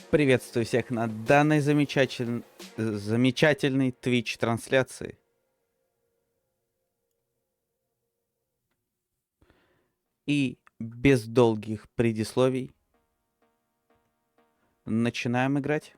Приветствую всех на данной замечательной Twitch трансляции. И без долгих предисловий начинаем играть.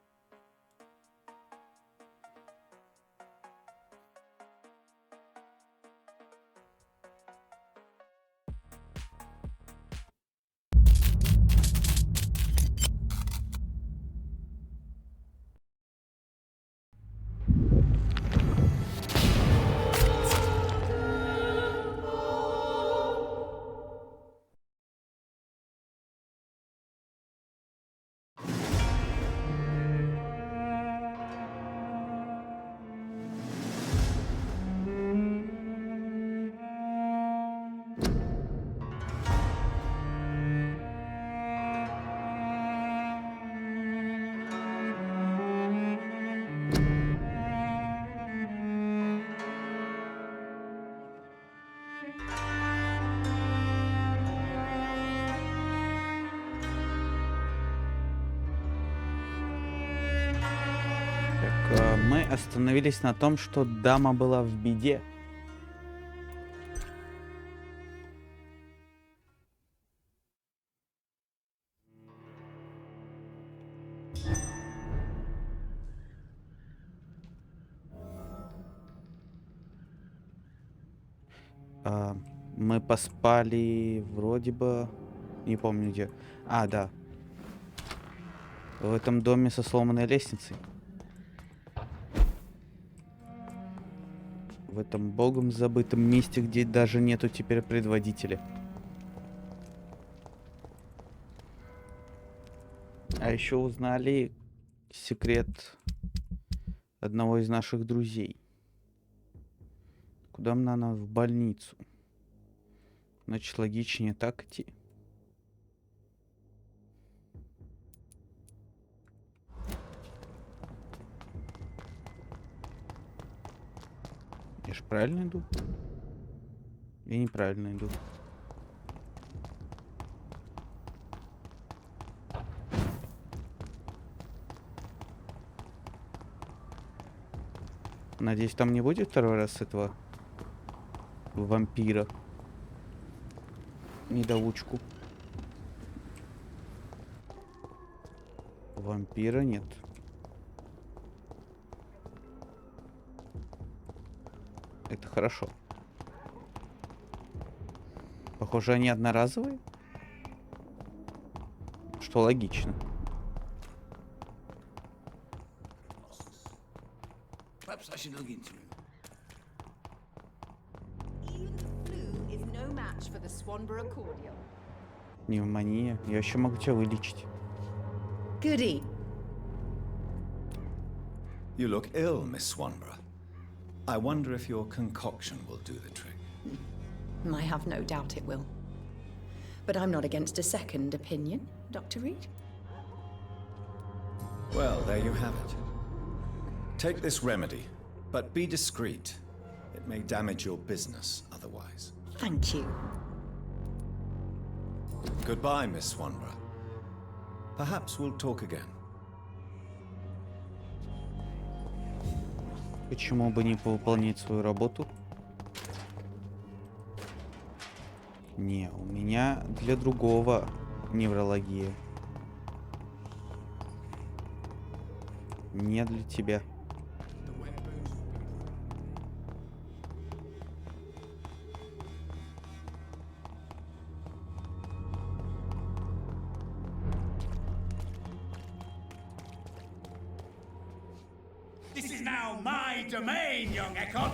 Мы остановились на том, что дама была в беде. Мы поспали вроде бы... Не помню где. А, да. В этом доме со сломанной лестницей. В этом богом забытом месте, где даже нету теперь предводителя. А еще узнали секрет одного из наших друзей. Куда нам надо? В больницу. Значит, логичнее так идти. Я же правильно иду? Я неправильно иду. Надеюсь, там не будет второй раз этого вампира. Недоучку. Вампира нет. Это хорошо. Похоже, они одноразовые. Что логично. Пневмония. Я еще могу тебя вылечить. Goody. You look ill, Miss Swanborough. I wonder if your concoction will do the trick. I have no doubt it will. But I'm not against a second opinion, Dr. Reed. Well, there you have it. Take this remedy, but be discreet. It may damage your business otherwise. Thank you. Goodbye, Miss Swanborough. Perhaps we'll talk again. Почему бы не повыполнять свою работу? Не, у меня для другого неврология. Не для тебя. This is now my domain, young Ekon.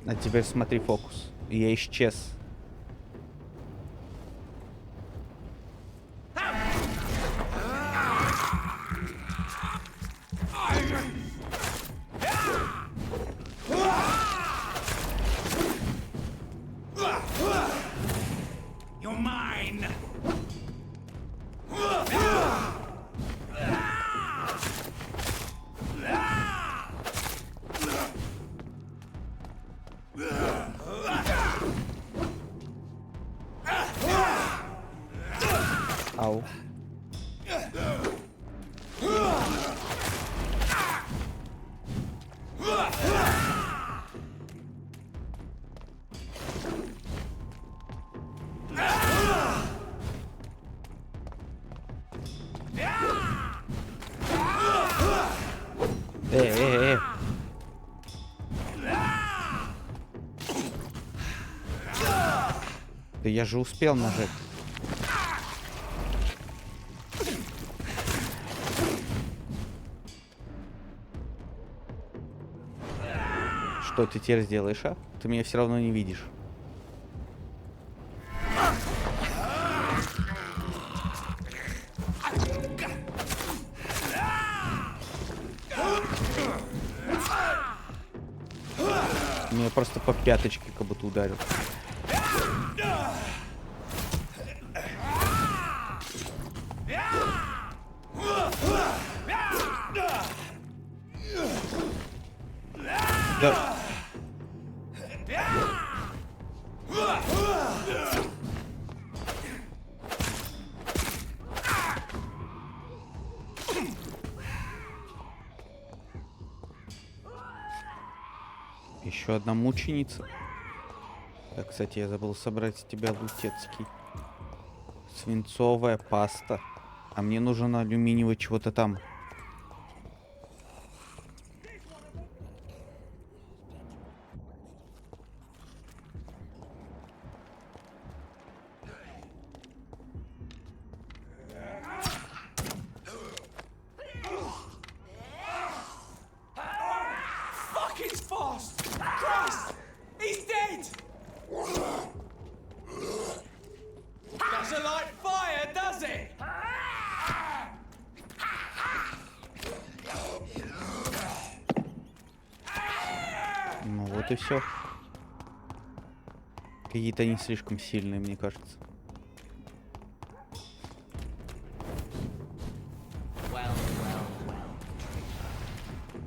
А теперь смотри фокус. Я исчез. mine! Ау. Эй. Да я же успел нажать. Что ты теперь сделаешь, а? Ты меня все равно не видишь. Меня просто по пяточке как будто ударил. Да. Еще одна мученица. Да, кстати, я забыл собрать с тебя лутецкий. Свинцовая паста. А мне нужен алюминиевый чего-то там. Fuck, it's fast! Christ! He's dead! Doesn't like fire, does it? Ну вот и все. Какие-то они слишком сильные, мне кажется.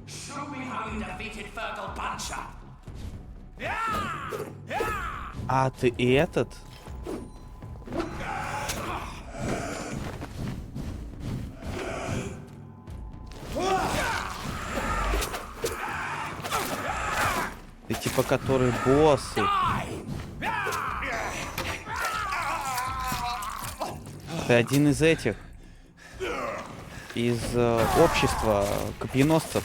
Show me how you defeated Fergal Puncher! А, ты и этот? Ты типа который боссы. Ты один из этих. Из общества копьеносцев.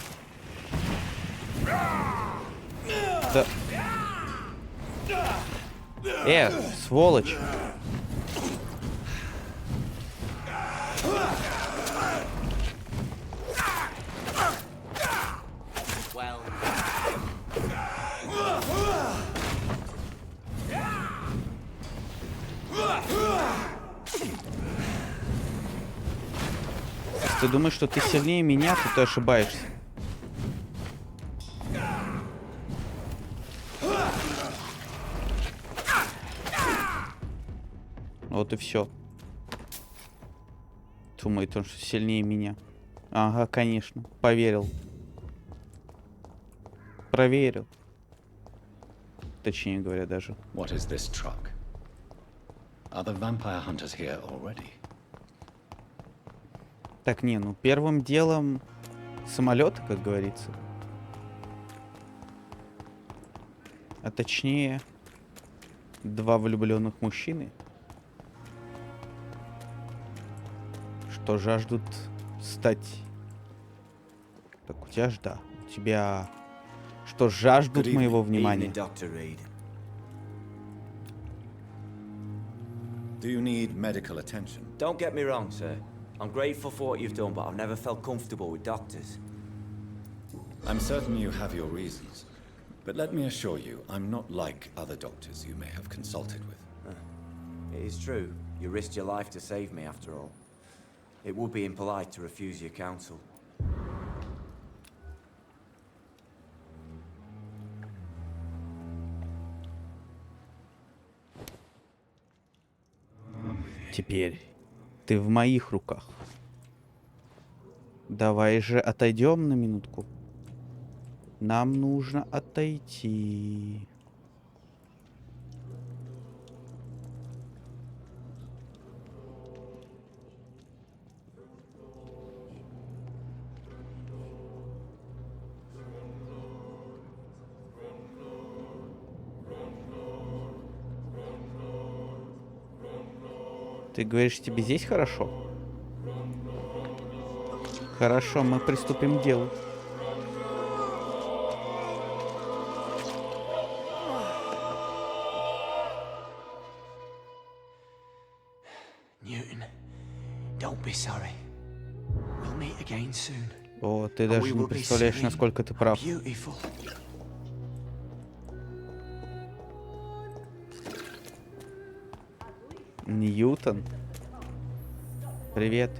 Да. Сволочь. Ты думаешь, что ты сильнее меня, то ты ошибаешься. Вот и все. Думает он, что сильнее меня. Ага, конечно. Поверил. Проверил. Точнее говоря, даже. What is this truck? Are the vampire hunters here already? Так, не, ну первым делом самолет, как говорится. А точнее, два влюбленных мужчины, что жаждут стать... Так, у тебя жда. У тебя... Что жаждут моего внимания. Do you need medical attention? Don't get me wrong, sir. I'm grateful for what you've done, but I've never felt comfortable with doctors. I'm certain you have your reasons. But let me assure you, I'm not like other doctors you may have consulted with. It is true. You risked your life to save me, after all. It would be impolite to refuse your counsel. Теперь ты в моих руках. Давай же отойдем на минутку. Нам нужно отойти. Ты говоришь, тебе здесь хорошо? Хорошо, мы приступим к делу. Newton, don't be sorry. We'll meet again soon. О, ты даже не представляешь, насколько ты прав. Beautiful. Ньютон. Привет.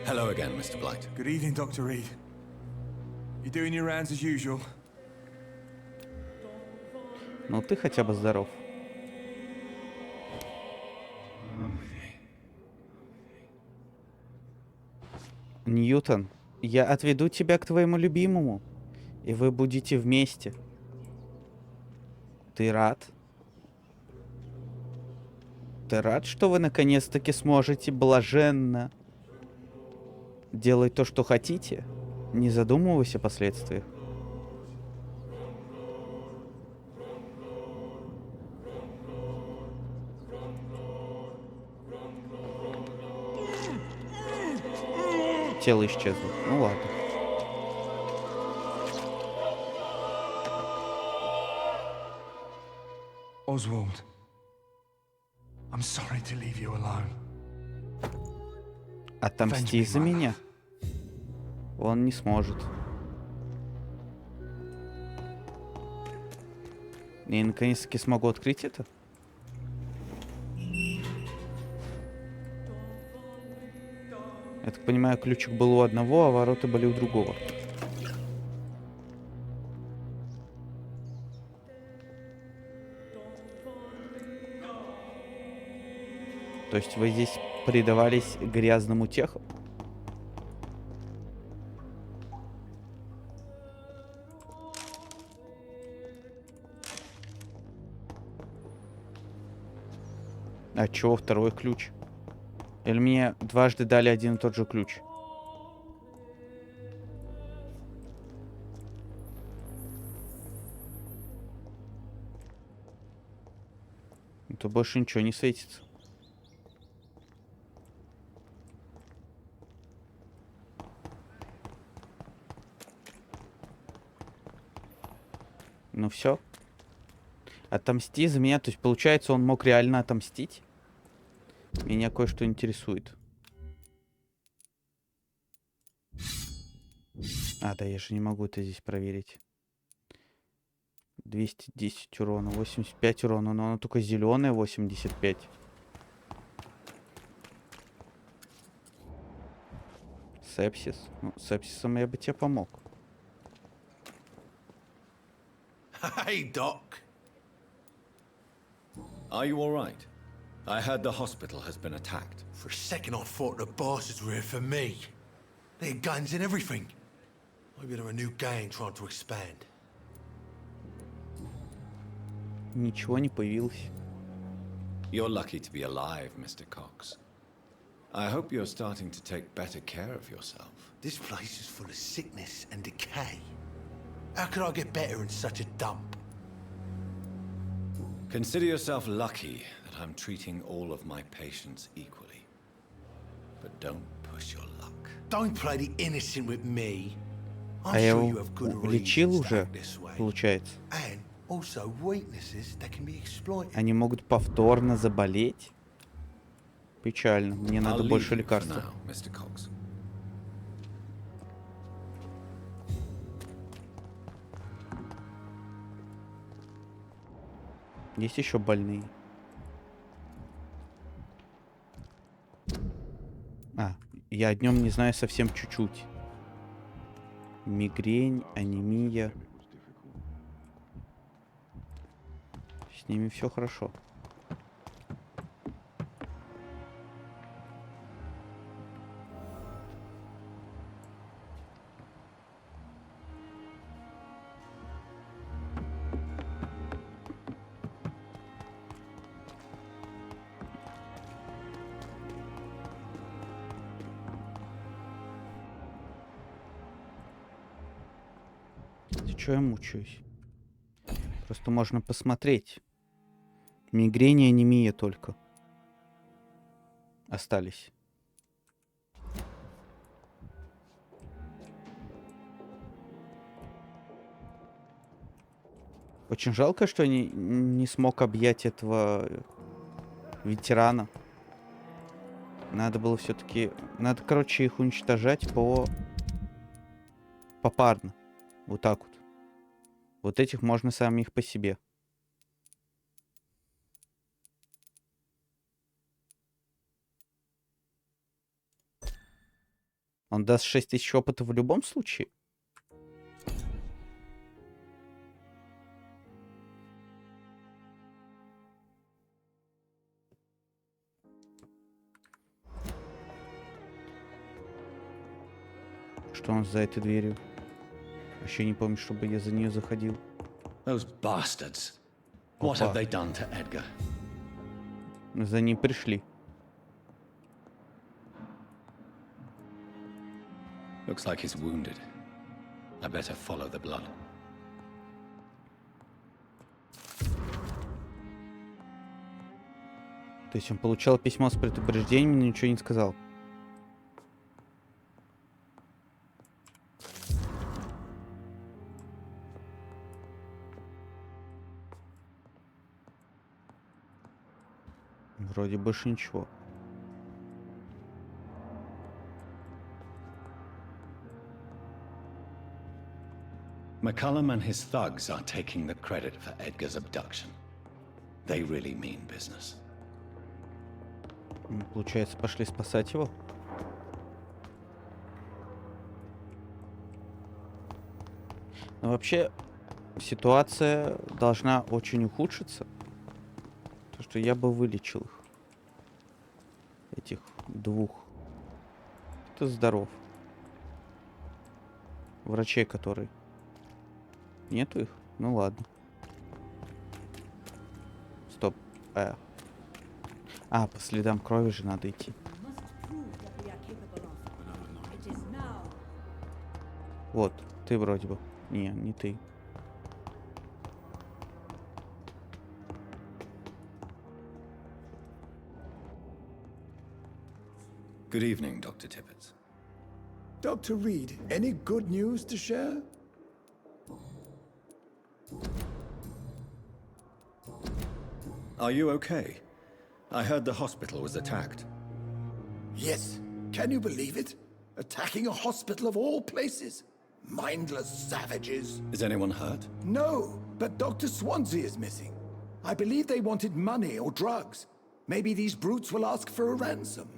Hello again, Mr. Blight. Good evening, Dr. Reed. You doing your rounds as usual? Ну ты хотя бы здоров. Ньютон, я отведу тебя к твоему любимому, и вы будете вместе. Ты рад? Ты рад, что вы наконец-таки сможете блаженно делать то, что хотите, не задумываясь о последствиях? Тело исчезло. Ну ладно. Oswald, I'm sorry to leave you alone. Отомсти за меня. Он не сможет. И наконец-таки смогу открыть это. Я так понимаю, ключик был у одного, а ворота были у другого. То есть вы здесь предавались грязным утехам? А чего второй ключ? Или мне дважды дали один и тот же ключ? То больше ничего не светится. Ну все. Отомсти за меня. То есть, получается, он мог реально отомстить? Меня кое-что интересует. А, да, я же не могу это здесь проверить. 210 урона, 85 урона, но оно только зеленое 85. Сепсис. Ну, сепсисом я бы тебе помог. Hey, Doc. Are you all right? I heard the hospital has been attacked. For a second I thought the bastards were here for me. They had guns and everything. Maybe they're a new gang trying to expand. Ничего не появилось. You're lucky to be alive, Mr. Cox. I hope you're starting to take better care of yourself. This place is full of sickness and decay. How could I get better in such a dump? Consider yourself lucky that I'm treating all of my patients equally. But don't push your luck. Don't play the innocent with me. А I'm я sure you его have good лечил reasons to уже, act this way. получается. And also weaknesses that can be exploited. Они могут повторно заболеть. Печально. Мне надо I'll больше leave you for лекарств. now, Mr. Cox. Есть еще больные. А, я о нем не знаю совсем чуть-чуть. Мигрень, анемия. С ними все хорошо. Чё я мучаюсь? Просто можно посмотреть. Мигрень и анемия только остались. Очень жалко, что я не смог объять этого ветерана. Надо было все-таки... Надо, короче, их уничтожать попарно. Вот так вот. Вот этих можно самих по себе. Он даст 6000 опыта в любом случае. Что у нас за этой дверью? Вообще не помню, чтобы я за нее заходил. Those bastards. What have they done to Edgar? За ним пришли. Looks like he's wounded. I better follow the blood. То есть он получал письмо с предупреждением, но ничего не сказал. Вроде больше ничего. McCullum and his thugs are taking the credit for Edgar's abduction. They really mean business. Получается, пошли спасать его. Но вообще, ситуация должна очень ухудшиться. То, что я бы вылечил их. Этих двух. Ты здоров. Врачей, которые... Нету их? Ну ладно. Стоп. По следам крови же надо идти. Вот, ты вроде бы. Не ты. Good evening, Dr. Tippett. Dr. Reed, any good news to share? Are you okay? I heard the hospital was attacked. Yes. Can you believe it? Attacking a hospital of all places. Mindless savages. Is anyone hurt? No, but Dr. Swansea is missing. I believe they wanted money or drugs. Maybe these brutes will ask for a ransom.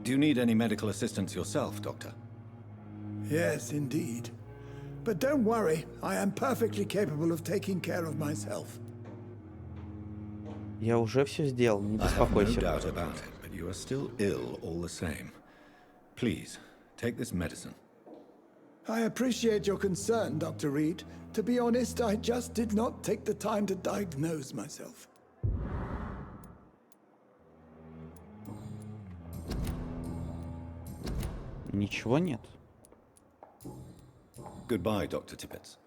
Do you need any medical assistance yourself, Doctor? Yes, indeed. But don't worry, I am perfectly capable of taking care of myself. Я уже все сделал, не I have no беспокойся. doubt about it, but you are still ill all the same. Please, take this medicine. I appreciate your concern, Dr. Reed. To be honest, I just did not take the time to diagnose myself. Ничего нет. Goodbye, Dr. Tippett.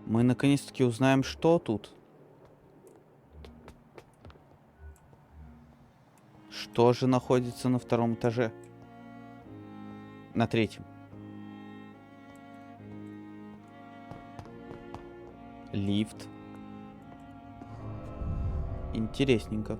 Мы наконец-таки узнаем, что тут. Что же находится на втором этаже? На третьем. Лифт. Интересненько.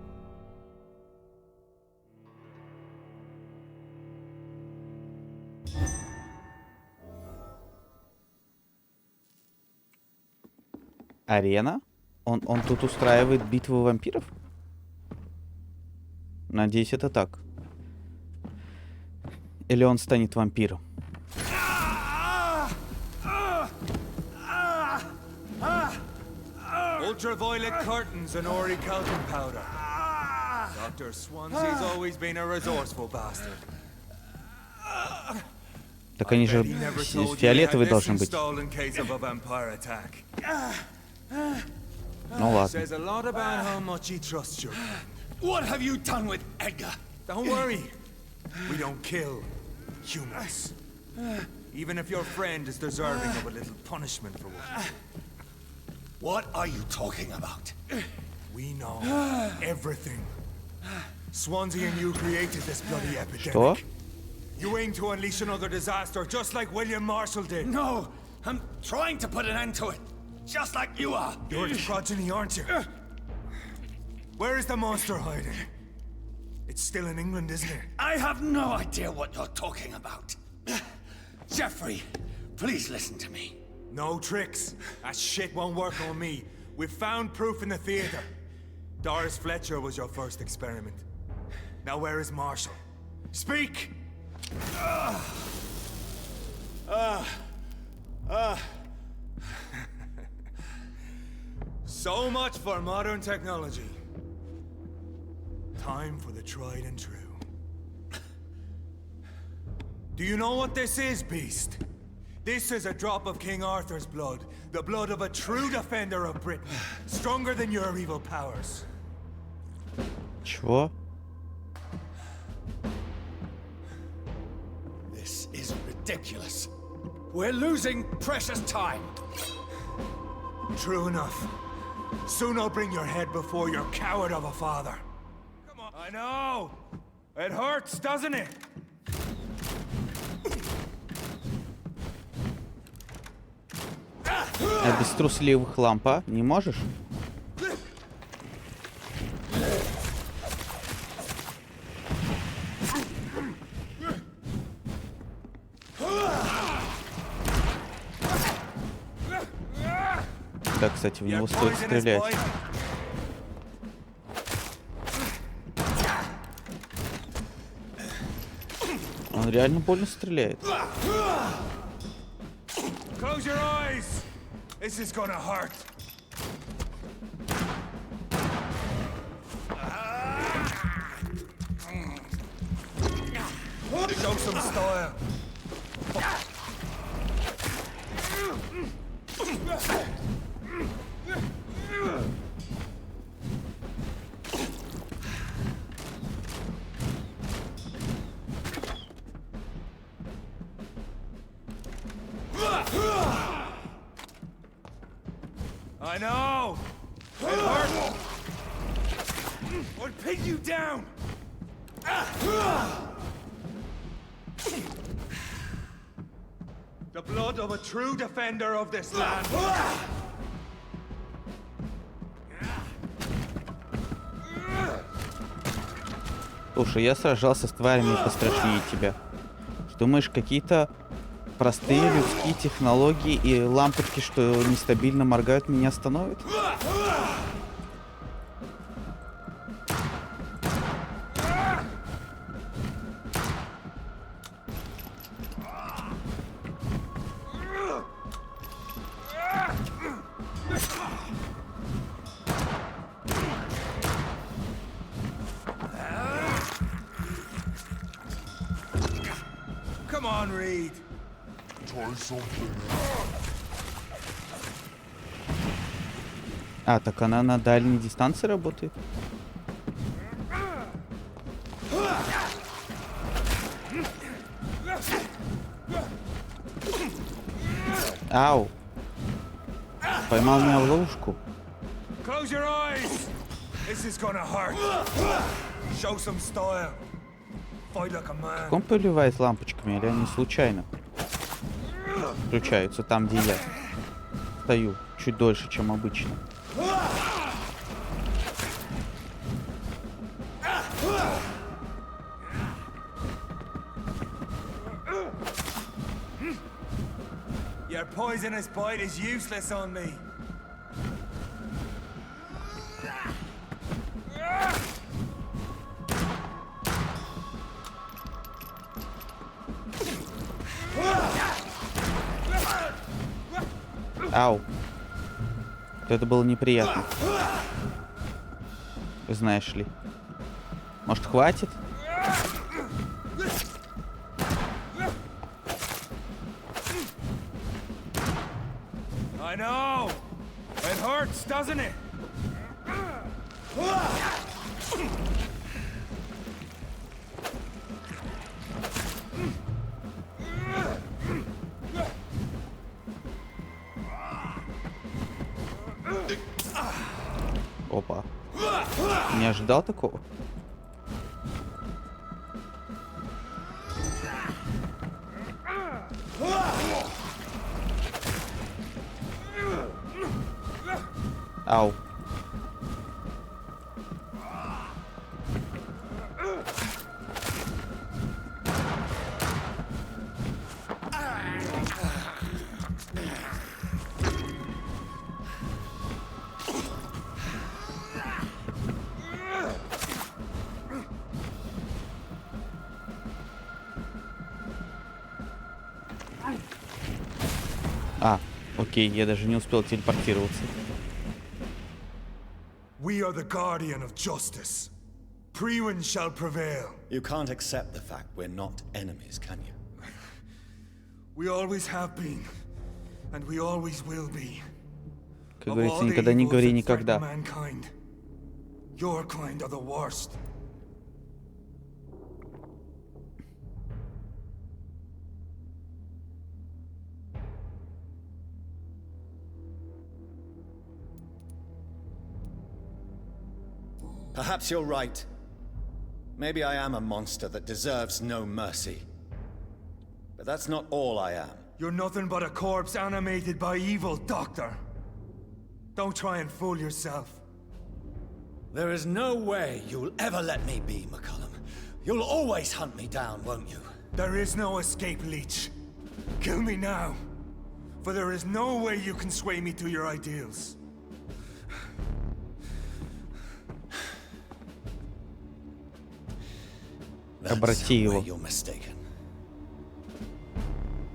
Арена? Он тут устраивает битвы вампиров? Надеюсь, это так. Или он станет вампиром. Ultraviolet curtains and orichalcum powder. Dr. Swansea's always been a resourceful bastard. Так они же фиолетовый должен быть. Ну ладно. Says a lot about how much he trusts you. What have you done with Edgar? Don't worry. We don't kill humans. Even if your friend is deserving of a little punishment for what. What are you talking about? We know everything. Swansea and you created this bloody epidemic. Что? You aim to unleash another disaster, just like William Marshall did. No, I'm trying to put an end to it, just like you are. You're its progeny, aren't you? Where is the monster hiding? It's still in England, isn't it? I have no idea what you're talking about. Jeffrey, please listen to me. No tricks. That shit won't work on me. We've found proof in the theater. Doris Fletcher was your first experiment. Now where is Marshall? Speak! So much for modern technology. Time for the tried and true. Do you know what this is, Beast? This is a drop of King Arthur's blood. The blood of a true defender of Britain. Stronger than your evil powers. Чего? This is ridiculous. We're losing precious time. True enough. Soon I'll bring your head before your coward of a father. Come on. I know. It hurts, doesn't it? А без трусливых лампа не можешь? Да, кстати, в него стоит стрелять. Он реально больно стреляет. Close your eyes. This is gonna hurt. Show some style. I know! It hurt! I'll pin you down! The blood of a true defender of this land! Слушай, я сражался с тварями пострашнее тебя. Думаешь, какие-то простые людские технологии и лампочки, что нестабильно моргают, меня остановят? Come on, Reed! А, так она на дальней дистанции работает? Ау! Поймал меня в ловушку. Close your eyes! This is gonna hurt. Show some style. Fight like a man. Как он поливает лампочками, или они случайно включаются там, где я стою, чуть дольше, чем обычно? Your poisonous bite is useless on me. Ау. Это было неприятно. Знаешь ли. Может, хватит? I know. It hurts, doesn't it? Опа. Не ожидал такого? Ау. Окей, я даже не успел телепортироваться. We are the guardian of justice. Priwen shall prevail. You can't accept the fact we're not enemies, can you? We always have been, and we always will be. Как говорится, никогда не говори никогда. Mankind, your kind are the worst. Perhaps you're right. Maybe I am a monster that deserves no mercy. But that's not all I am. You're nothing but a corpse animated by evil, Doctor. Don't try and fool yourself. There is no way you'll ever let me be, McCullum. You'll always hunt me down, won't you? There is no escape, Leech. Kill me now. For there is no way you can sway me to your ideals. Обрати его. You're mistaken.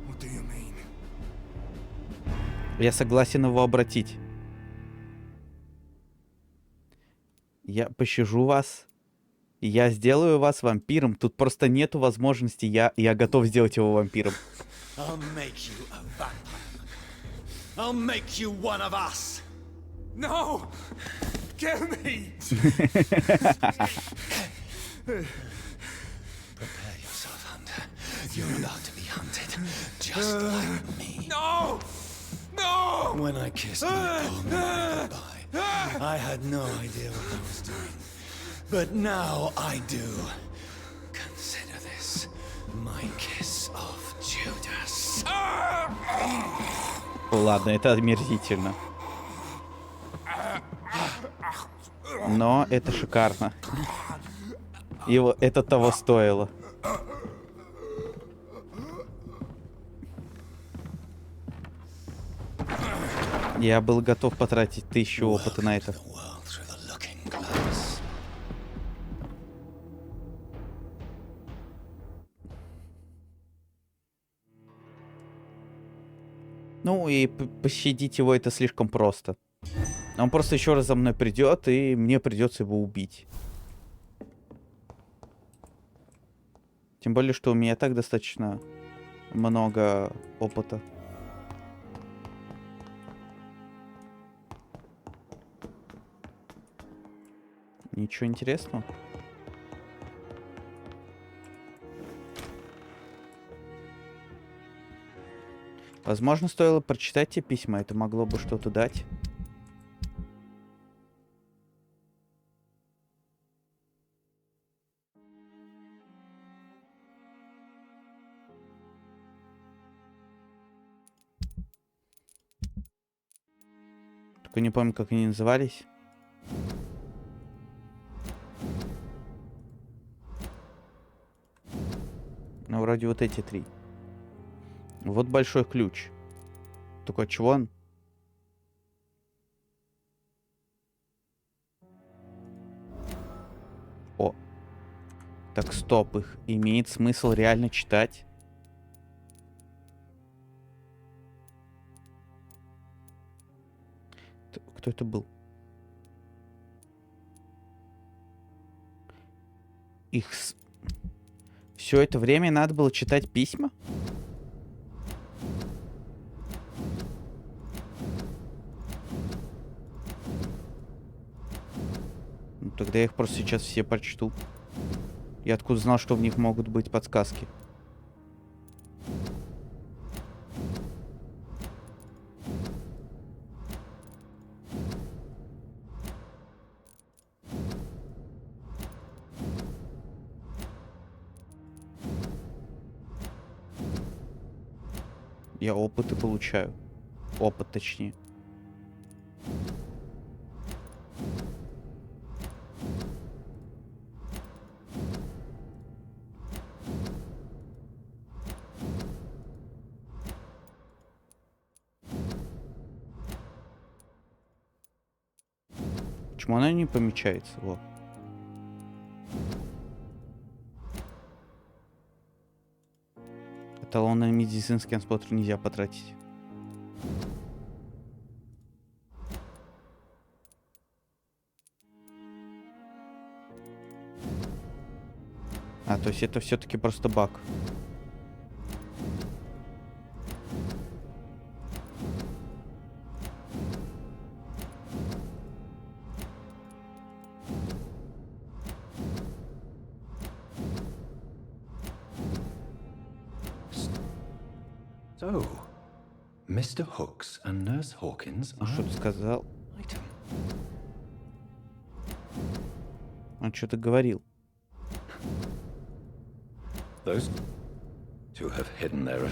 What do you mean? Я согласен его обратить. Я пощажу вас. Я сделаю вас вампиром. Тут просто нету возможности. Я готов сделать его вампиром. I'll make you a vampire. I'll make you one of us. No! Kill me! Prepare yourself, Hunter. You're about to be hunted, just like me. No! No! When I kissed my poor mother goodbye, I had no idea what I was doing. But now I do. Consider this my kiss of Judas. Ладно, это омерзительно. Но это шикарно. И это того стоило. Я был готов потратить 1000 опыта на это. Ну и пощадить его это слишком просто. Он просто еще раз за мной придет, и мне придется его убить. Тем более, что у меня так достаточно много опыта. Ничего интересного. Возможно, стоило прочитать те письма, это могло бы что-то дать. Только не помню, как они назывались. Ну, вроде вот эти 3. Вот большой ключ. Только от чего он? О. Так, стоп, их имеет смысл реально читать? кто это был. Все это время надо было читать письма? Ну, тогда я их просто сейчас все прочту. Я откуда знал, что в них могут быть подсказки? Я опыты получаю. Опыт, точнее. Почему она не помечается? Во. Талон на медицинский осмотр нельзя потратить. А, то есть это все-таки просто баг. So, Mr. Hooks and Nurse Hawkins Он что-то сказал. item. Он что-то говорил. Those two have hidden their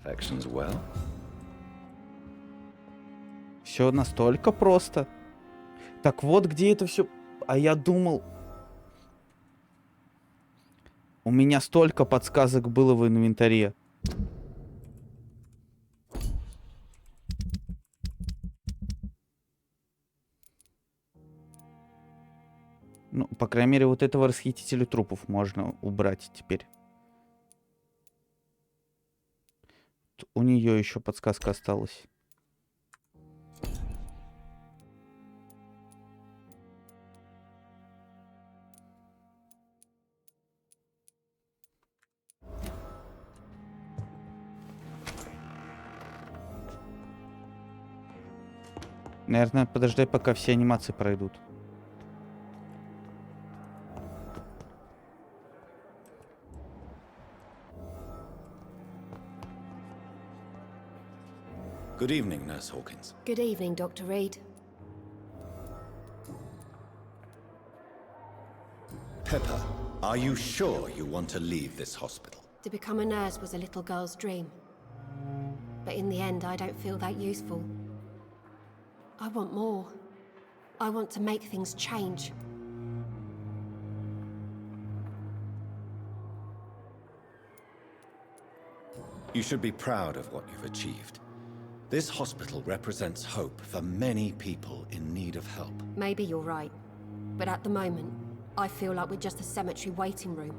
affections well. Все настолько просто. Так вот, где это все. А я думал. У меня столько подсказок было в инвентаре. Ну, по крайней мере, вот этого расхитителя трупов можно убрать теперь. У нее еще подсказка осталась. Наверное, подождать, пока все анимации пройдут. Good evening, Nurse Hawkins. Good evening, Dr. Reed. Pepper, are you sure you want to leave this hospital? To become a nurse was a little girl's dream. But in the end, I don't feel that useful. I want more. I want to make things change. You should be proud of what you've achieved. This hospital represents hope for many people in need of help. Maybe you're right. But at the moment, I feel like we're just a cemetery waiting room.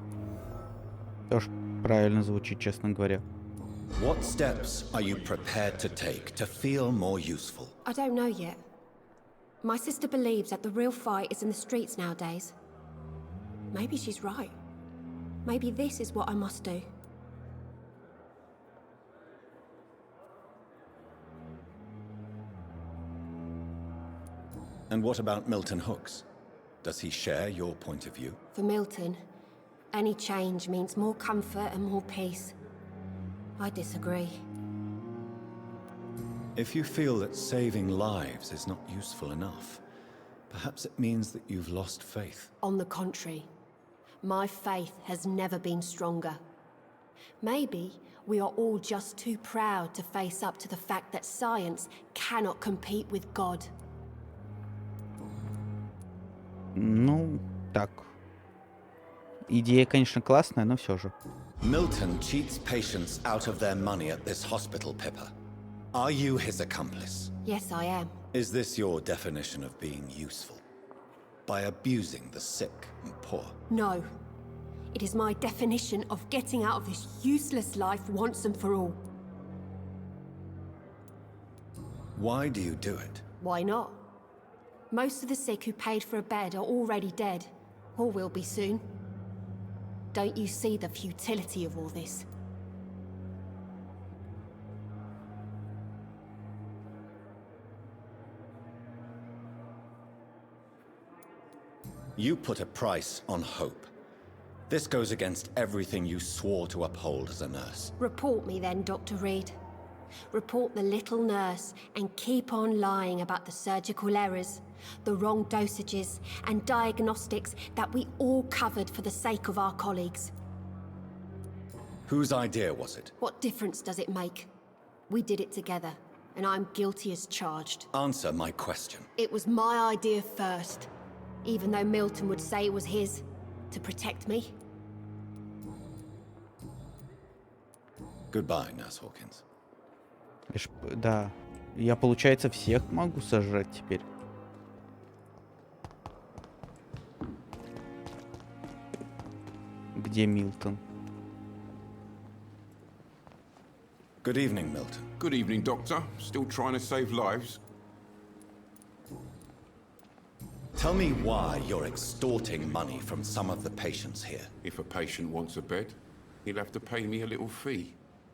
Тоже правильно звучит, честно говоря. What steps are you prepared to take to feel more useful? I don't know yet. My sister believes that the real fight is in the streets nowadays. Maybe she's right. Maybe this is what I must do. And what about Milton Hooks? Does he share your point of view? For Milton, any change means more comfort and more peace. I disagree. If you feel that saving lives is not useful enough, perhaps it means that you've lost faith. On the contrary, my faith has never been stronger. Maybe we are all just too proud to face up to the fact that science cannot compete with God. Ну, так. Идея, конечно, классная, но все же. Milton cheats patients out of their money at this hospital, Pippa. Are you his accomplice? Yes, I am. Is this your definition of being useful? By abusing the sick and poor? No. It is my definition of getting out of this useless life once and for all. Why do you do it? Why not? Most of the sick who paid for a bed are already dead, or will be soon. Don't you see the futility of all this? You put a price on hope. This goes against everything you swore to uphold as a nurse. Report me then, Dr. Reed. Report the little nurse and keep on lying about the surgical errors, the wrong dosages and diagnostics that we all covered for the sake of our colleagues. Whose idea was it? What difference does it make? We did it together, and I'm guilty as charged. Answer my question. It was my idea first, even though Milton would say it was his, to protect me. Goodbye, Nurse Hawkins. Да. Я, получается, всех могу сожрать теперь. Где Милтон? Good evening, Milton. Good evening, Doctor. Still trying to save lives? Tell me why you're extorting money from some of the patients here. If a patient wants a bed, he'll have to pay me a little fee.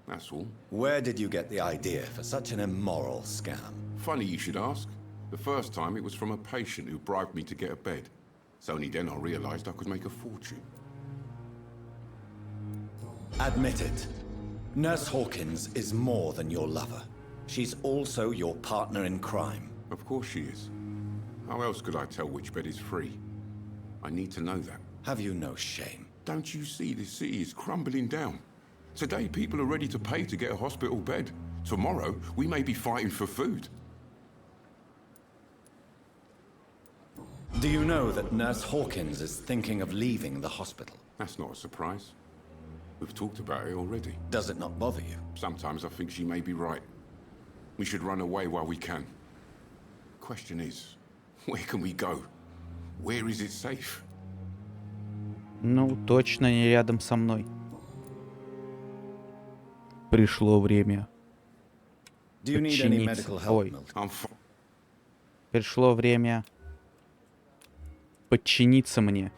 That's all. Where did you get the idea for such an immoral scam? Funny you should ask. The first time it was from a patient who bribed me to get a bed. It's only then I realized I could make a fortune. Admit it. Nurse Hawkins is more than your lover. She's also your partner in crime. Of course she is. How else could I tell which bed is free? I need to know that. Have you no shame? Don't you see this city is crumbling down? Today people are ready to pay to get a hospital bed. Tomorrow we may be fighting for food. Do you know that Nurse Hawkins is thinking of leaving the hospital? That's not a surprise. We've talked about it already. Does it not bother you? Sometimes I think she may be right. We should run away while we can. Question is, where can we go? Where is it safe? Ну, точно не рядом со мной. Пришло время подчиниться. Ой. Пришло время подчиниться мне.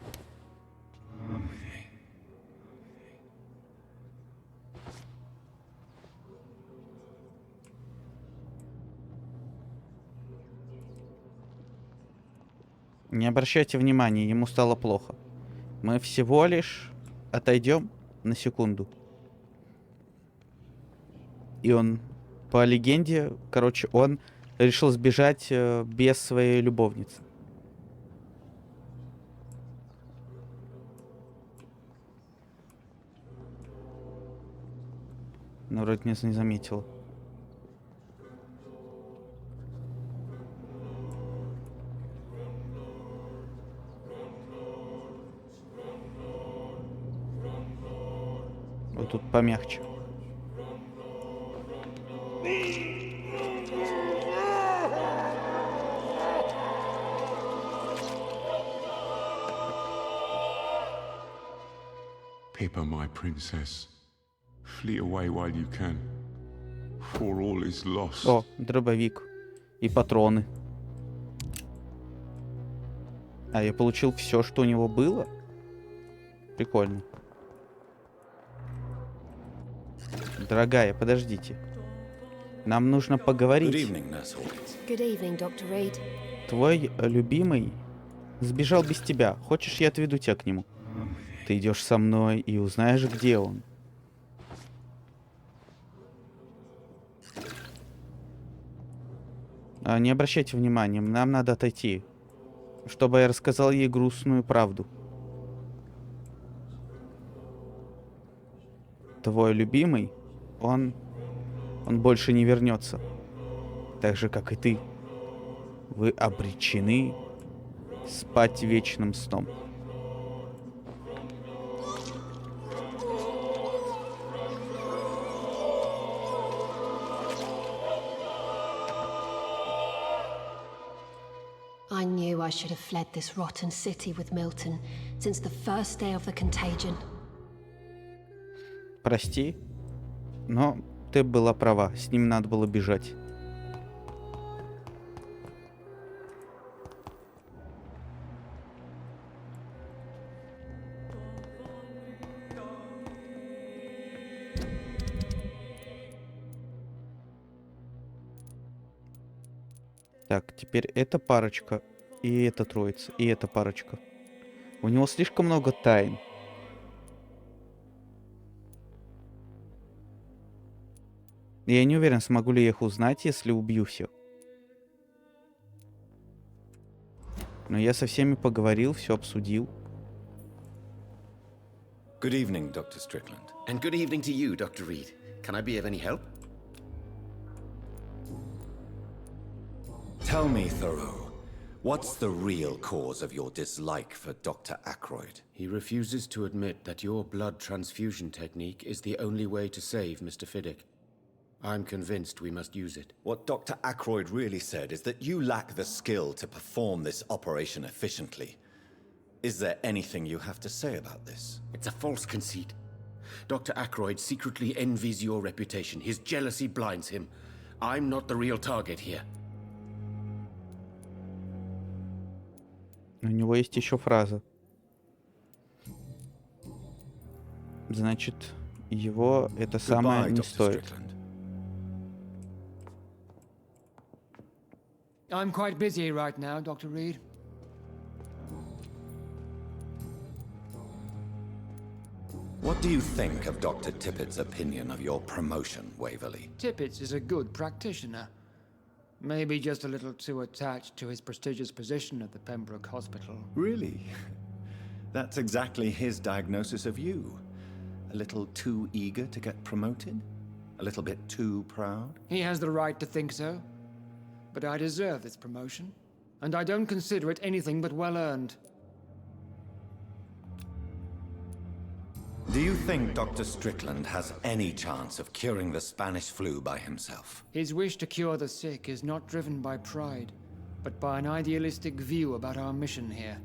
Не обращайте внимания, ему стало плохо. Мы всего лишь отойдем на секунду. И он, по легенде, короче, он решил сбежать без своей любовницы. Но вроде не заметила. Вот тут помягче. Pippa, my princess, flee away while you can, for all is lost. О, дробовик и патроны. А я получил все, что у него было? Прикольно. Дорогая, подождите. Нам нужно поговорить. Good evening, Dr. Reed. Твой любимый сбежал без тебя. Хочешь, я отведу тебя к нему? Ты идешь со мной и узнаешь, где он. Не обращайте внимания, нам надо отойти, чтобы я рассказал ей грустную правду. Твой любимый, он больше не вернется. Так же, как и ты. Вы обречены спать вечным сном. I knew I should have fled this rotten city with Milton since the first day of the contagion. Прости, но ты была права, с ним надо было бежать. Так, теперь эта парочка, и эта троица, и эта парочка. У него слишком много тайн. Я не уверен, смогу ли я их узнать, если убью всех. Но я со всеми поговорил, все обсудил. Good evening, Dr. Strickland. And good evening to you, Dr. Reed. Can I be of any help? Tell me, Thoreau, what's the real cause of your dislike for Dr. Ackroyd? He refuses to admit that your blood transfusion technique is the only way to save Mr. Fiddick. I'm convinced we must use it. What Dr. Ackroyd really said is that you lack the skill to perform this operation efficiently. Is there anything you have to say about this? It's a false conceit. Dr. Ackroyd secretly envies your reputation. His jealousy blinds him. I'm not the real target here. У него есть еще фраза. Значит, его это самое не стоит. I'm quite busy right now, Dr. Reed. What do you think of Dr. Tippett's opinion of your promotion, Waverley? Tippett is a good practitioner. Maybe just a little too attached to his prestigious position at the Pembroke Hospital. Really? That's exactly his diagnosis of you. A little too eager to get promoted? A little bit too proud? He has the right to think so. But I deserve this promotion, and I don't consider it anything but well-earned. Do you think Dr. Strickland has any chance of curing the Spanish flu by himself? His wish to cure the sick is not driven by pride, but by an idealistic view about our mission here.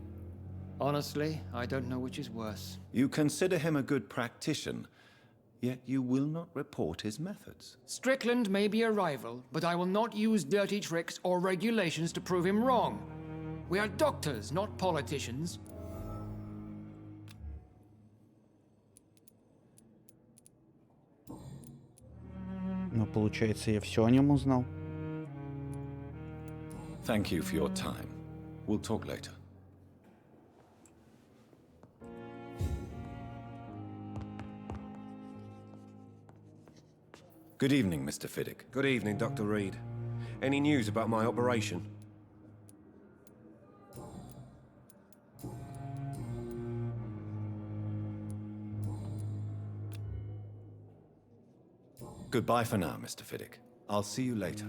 Honestly, I don't know which is worse. You consider him a good practitioner, yet you will not report his methods. Strickland may be a rival, but I will not use dirty tricks or regulations to prove him wrong. We are doctors, not politicians. Ну, получается, я все о нем узнал. Thank you for your time. We'll talk later. Good evening, Mr. Fiddick. Good evening, Dr. Reed. Any news about my operation? Goodbye for now, Mr. Fiddick. I'll see you later.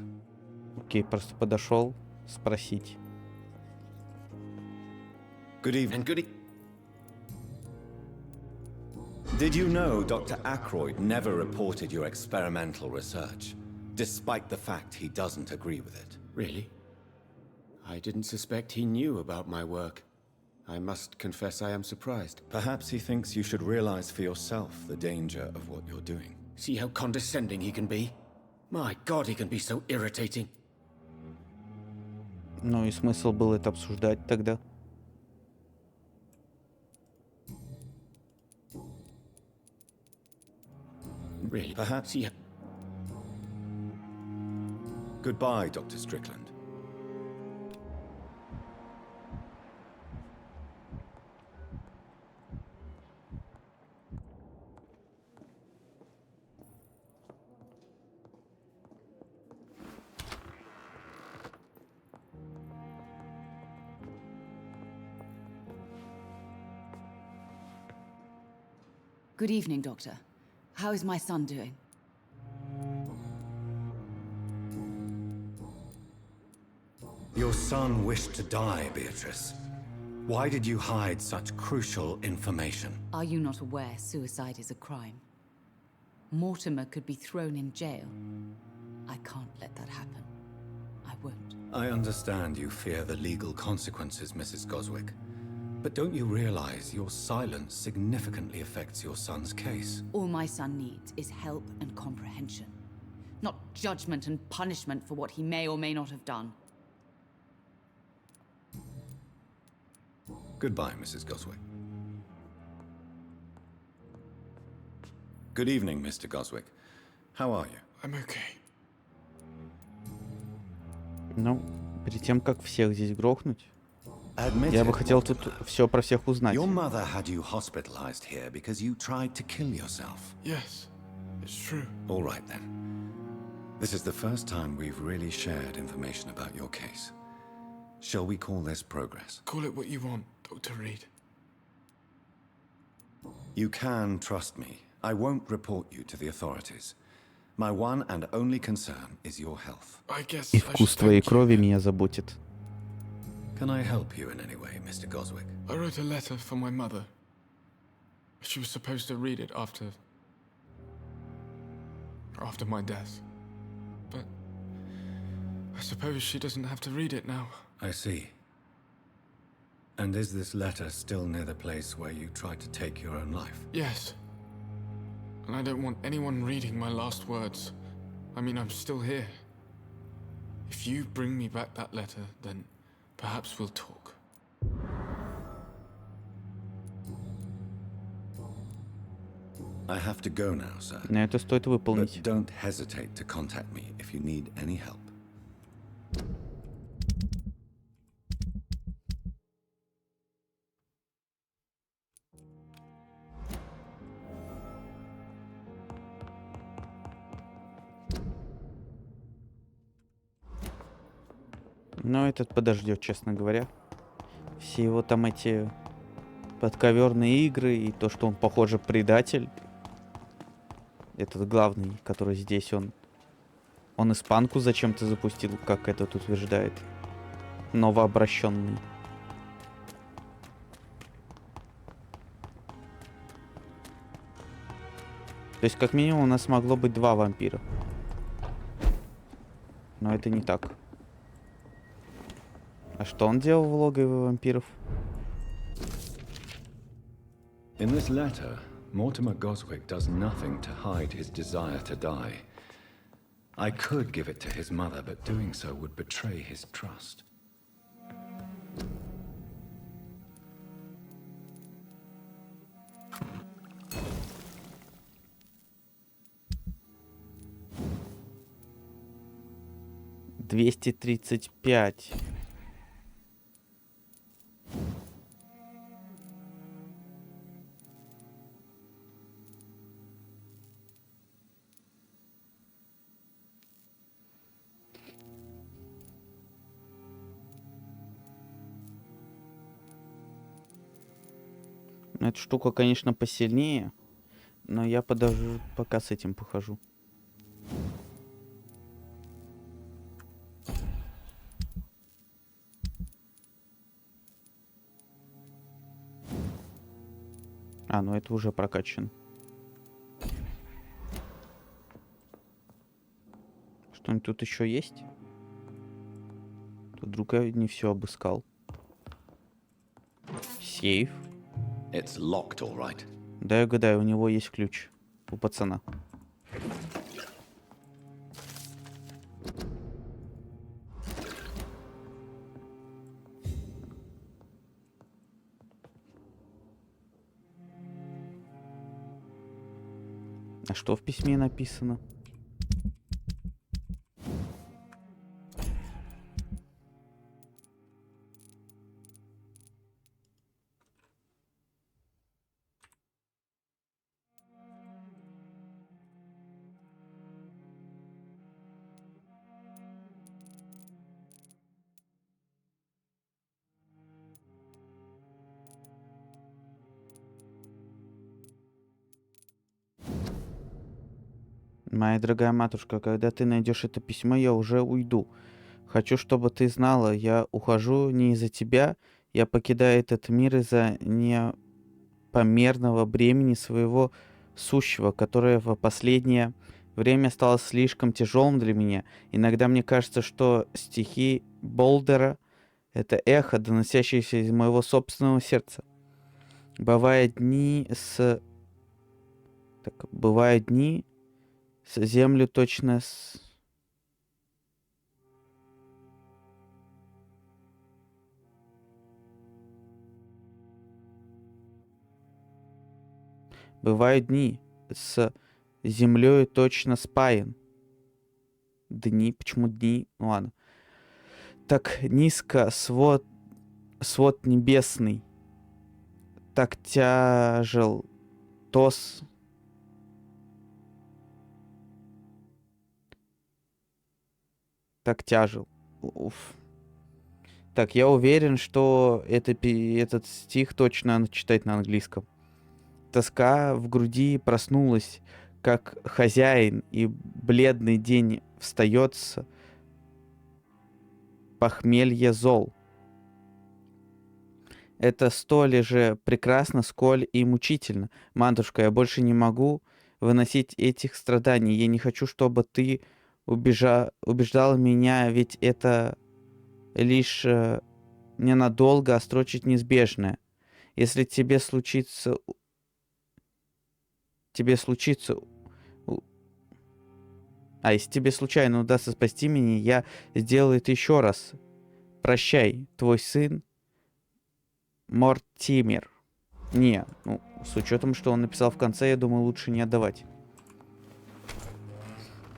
Окей, просто подошел спросить. Good evening. Did you know Dr. Ackroyd never reported your experimental research, despite the fact he doesn't agree with it? Really? I didn't suspect he knew about my work. I must confess I am surprised. Perhaps he thinks you should realize for yourself the danger of what you're doing. See how condescending he can be? My God, he can be so irritating. Ну и смысл был это обсуждать тогда. Really? Perhaps. Yeah. Goodbye, Dr. Strickland. Good evening, Doctor. How is my son doing? Your son wished to die, Beatrice. Why did you hide such crucial information? Are you not aware suicide is a crime? Mortimer could be thrown in jail. I can't let that happen. I won't. I understand you fear the legal consequences, Mrs. Goswick. But don't you realize your silence significantly affects your son's case? All my son needs is help and comprehension. Not judgment and punishment for what he may or may not have done. Goodbye, Mrs. Goswick. Good evening, Mr. Goswick. How are you? I'm okay. Ну, Перед тем, как всех здесь грохнуть, Admit я бы it, хотел тут Mortimer. все про всех узнать. Your mother had you hospitalized here because you tried to kill yourself. Yes, it's true. All right then. This is the first time we've really shared information about your case. Shall we call this progress? Call it what you want, Dr. Reed. You can trust me. I won't report you to the authorities. My one and only concern is your health. I guess И I вкус should твоей thank you. крови меня заботит. Can I help you in any way, Mr. Goswick? I wrote a letter for my mother. She was supposed to read it after my death. But I suppose she doesn't have to read it now. I see. And is this letter still near the place where you tried to take your own life? Yes. And I don't want anyone reading my last words. I mean, I'm still here. If you bring me back that letter, then perhaps we'll talk. I have to go now, sir. Но это стоит выполнить. But don't hesitate to contact me if you need any help. Но этот подождет, честно говоря. Все его там эти подковерные игры и то, что он, похоже, предатель. Этот главный, который здесь, он испанку зачем-то запустил, как этот утверждает. Новообращенный. То есть, как минимум, у нас могло быть 2 вампира. Но это не так. А что он делал в логове вампиров? In this letter, Mortimer Goswick does nothing to hide his desire to die. I could give it to his mother, but doing so would betray his trust. $235. Эта штука, конечно, посильнее, но я подожду, пока с этим похожу. А, ну это уже прокачан. Что-нибудь тут еще есть? Тут вдруг я не все обыскал. Сейф. It's locked, all right. Да, я гадаю, у него есть ключ. У пацана. А что в письме написано? Моя дорогая матушка, когда ты найдешь это письмо, я уже уйду. Хочу, чтобы ты знала, я ухожу не из-за тебя, я покидаю этот мир из-за непомерного бремени своего сущего, которое в последнее время стало слишком тяжелым для меня. Иногда мне кажется, что стихи Болдера — это эхо, доносящееся из моего собственного сердца. Бывают дни с землю точно Бывают дни с землей точно спаян. Дни? Почему дни? Ну ладно. Так низко свод небесный, так тяжел тос. Так тяжел. Уф. Так, я уверен, что этот стих точно надо читать на английском. Тоска в груди проснулась, как хозяин, и бледный день встается. Похмелье зол. Это столь же прекрасно, сколь и мучительно. Матушка, я больше не могу выносить этих страданий. Я не хочу, чтобы ты убеждала меня, ведь это лишь ненадолго отсрочить неизбежное. Если тебе случится... если тебе случайно удастся спасти меня, я сделаю это еще раз. Прощай, твой сын Мортимер. Не, ну, с учетом, что он написал в конце, я думаю, лучше не отдавать.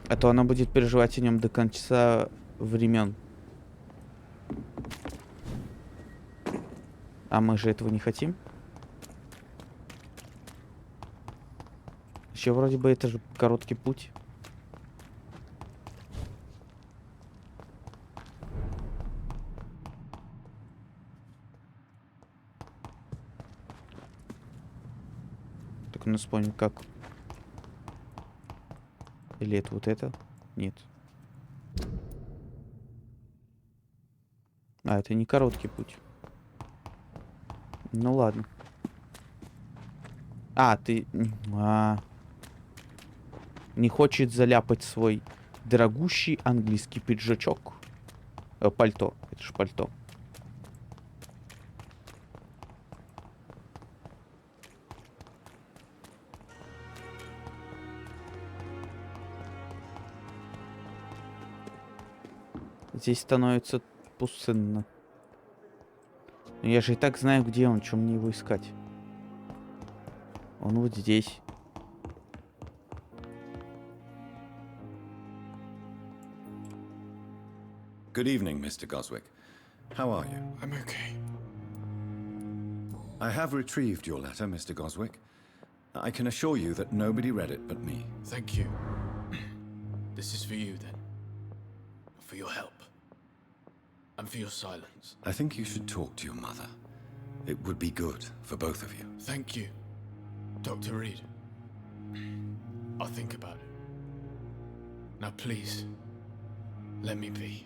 А то она будет переживать о нем до конца времен. А мы же этого не хотим. Еще вроде бы это же короткий путь. Так, ну вспомним, как. Или это вот это? Нет. А, это не короткий путь. Ну ладно. А, ты... не хочет заляпать свой дорогущий английский пиджачок. Пальто. Это же пальто. Здесь становится пустынно. Но я же и так знаю, где он, чем мне его искать. Он вот здесь. Good evening, Mr. Goswick. How are you? I'm okay. I have retrieved your letter, Mr. Goswick. I can assure you that nobody read it but me. Thank you. This is for you, then. For your help. And for your silence. I think you should talk to your mother. It would be good for both of you. Thank you, Dr. Reed. I'll think about it. Now please, let me be.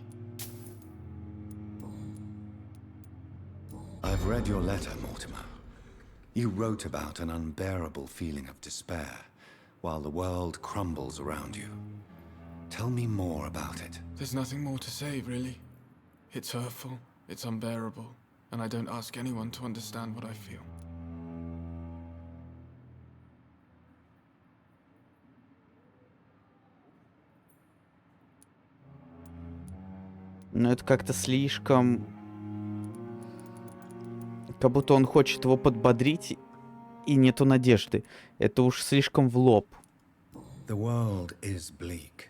I've read your letter, Mortimer. You wrote about an unbearable feeling of despair, while the world crumbles around you. Tell me more about it. There's nothing more to say, really. It's hurtful, it's unbearable, and I don't ask anyone to understand what I feel. Но это как-то слишком... Как будто он хочет его подбодрить, и нету надежды. Это уж слишком в лоб. The world is bleak,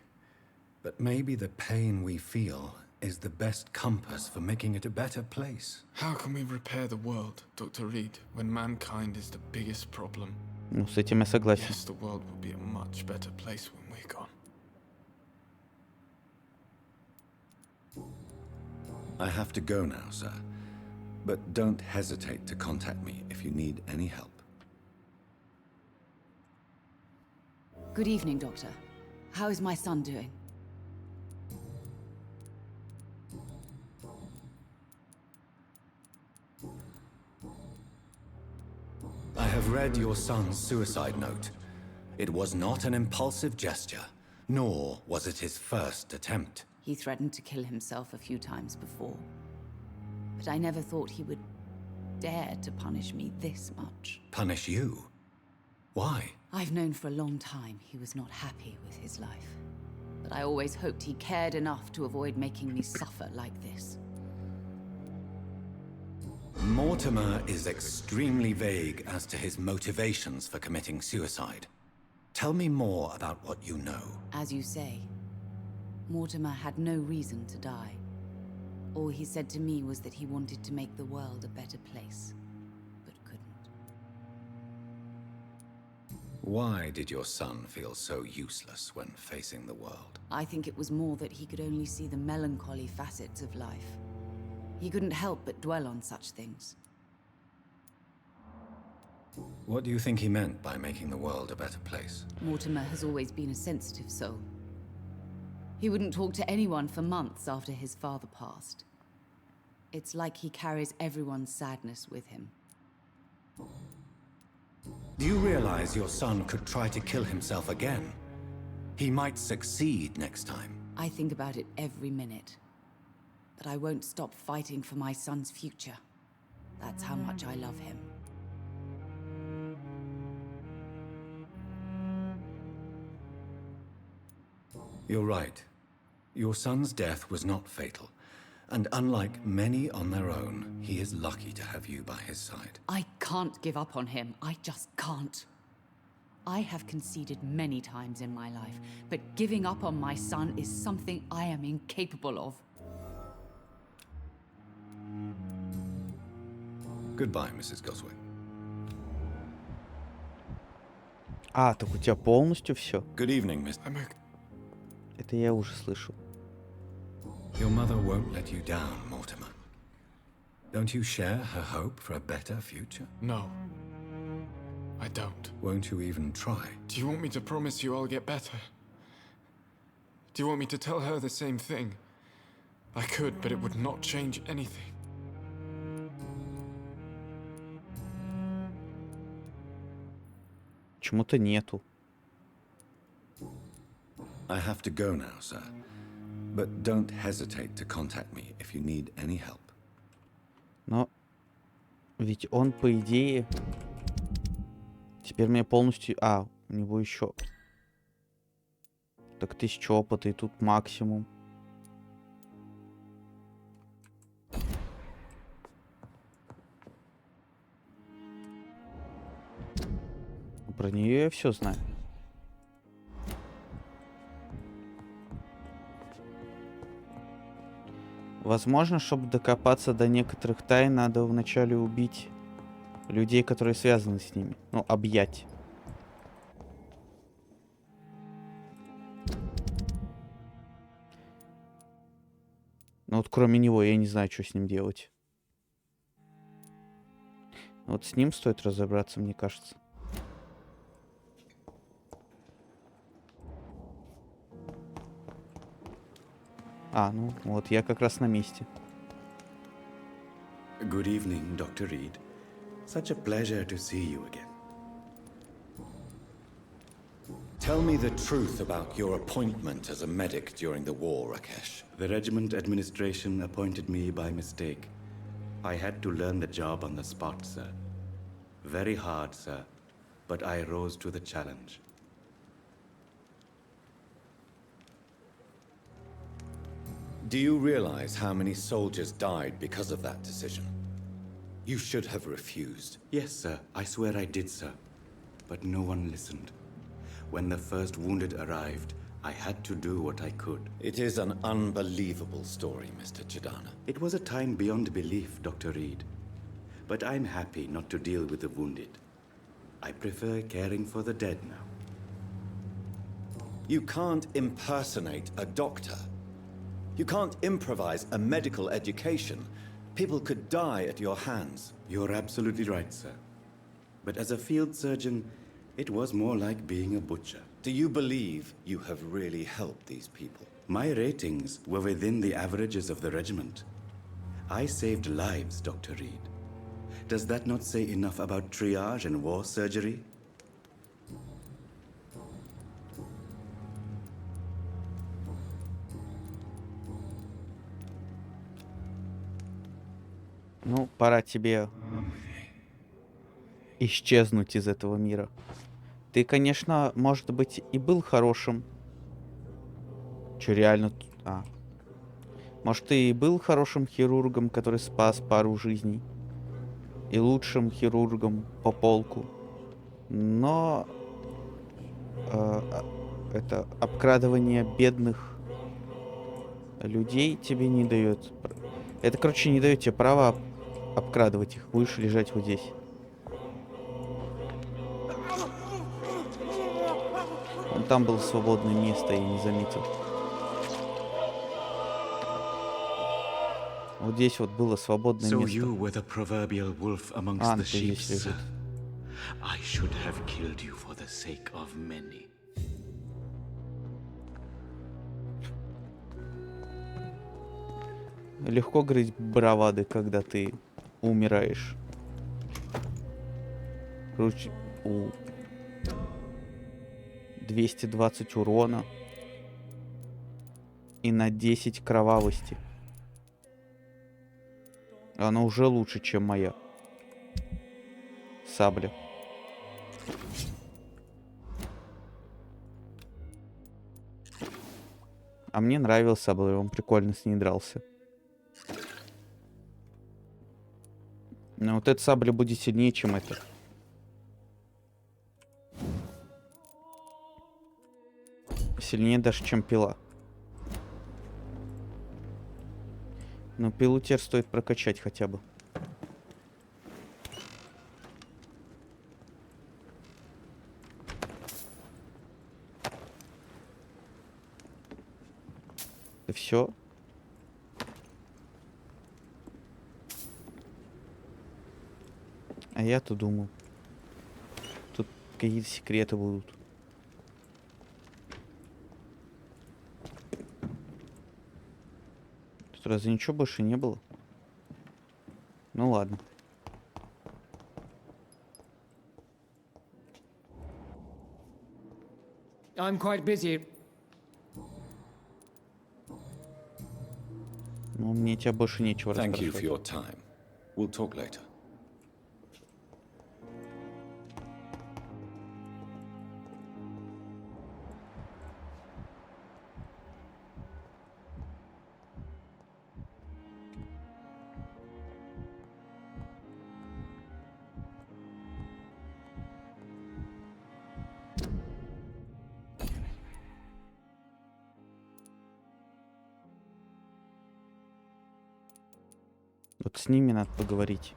but maybe the pain we feel is the best compass for making it a better place. How can we repair the world, Dr. Reed, when mankind is the biggest problem? Ну, с этим я согласен. Yes, the world will be a much better place when we're gone. I have to go now, sir. But don't hesitate to contact me if you need any help. Good evening, Doctor. How is my son doing? I have read your son's suicide note. It was not an impulsive gesture, nor was it his first attempt. He threatened to kill himself a few times before. But I never thought he would dare to punish me this much. Punish you? Why? I've known for a long time he was not happy with his life. But I always hoped he cared enough to avoid making me suffer like this. Mortimer is extremely vague as to his motivations for committing suicide. Tell me more about what you know. As you say, Mortimer had no reason to die. All he said to me was that he wanted to make the world a better place, but couldn't. Why did your son feel so useless when facing the world? I think it was more that he could only see the melancholy facets of life. He couldn't help but dwell on such things. What do you think he meant by making the world a better place? Mortimer has always been a sensitive soul. He wouldn't talk to anyone for months after his father passed. It's like he carries everyone's sadness with him. Do you realize your son could try to kill himself again? He might succeed next time. I think about it every minute. But I won't stop fighting for my son's future. That's how much I love him. You're right. Your son's death was not fatal. And unlike many on their own, he is lucky to have you by his side. I can't give up on him. I just can't. I have conceded many times in my life, but giving up on my son is something I am incapable of. Goodbye, Mrs. Goswick. А, так у тебя полностью все. Good evening, Miss. Это я уже слышал. Your mother won't let you down, Mortimer. Don't you share her hope for a better future? No. I don't. Won't you even try? Do you want me to promise you I'll get better? Do you want me to tell her the same thing? I could, but it would not change anything. Почему-то нету. I have to go now, sir. But don't hesitate to contact me if you need any help. Но ведь он, по идее... Теперь мне полностью... А, у него еще... Так 1000 опыта, и тут максимум. Про нее я все знаю. Возможно, чтобы докопаться до некоторых тайн, надо вначале убить людей, которые связаны с ними. Ну, объять. Но вот кроме него я не знаю, что с ним делать. Вот с ним стоит разобраться, мне кажется. А, ну вот, я как раз на месте. Good evening, Dr. Reed. Such a pleasure to see you again. Tell me the truth about your appointment as a medic during the war, Rakesh. The regiment administration appointed me by mistake. I had to learn the job on the spot, sir. Very hard, sir, but I rose to the challenge. Do you realize how many soldiers died because of that decision? You should have refused. Yes, sir. I swear I did, sir. But no one listened. When the first wounded arrived, I had to do what I could. It is an unbelievable story, Mr. Chidana. It was a time beyond belief, Dr. Reed. But I'm happy not to deal with the wounded. I prefer caring for the dead now. You can't impersonate a doctor. You can't improvise a medical education. People could die at your hands. You're absolutely right, sir. But as a field surgeon, it was more like being a butcher. Do you believe you have really helped these people? My ratings were within the averages of the regiment. I saved lives, Dr. Reed. Does that not say enough about triage and war surgery? Ну, пора тебе исчезнуть из этого мира. Ты, конечно, может быть, и был хорошим. Че, реально... А. Может, ты и был хорошим хирургом, который спас пару жизней. И лучшим хирургом по полку. Но... это обкрадывание бедных людей тебе не дает Это, короче, не дает тебе права обкрадывать их. Будешь лежать вот здесь. Вон там было свободное место, я не заметил. Вот здесь вот было свободное So место. you were the proverbial wolf amongst the Ты sheep, здесь sir. лежит. I should have killed you for the sake of many. Легко говорить бравады, когда ты умираешь. Короче, 220 урона и на 10 кровавости. Она уже лучше, чем моя сабля. А мне нравился сабля, он прикольно с ней дрался. Но вот эта сабля будет сильнее, чем эта. Сильнее даже, чем пила. Но пилу теперь стоит прокачать хотя бы. И все. А я-то думал, тут какие-то секреты будут. Тут разве ничего больше не было? Ну ладно. I'm quite busy. Ну, мне тебя больше нечего Thank you расспрашивать. for your time. We'll talk later. Вот с ними надо поговорить.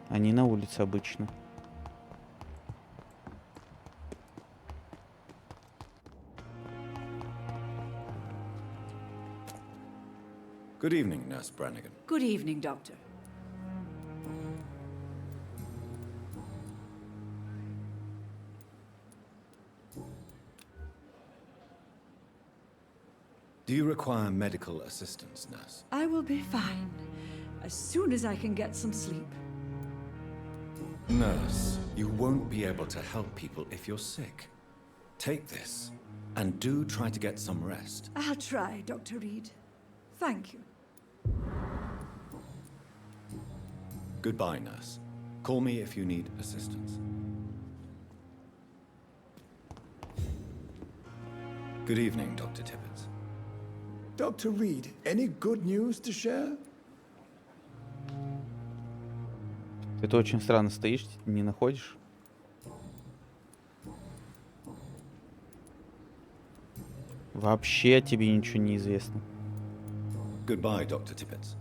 Они на улице обычно. Good evening, Nurse Brannigan. Good evening, Doctor. Do you require medical assistance, nurse? I will be fine as soon as I can get some sleep. Nurse, you won't be able to help people if you're sick. Take this, and do try to get some rest. I'll try, Dr. Reed. Thank you. Goodbye, nurse. Call me if you need assistance. Good evening, Dr. Tippett. Dr. Reed, any good news to share? Ты очень странно стоишь, не находишь? Вообще тебе ничего не известно. Goodbye, Dr. Tippett.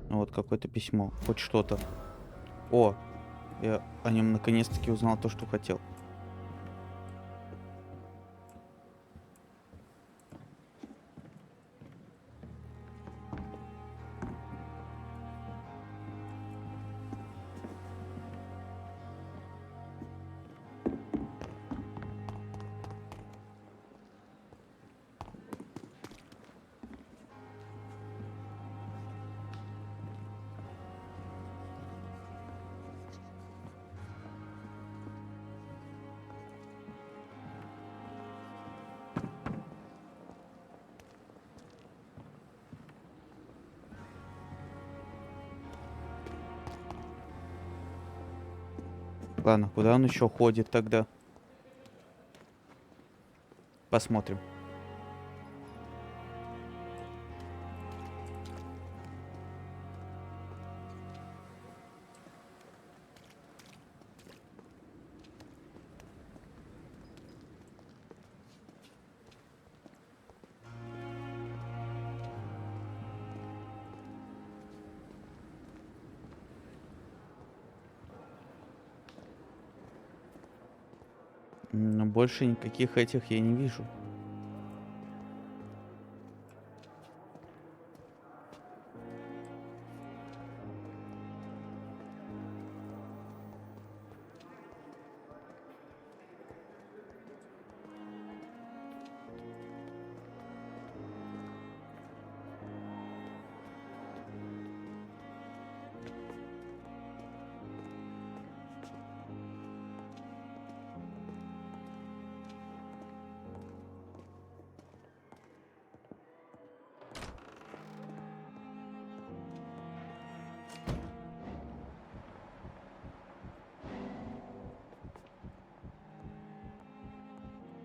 Вот какое-то письмо, хоть что-то. О, я о нем наконец-таки узнал то, что хотел. Ладно, куда он еще ходит тогда? Посмотрим. Но больше никаких этих я не вижу.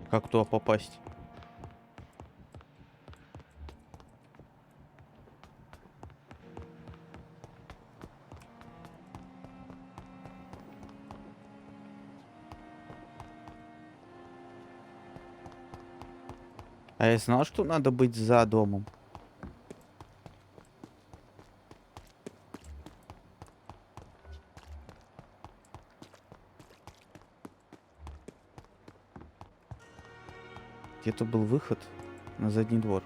Как туда попасть? А я знал, что надо быть за домом. Где-то был выход на задний двор.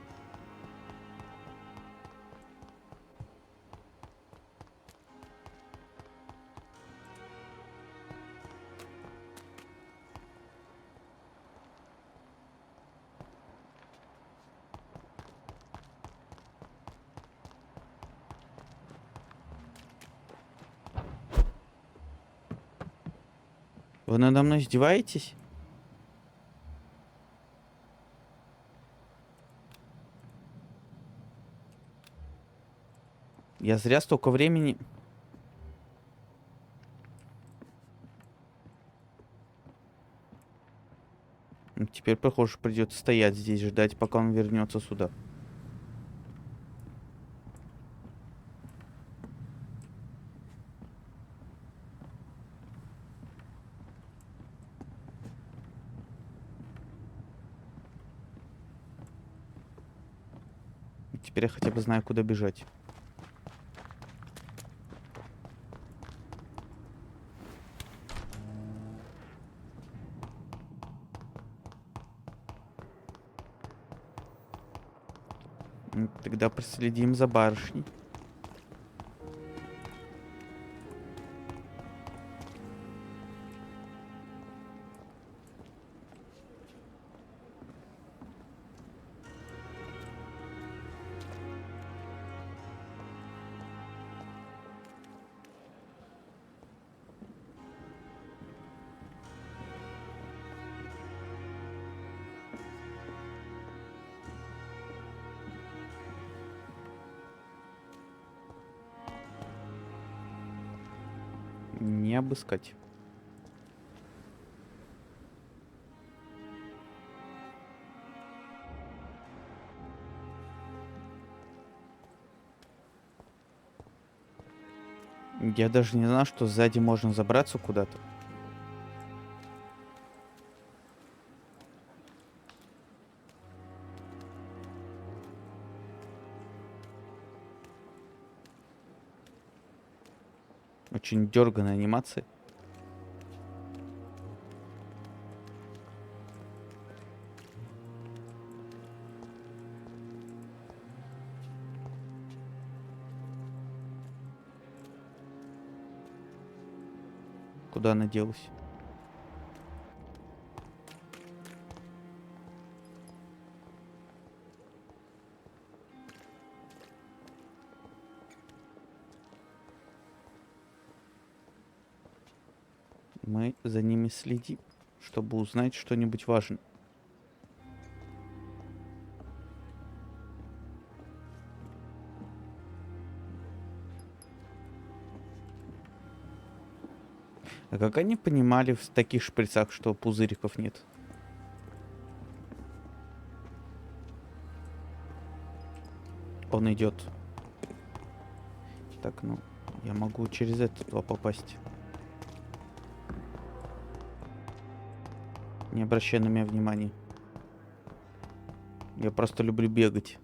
Вы надо мной издеваетесь? Я зря столько времени... Теперь, похоже, придется стоять здесь, ждать, пока он вернется сюда. Теперь я хотя бы знаю, куда бежать. Тогда проследим за барышней. Не обыскать. Я даже не знал, что сзади можно забраться куда-то. Очень дерганая анимация. Куда она делась? Мы за ними следим, чтобы узнать что-нибудь важное. А как они понимали в таких шприцах, что пузыриков нет? Он идет. Так, ну, я могу через это туда попасть. Не обращай на меня внимания. Я просто люблю бегать.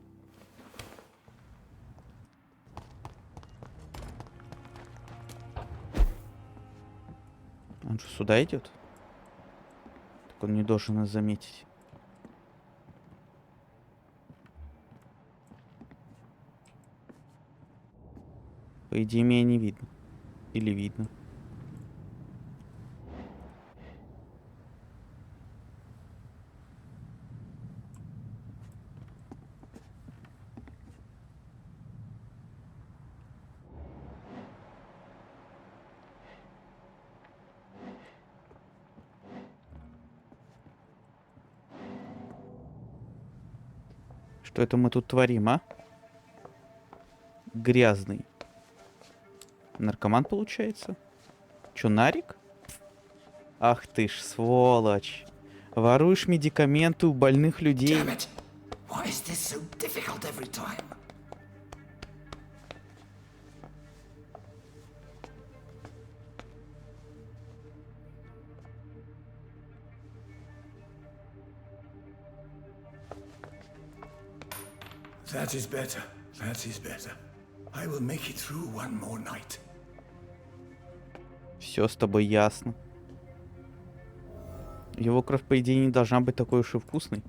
Он же сюда идет? Так, он не должен нас заметить. По идее, меня не видно. Или видно. Что это мы тут творим, а? Грязный. Наркоман, получается? Чё, нарик? Ах ты ж, сволочь. Воруешь медикаменты у больных людей. Why is this so difficult every time? That is better. That is better. I will make it through one more night. Все с тобой ясно. Его кровь, по идее, не должна быть такой уж и вкусной.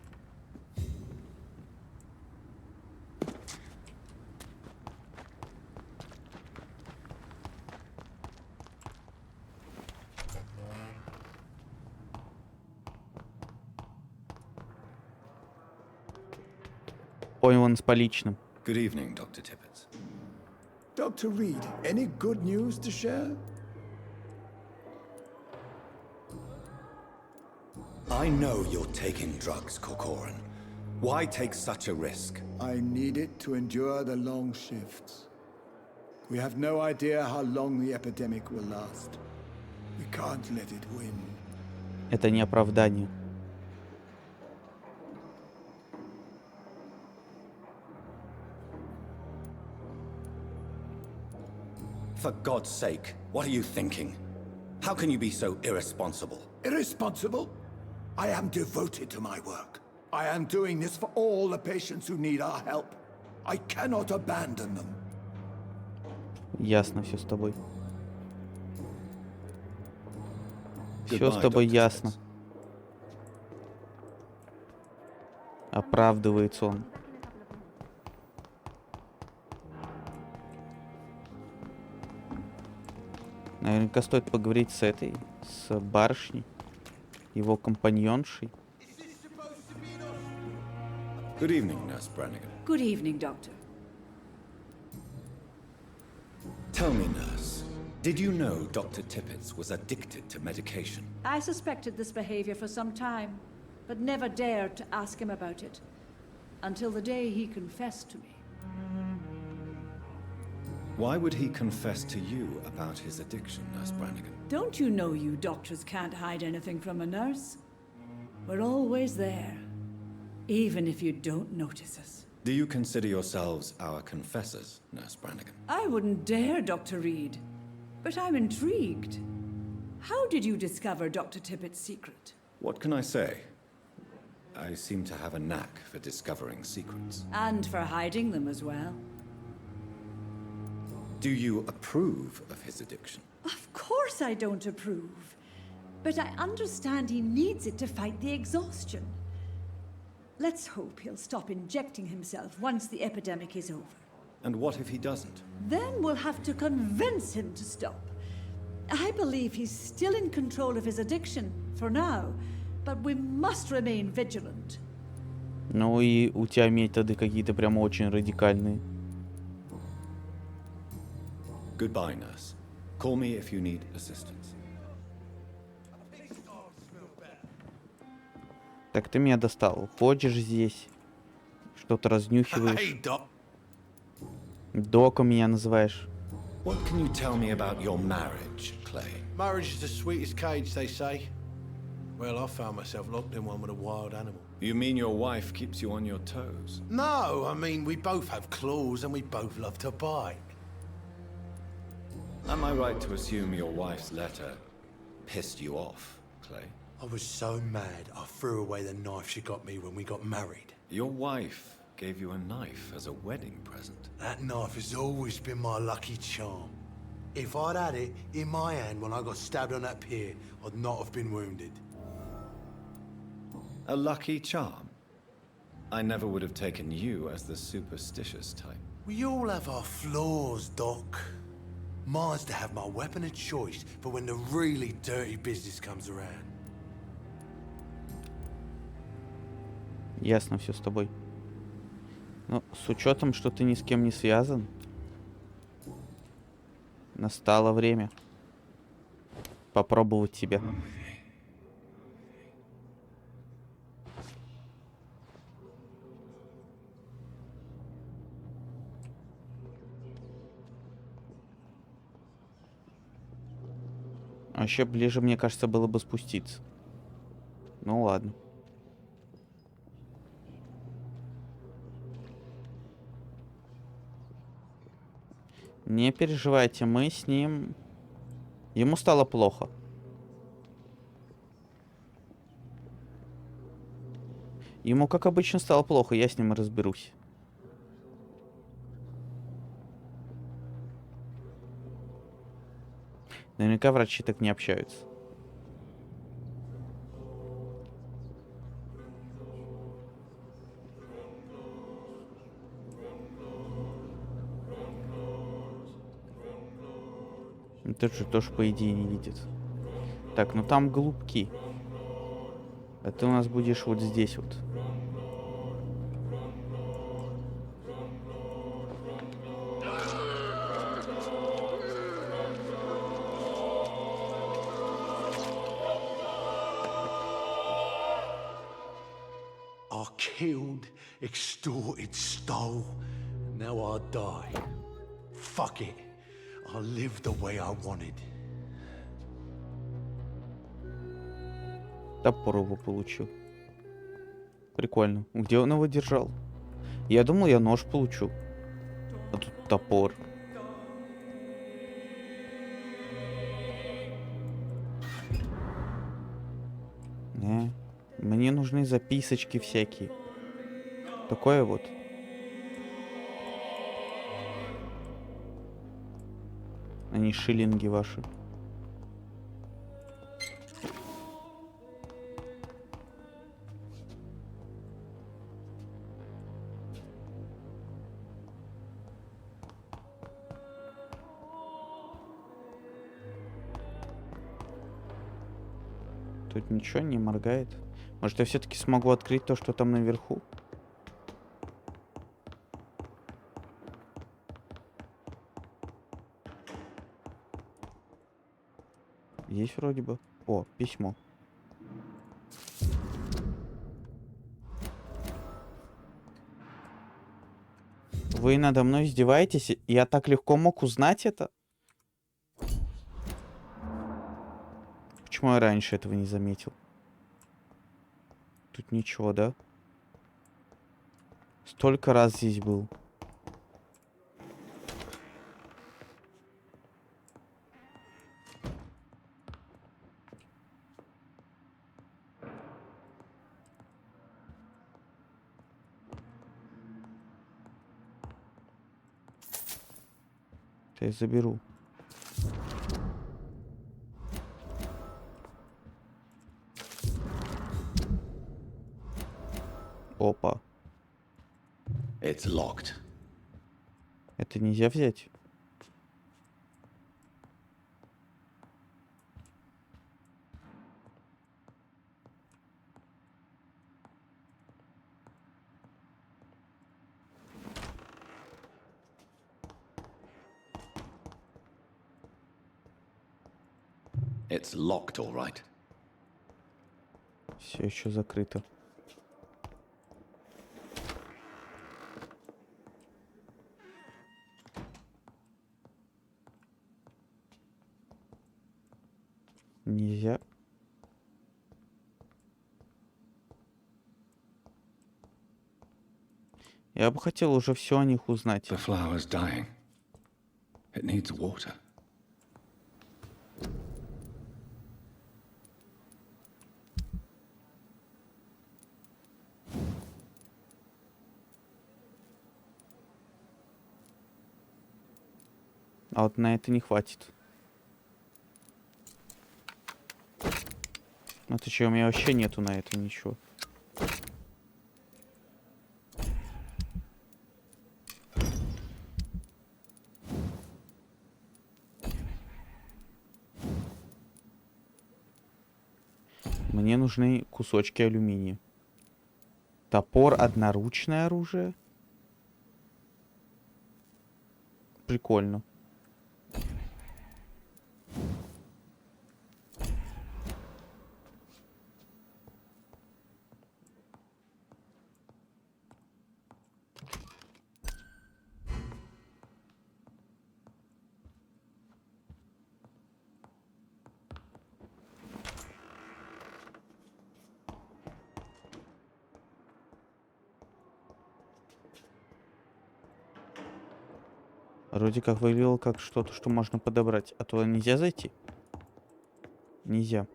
Понял, он с поличным. Good evening, Dr. Tippett. Dr. Reed, any good news to share? I know you're taking drugs, Corcoran. Why take such a risk? I need it to endure the long shifts. We have no idea how long the epidemic will last. We can't let it win. Это не оправдание. For God's sake, what are you thinking? How can you be so irresponsible? Irresponsible? I am devoted to my work. I am doing this for all the patients who need our help. I cannot abandon them. Ясно все с тобой. Все с тобой ясно. Оправдывается он. Наверняка стоит поговорить с этой, с барышней, его компаньоншей. Good evening, Nurse Brannigan. Good evening, Doctor. Tell me, Nurse, did you know Dr. Tippett was addicted to medication? I suspected this behavior for some time, but never dared to ask him about it, until the day he confessed to me. Why would he confess to you about his addiction, Nurse Brannigan? Don't you know you doctors can't hide anything from a nurse? We're always there, even if you don't notice us. Do you consider yourselves our confessors, Nurse Brannigan? I wouldn't dare, Dr. Reed, but I'm intrigued. How did you discover Dr. Tippett's secret? What can I say? I seem to have a knack for discovering secrets. And for hiding them as well. Do you approve of his addiction? Of course I don't approve. But I understand he needs it to fight the exhaustion. Let's hope he'll stop injecting himself once the epidemic is over. And what if he doesn't? Then we'll have to convince him to stop. I believe he's still in control of his addiction, for now, but we must remain vigilant. Ну и у тебя методы какие-то прямо очень радикальные. Goodbye, Nurse. Call me if you need assistance. Так ты меня достал. Ходишь здесь, что-то разнюхиваешь. Hey, Doc. Доком меня называешь. What can you tell me about your marriage, Clay? Marriage is the sweetest cage, they say. Well, I found myself locked in one with a wild animal. You mean your wife keeps you on your toes? No, I mean, we both have claws and we both love to bite. Am I right to assume your wife's letter pissed you off, Clay? I was so mad, I threw away the knife she got me when we got married. Your wife gave you a knife as a wedding present. That knife has always been my lucky charm. If I'd had it in my hand when I got stabbed on that pier, I'd not have been wounded. Ну и у тебя методы какие-то прямо очень радикальные. Marriage is the sweetest cage, they say. Well, I found myself locked in one with a wild animal. You mean your wife keeps you on your toes? No, I mean, we both have claws and we both love to bite. You mean your wife's letter pissed you off, Clay? A lucky charm? I never would have taken you as the superstitious type. We all have our flaws, Doc. Mine's to have my weapon of choice for when the really dirty business comes around. Ясно все с тобой. Но с учетом, что ты ни с кем не связан, настало время попробовать тебя. А еще ближе, мне кажется, было бы спуститься. Ну ладно. Не переживайте, мы с ним... Ему стало плохо. Ему, как обычно, стало плохо, я с ним разберусь. Наверняка врачи так не общаются. Тот же тоже, по идее, не видит. Так, ну там голубки. А ты у нас будешь вот здесь вот. I killed, extorted, stole. Now I die. Fuck it. I lived the way I wanted. Топор его получил. Прикольно. Где он его держал? Я думал, я нож получу. А тут топор. Не. Мне нужны записочки всякие. Такое вот. А не шиллинги ваши. Тут ничего не моргает. Может, я все-таки смогу открыть то, что там наверху? Есть вроде бы. О, письмо. Вы надо мной издеваетесь? Я так легко мог узнать это? Почему я раньше этого не заметил? Тут ничего, да? Столько раз здесь был. Я заберу. Опа. It's locked. Это нельзя взять. It's locked, all right. Все еще закрыто. Нельзя. Я бы хотел уже все о них узнать. The flower's dying. It needs water. А вот на это не хватит. Ну ты че, у меня вообще нету на это ничего. Мне нужны кусочки алюминия. Топор — одноручное оружие. Прикольно. Вроде как выглядело как что-то, что можно подобрать. А туда нельзя зайти? Нельзя.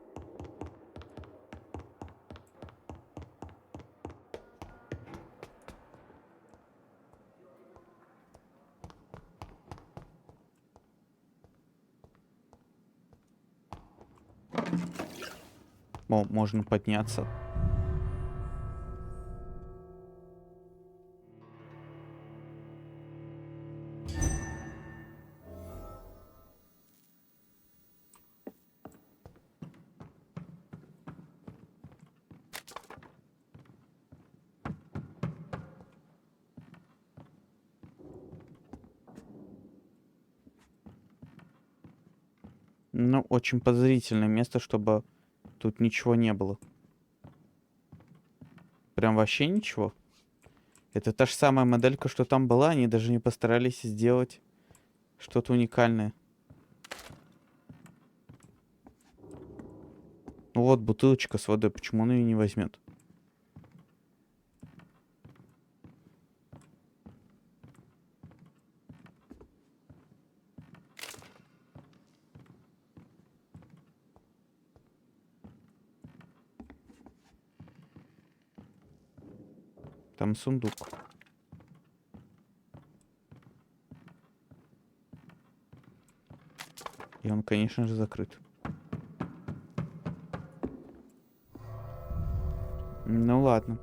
О, можно подняться. Ну, очень подозрительное место, чтобы тут ничего не было. Прям вообще ничего. Это та же самая моделька, что там была. Они даже не постарались сделать что-то уникальное. Ну вот, бутылочка с водой. Почему он ее не возьмет? Там сундук. И он, конечно же, закрыт. Ну ладно.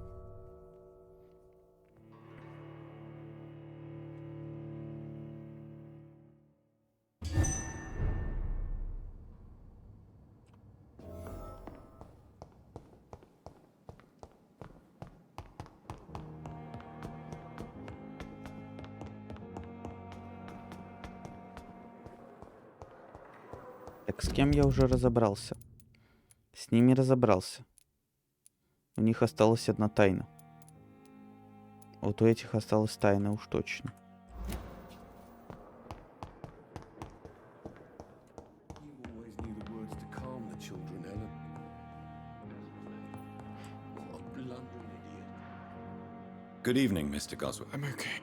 Так, с кем я уже разобрался? С ними разобрался. У них осталась одна тайна. Вот у этих осталась тайна уж точно. Good evening, Mr. Goswell. I'm okay.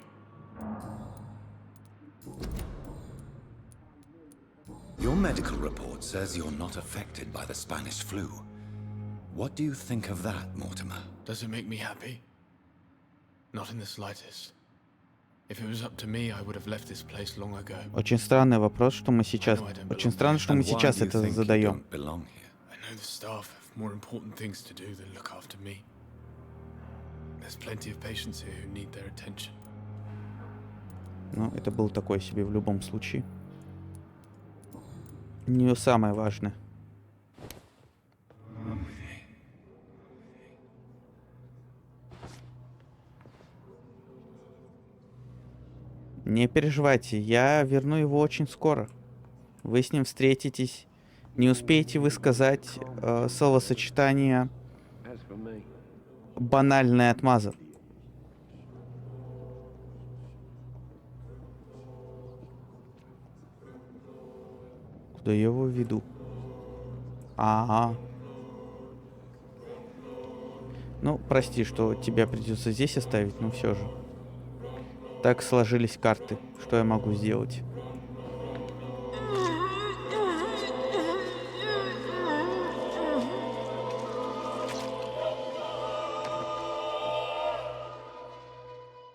Your medical report says you're not affected by the Spanish flu. What do you think of that, Mortimer? Does it make me happy? Not in the slightest. If it was up to me, I would have left this place long ago. Очень странный вопрос, что мы сейчас... Очень странно, что мы сейчас это задаем. I know the staff have more important things to do than look after me. There's plenty of patients here who need their attention. Ну, это был такой себе в любом случае. Не самое важное. Не переживайте, я верну его очень скоро. Вы с ним встретитесь. Не успеете вы сказать словосочетание «банальная отмаза». Куда я его веду? Ага. Ну, прости, что тебя придется здесь оставить, но все же. Так сложились карты. Что я могу сделать?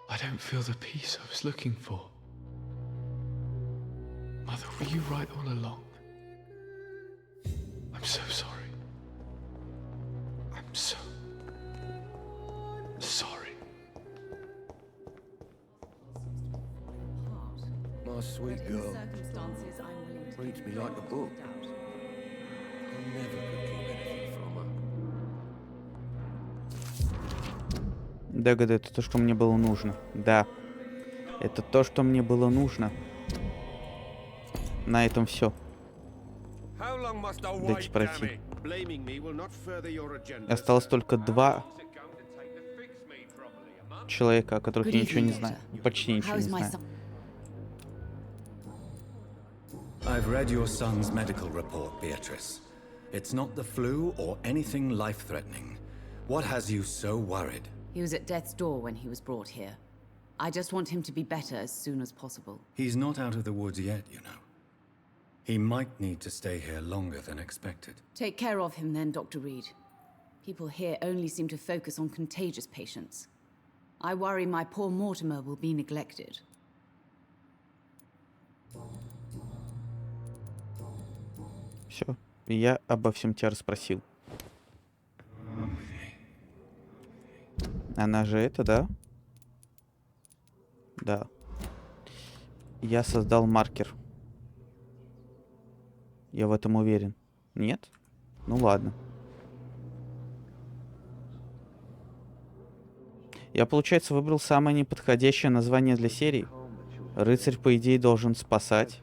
I don't feel the peace I was looking for. Mother, were you right all along? I'm so sorry. I'm so sorry. My sweet girl reads me like a book. I never could keep anything from her. Да, это то, что мне было нужно. Да. Это то, что мне было нужно. На этом все. Дайте пройти. Осталось только 2 человека, о которых я ничего не знаю. Почти ничего не знаю. I've read your son's medical report, Beatrice. It's not the flu or anything life-threatening. What has you so worried? He was at death's door when he was brought here. I just want him to be better as soon as possible. He's not out of the woods yet, you know. He might need to stay here longer than expected. Take care of him then, Dr. Reed. People here only seem to focus on contagious patients. I worry my poor Mortimer will be neglected. Все. Я обо всем тебя расспросил. Она же это, да? Да. Я создал маркер. Я в этом уверен. Нет? Ну ладно. Я, получается, выбрал самое неподходящее название для серии. Рыцарь, по идее, должен спасать.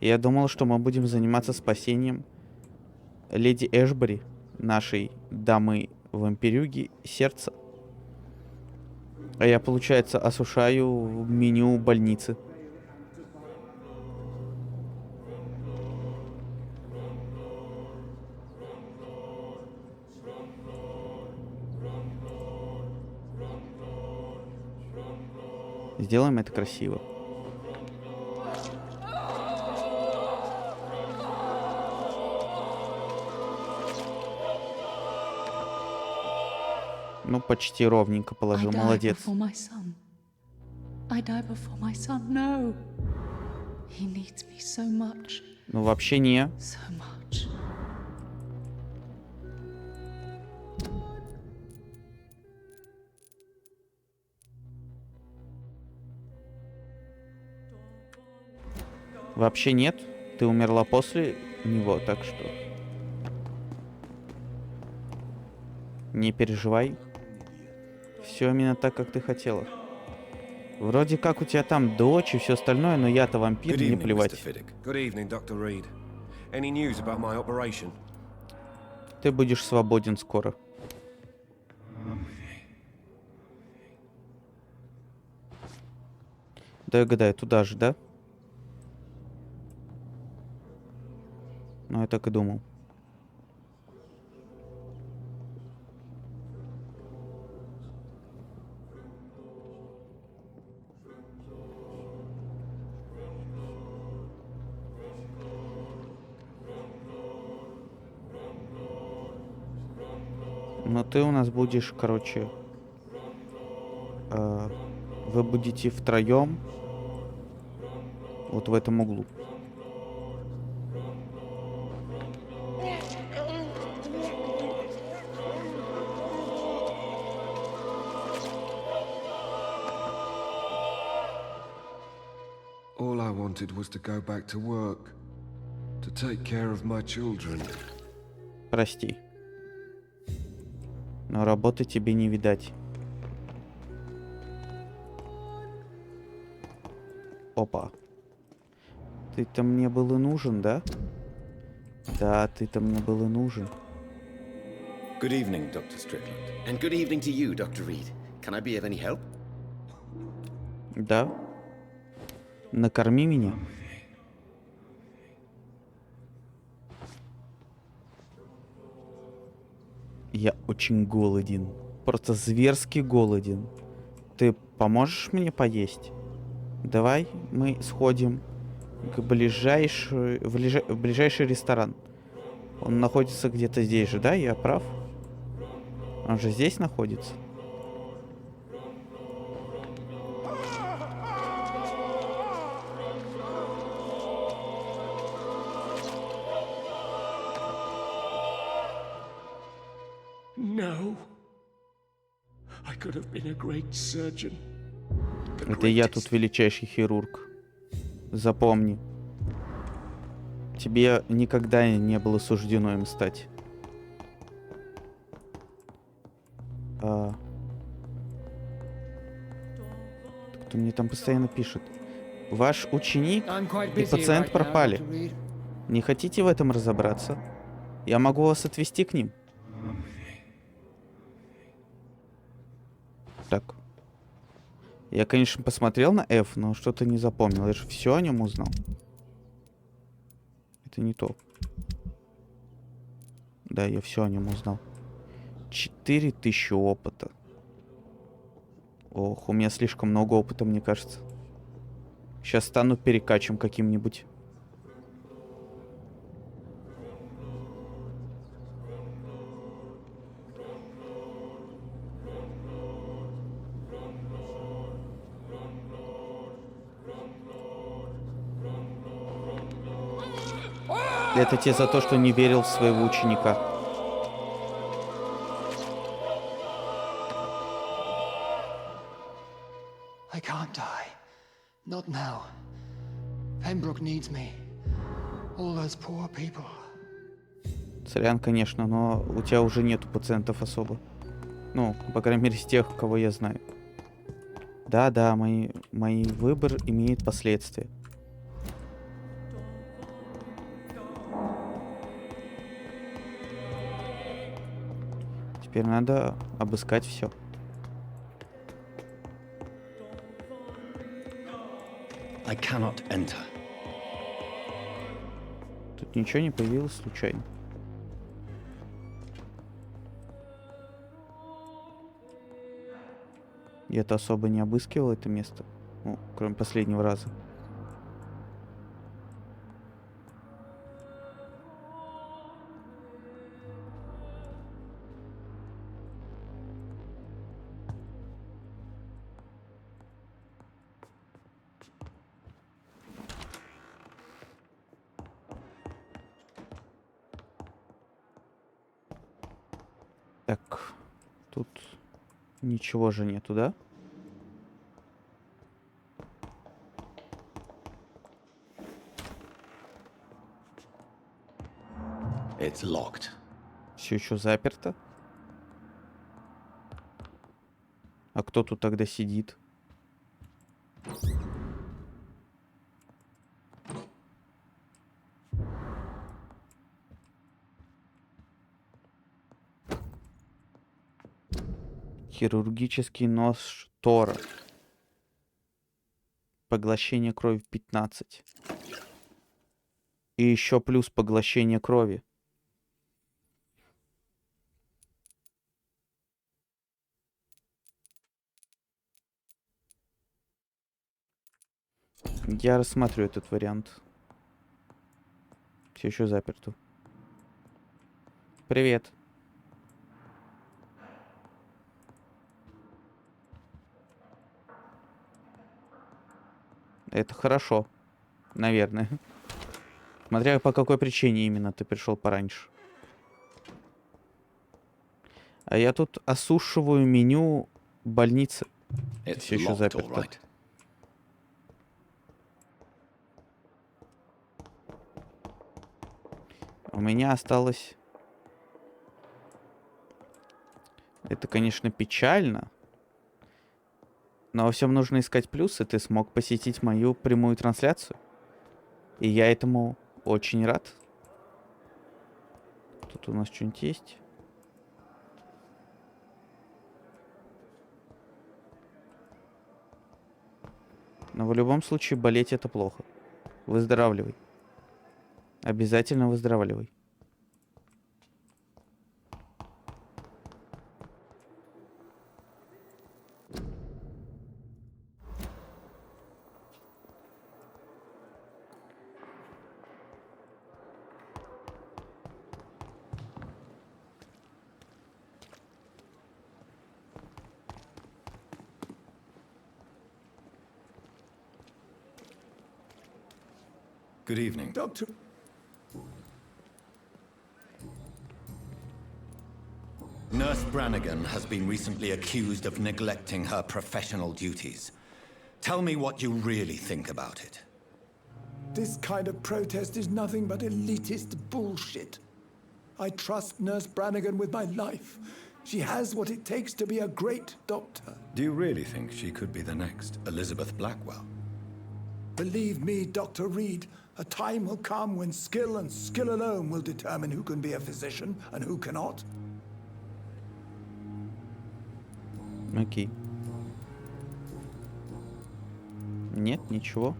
И я думал, что мы будем заниматься спасением леди Эшбери, нашей дамы-вампирюги, сердца. А я, получается, осушаю меню больницы. Сделаем это красиво. Ну, почти ровненько положил. Молодец. Ну, вообще не. Вообще нет. Ты умерла после него, так что... Не переживай. Все именно так, как ты хотела. Вроде как у тебя там дочь и все остальное, но я-то вампир, не плевать. Ты будешь свободен скоро. Да, я гадаю, туда же, да? Ну, я так и думал. Но ты у нас будешь, короче, вы будете втроем вот в этом углу. All I wanted was to go back to work, to take care of my children. Прости. Но работы тебе не видать. Опа. Ты-то мне был и нужен, да? Да, ты-то мне был и нужен. Good evening, Dr. Strickland. And good evening to you, Dr. Reed. Can I be of any help? Да. Накорми меня. Я очень голоден. Просто зверски голоден. Ты поможешь мне поесть? Давай мы сходим к в ближайший ресторан. Он находится где-то здесь же, да? Я прав? Он же здесь находится. No. I could have been a great surgeon. Это я тут величайший хирург. Запомни. Тебе никогда не было суждено им стать. Кто мне там постоянно пишет? Ваш ученик и пациент пропали. Не хотите в этом разобраться? Я могу вас отвезти к ним. Так. Я, конечно, посмотрел на F, но что-то не запомнил. Я же все о нем узнал. Это не то. Да, я все о нем узнал. 4000 опыта. Ох, у меня слишком много опыта, мне кажется. Сейчас стану перекачем каким-нибудь. Это тебе за то, что не верил в своего ученика. I can't die. Not now. Pembroke needs me. All those poor people. Сорян, конечно, но у тебя уже нету пациентов особо. Ну, по крайней мере, с тех, кого я знаю. Да, мой выбор имеет последствия. Теперь надо обыскать все. I cannot enter. Тут ничего не появилось случайно. Я-то особо не обыскивал это место. Ну, кроме последнего раза. Так, тут ничего же нету, да? It's locked. Все еще заперто? А кто тут тогда сидит? Хирургический нож Тора. Поглощение крови 15. И еще плюс поглощение крови. Я рассматриваю этот вариант. Все еще заперто. Привет. Это хорошо. Наверное. Смотря по какой причине именно ты пришел пораньше. А я тут осушиваю меню больницы. Все еще заперто. У меня осталось... Это, конечно, печально. Но во всем нужно искать плюсы. Ты смог посетить мою прямую трансляцию. И я этому очень рад. Тут у нас что-нибудь есть? Но в любом случае болеть это плохо. Выздоравливай. Обязательно выздоравливай. Good evening. Doctor. Nurse Brannigan has been recently accused of neglecting her professional duties. Tell me what you really think about it. This kind of protest is nothing but elitist bullshit. I trust Nurse Brannigan with my life. She has what it takes to be a great doctor. Do you really think she could be the next Elizabeth Blackwell? Believe me, Dr. Reed, a time will come when skill and skill alone will determine who can be a physician and who cannot. Окей. Нет, ничего.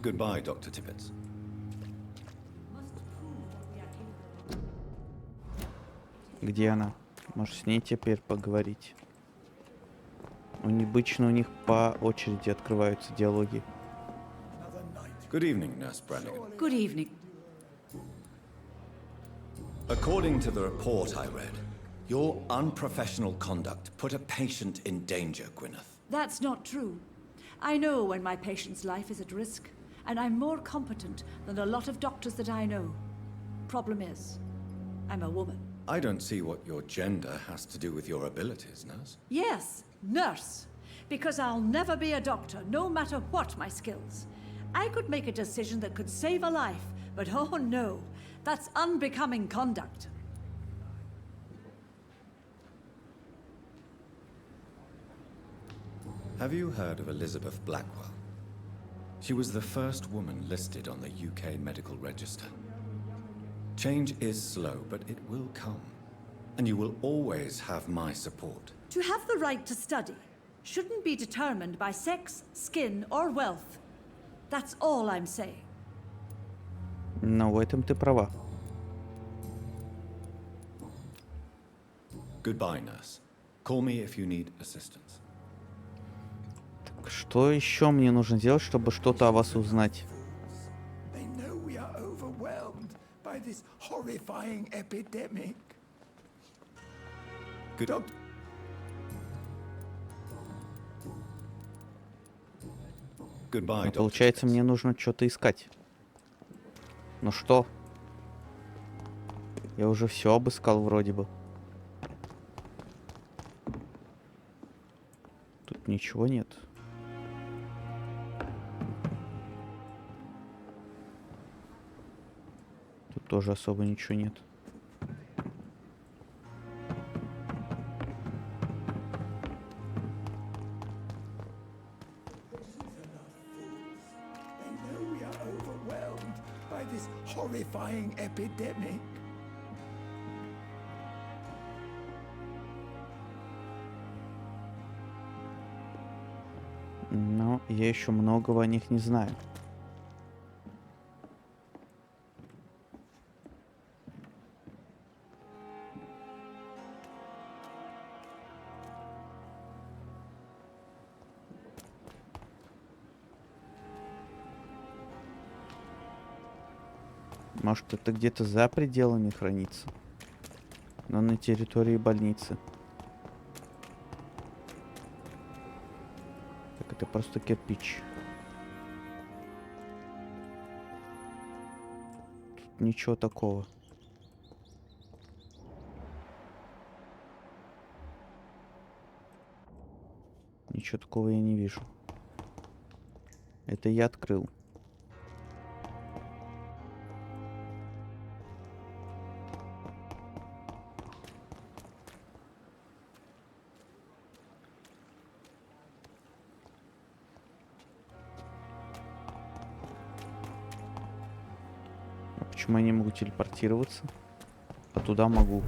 Goodbye, Dr. Tippett. Где она? Может, с ней теперь поговорить? Обычно у них по очереди открываются диалоги. Good evening, Nurse Brannigan. Good evening. According to the report I read, your unprofessional conduct put a patient in danger, Gwyneth. That's not true. I know when my patient's life is at risk, and I'm more competent than a lot of doctors that I know. Problem is, I'm a woman. I don't see what your gender has to do with your abilities, Nurse. Yes, nurse. Because I'll never be a doctor, no matter what my skills. I could make a decision that could save a life, but oh no, that's unbecoming conduct. Have you heard of Elizabeth Blackwell? She was the first woman listed on the UK Medical Register. Change is slow, but it will come. And you will always have my support. To have the right to study shouldn't be determined by sex, skin, or wealth. That's all I'm saying. Но в этом ты права. Goodbye, nurse. Call me if you need assistance. Так что еще мне нужно делать, чтобы что-то о вас узнать? They know we are overwhelmed by this horrifying epidemic. Good. Goodbye, Но, получается, мне нужно что-то искать. Ну что? Я уже все обыскал вроде бы. Тут ничего нет. Тут тоже особо ничего нет. Horrifying epidemic. Но я еще многого о них не знаю. Может, это где-то за пределами хранится, но на территории больницы. Так это просто кирпич. Тут ничего такого. Ничего такого я не вижу. Это я открыл. Почему я не могу телепортироваться? А туда могу.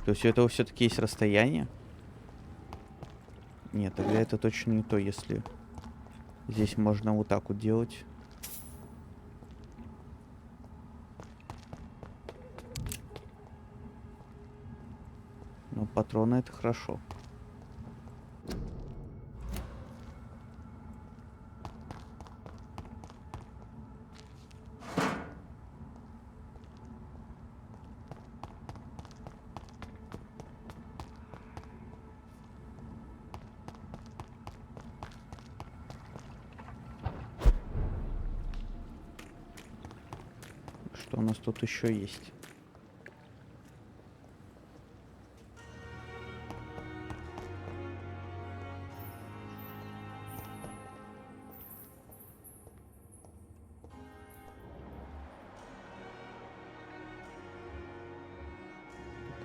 То есть у этого все-таки есть расстояние? Нет, тогда это точно не то, если здесь можно вот так вот делать. Но патроны это хорошо. Что у нас тут еще есть?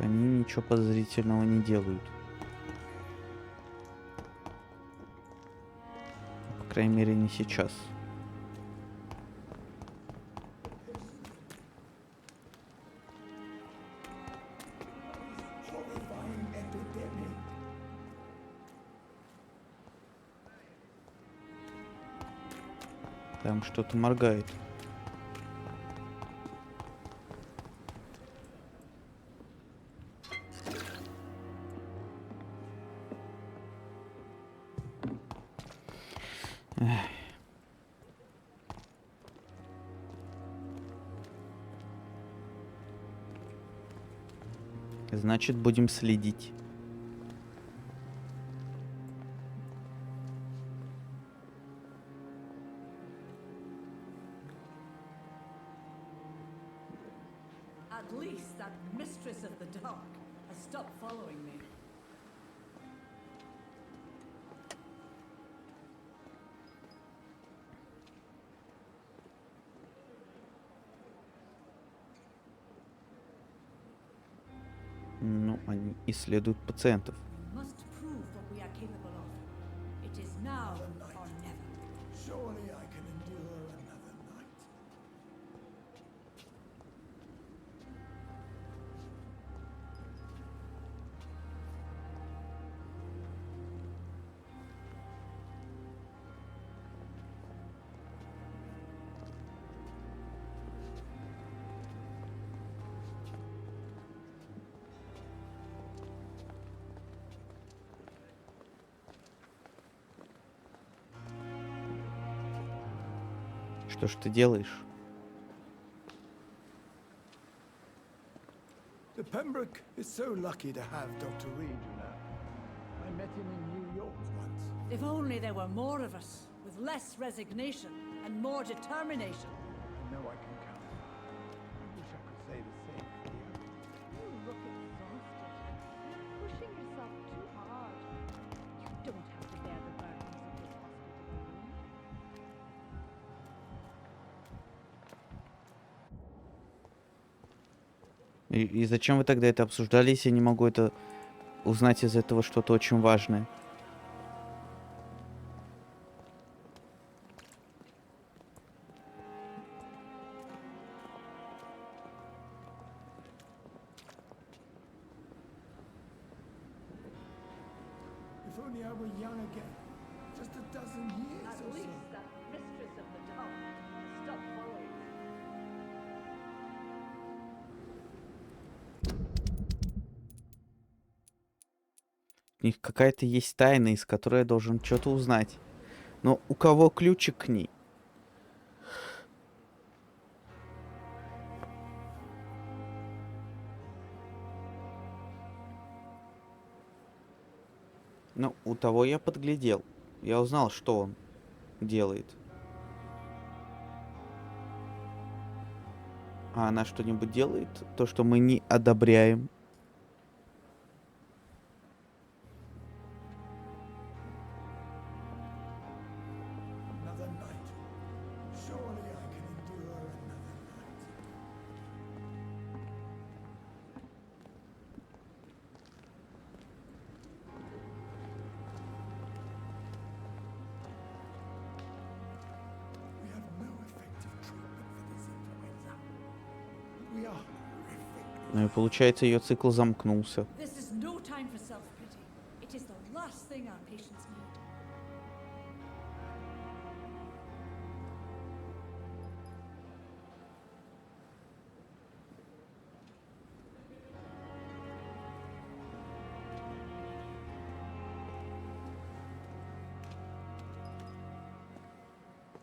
Они ничего подозрительного не делают. По крайней мере, не сейчас. Там что-то моргает. Значит, будем следить. At least that mistress of the dark has stopped following me. Ну, они исследуют пациентов. Must prove what we are capable of. It is now or never. Surely I can endure another night. Что ж ты делаешь? The Pembroke is so lucky to have Dr. Reed, you know. I met him in New York once. If only there were more of us, with less resignation and more determination. I know I can count. I wish I could say the same for you. You look exhausted. You're pushing yourself too hard. You don't have to bear the burdens of this hospital room. И зачем вы тогда это обсуждали, если я не могу это узнать из этого что-то очень важное? If only I were young again. Just a dozen years At or so. least that mistress of the dark has stopped following me. У них какая-то есть тайна, из которой я должен что-то узнать. Но у кого ключик к ней? Ну, у того я подглядел. Я узнал, что он делает. А она что-нибудь делает? То, что мы не одобряем. Another night. Surely I can endure another night. We have no effective treatment for this influenza. We are horrific. Ну и получается, ее цикл замкнулся. This is no time for self-pity. It is the last thing our patients need.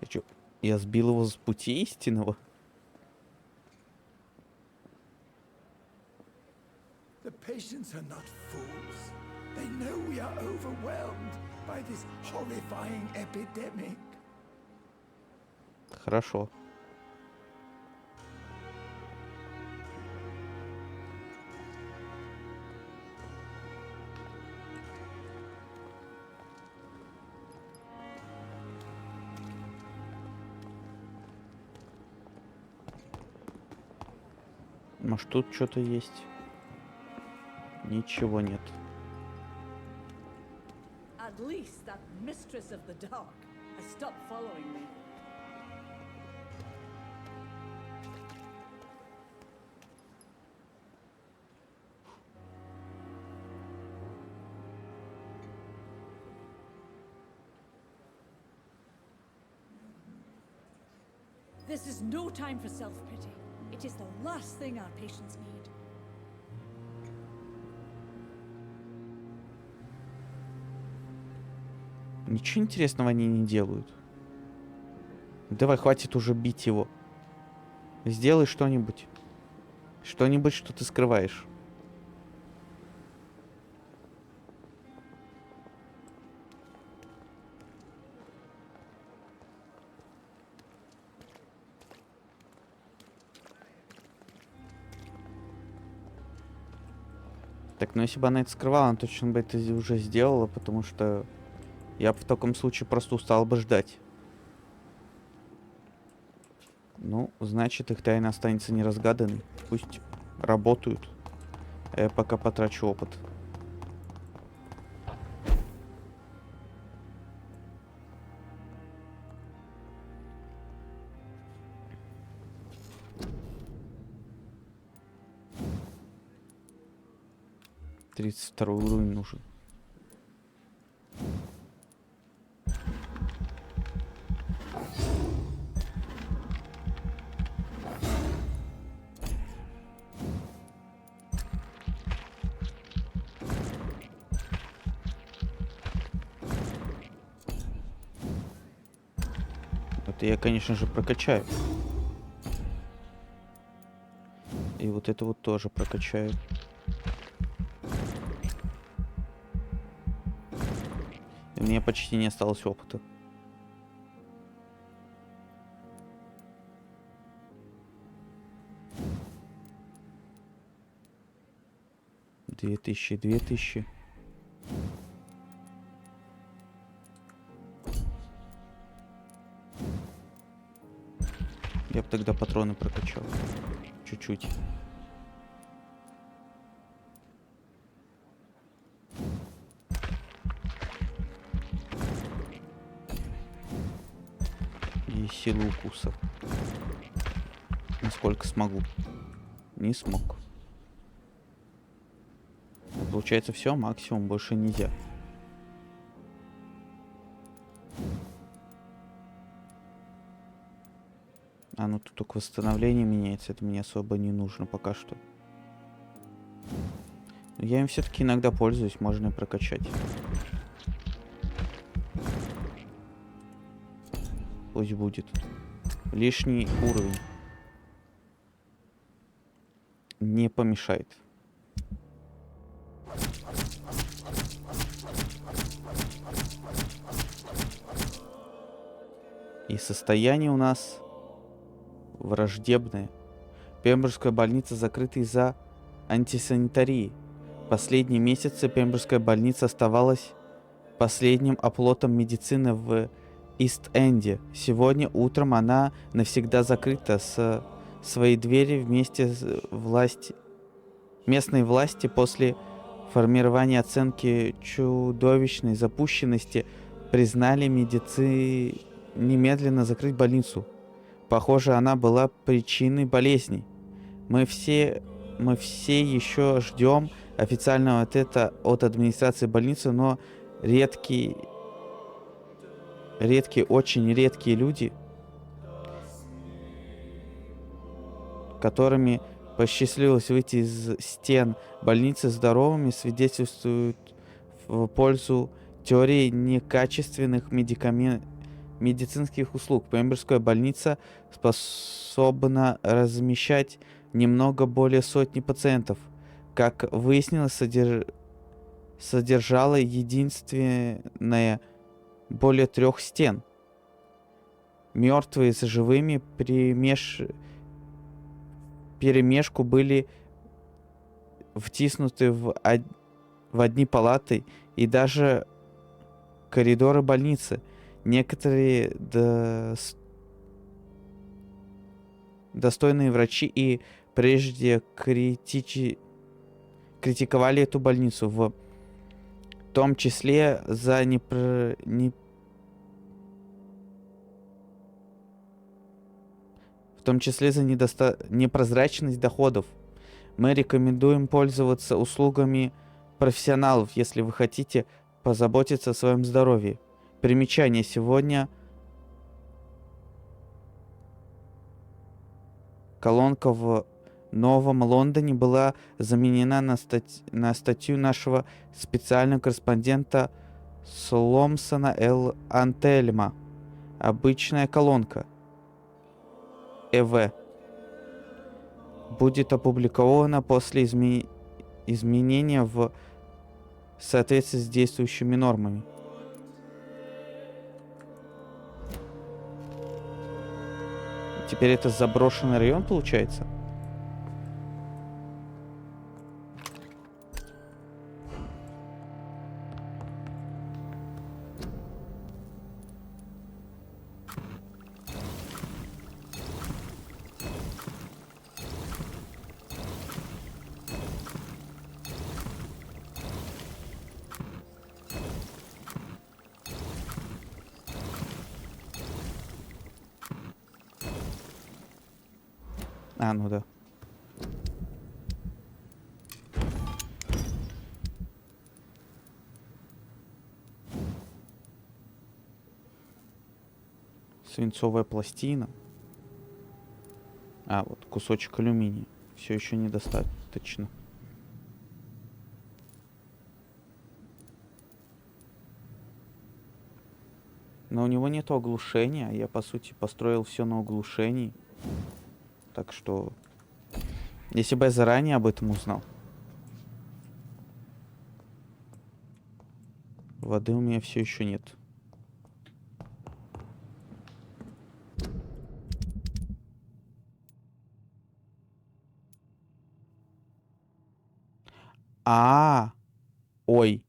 Я чё, я сбил его с пути истинного? The patients are not fools. They know we are overwhelmed by this horrifying epidemic. Хорошо. Может, тут что-то есть? Ничего нет. At least that mistress of the dark has stopped following me. This is no time for self-pity. It is the last thing our patients need. Ничего интересного они не делают. Давай, хватит уже бить его. Сделай что-нибудь. Что-нибудь, что ты скрываешь. Так, ну если бы она это скрывала, она точно бы это уже сделала, потому что я бы в таком случае просто устал бы ждать. Ну, значит, их тайна останется неразгаданной. Пусть работают. А я пока потрачу опыт. $32 уровень нужен. Это я, конечно же, прокачаю. И вот это вот тоже прокачаю. У меня почти не осталось опыта. Две тысячи. Я бы тогда патроны прокачал. Чуть-чуть. И силу укуса. Насколько смогу. Не смог. Получается все, максимум, больше нельзя. А ну тут только восстановление меняется, это мне особо не нужно пока что. Но я им все-таки иногда пользуюсь, можно и прокачать. Пусть будет. Лишний уровень не помешает. И состояние у нас враждебное. Пембрская больница закрыта из-за антисанитарии. Последние месяцы Пембрская больница оставалась последним оплотом медицины в Ист-Энде. Сегодня утром она навсегда закрыта с своей двери вместе с местной власти после формирования оценки чудовищной запущенности признали медицины немедленно закрыть больницу. Похоже, она была причиной болезней. Мы все еще ждем официального ответа от администрации больницы, но очень редкие люди, которыми посчастливилось выйти из стен больницы здоровыми, свидетельствуют в пользу теории некачественных медицинских услуг. Пемберская больница способна размещать немного более сотни пациентов. Как выяснилось, содержала единственная более 3 стен. Мертвые с живыми перемешку были втиснуты в одни палаты и даже коридоры больницы. Некоторые достойные врачи и прежде критиковали эту больницу, в том числе за непрозрачность доходов. Мы рекомендуем пользоваться услугами профессионалов, если вы хотите позаботиться о своем здоровье. Примечание. Сегодня колонка в Новом Лондоне была заменена на статью нашего специального корреспондента Сломсона Л. Антельма. Обычная колонка. ЭВ. Будет опубликована после изменения в соответствии с действующими нормами. Теперь это заброшенный район, получается? А, ну да. Свинцовая пластина. А, вот кусочек алюминия. Все еще недостаточно. Но у него нет оглушения. Я, по сути, построил все на оглушении. Так что, если бы я заранее об этом узнал. Воды у меня все еще нет. Ой.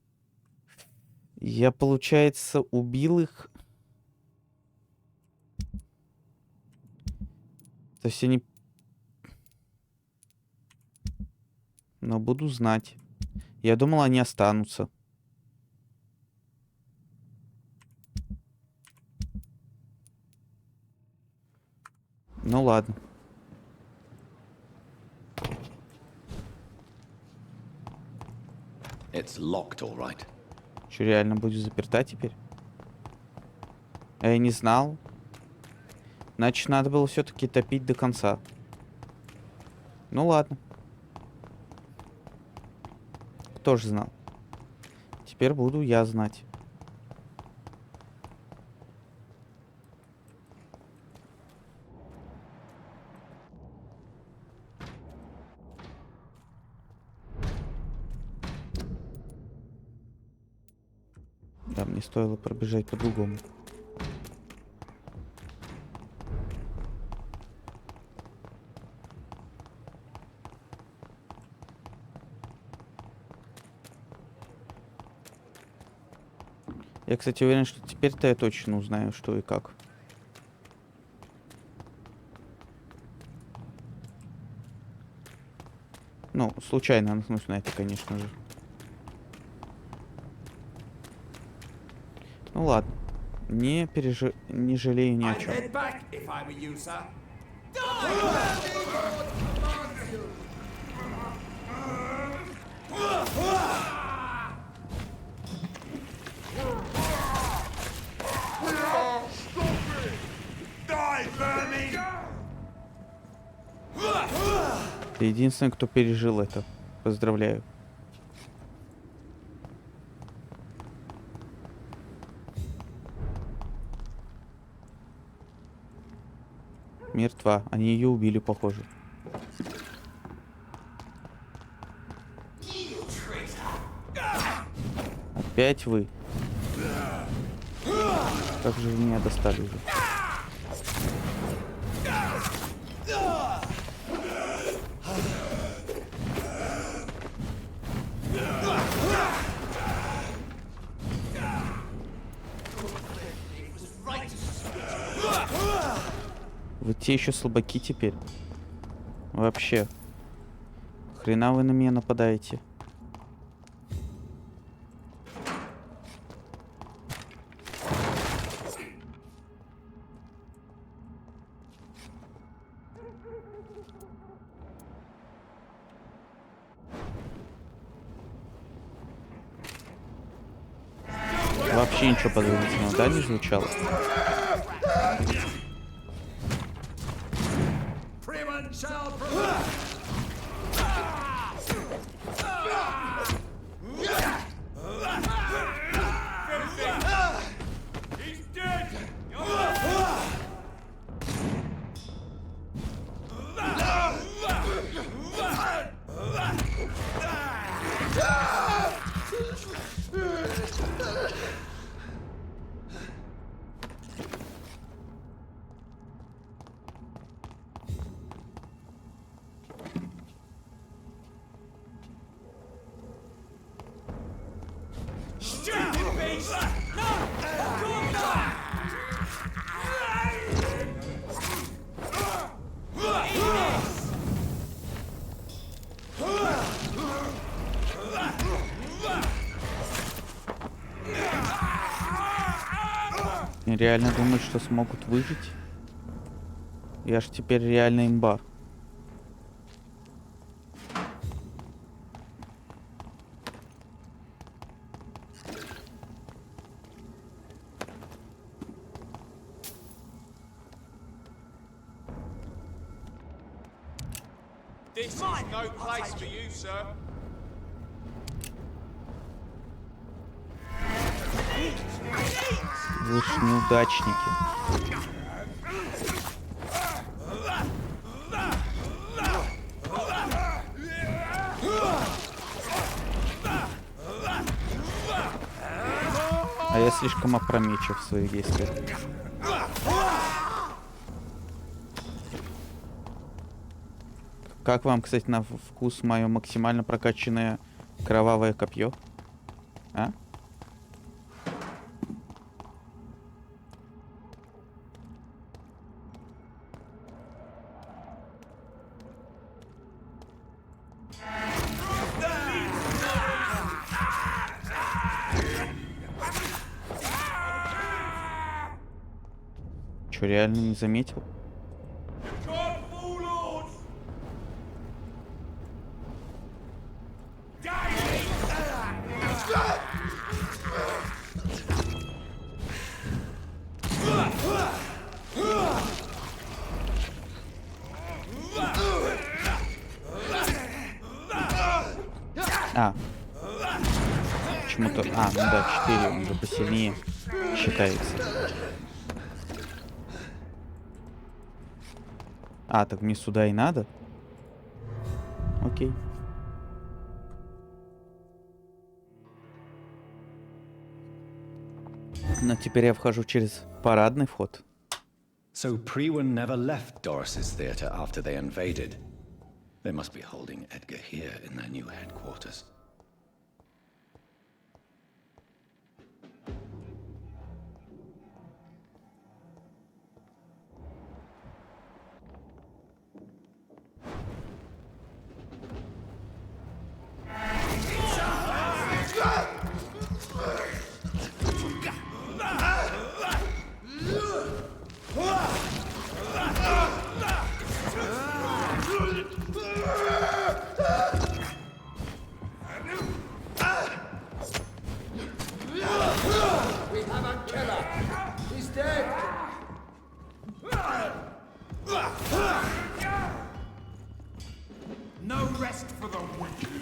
Я, получается, убил их. То есть они... Но буду знать. Я думал, они останутся. Ну ладно. It's locked, all right. Что, реально будет заперта теперь? А я не знал. Значит, надо было все-таки топить до конца. Ну ладно. Кто ж знал? Теперь буду я знать. Да, мне стоило пробежать по-другому. Я, кстати, уверен, что теперь-то я точно узнаю, что и как. Ну, случайно наткнусь на это, конечно же. Ну ладно. Не жалею ни о чем. Ты единственный, кто пережил это. Поздравляю. Мертва. Они ее убили, похоже. Опять вы. Как же вы меня достали уже? Вы те еще слабаки теперь. Вообще. Хрена вы на меня нападаете? вообще ничего подозрительного, да, не звучало? Они реально думают, что смогут выжить? Я ж теперь реально имба. This is no place for you, sir. Вы ж неудачники. А я слишком опрометчив в своих действиях. Как вам, кстати, на вкус мое максимально прокачанное кровавое копье? А? Чё, реально не заметил? А. Почему-то... А, ну да, 4, он же посильнее считается. А, так мне сюда и надо? Окей. Но теперь я вхожу через парадный вход. So Priwen never left Doris's theater after they invaded. They must be holding Edgar here in their new headquarters.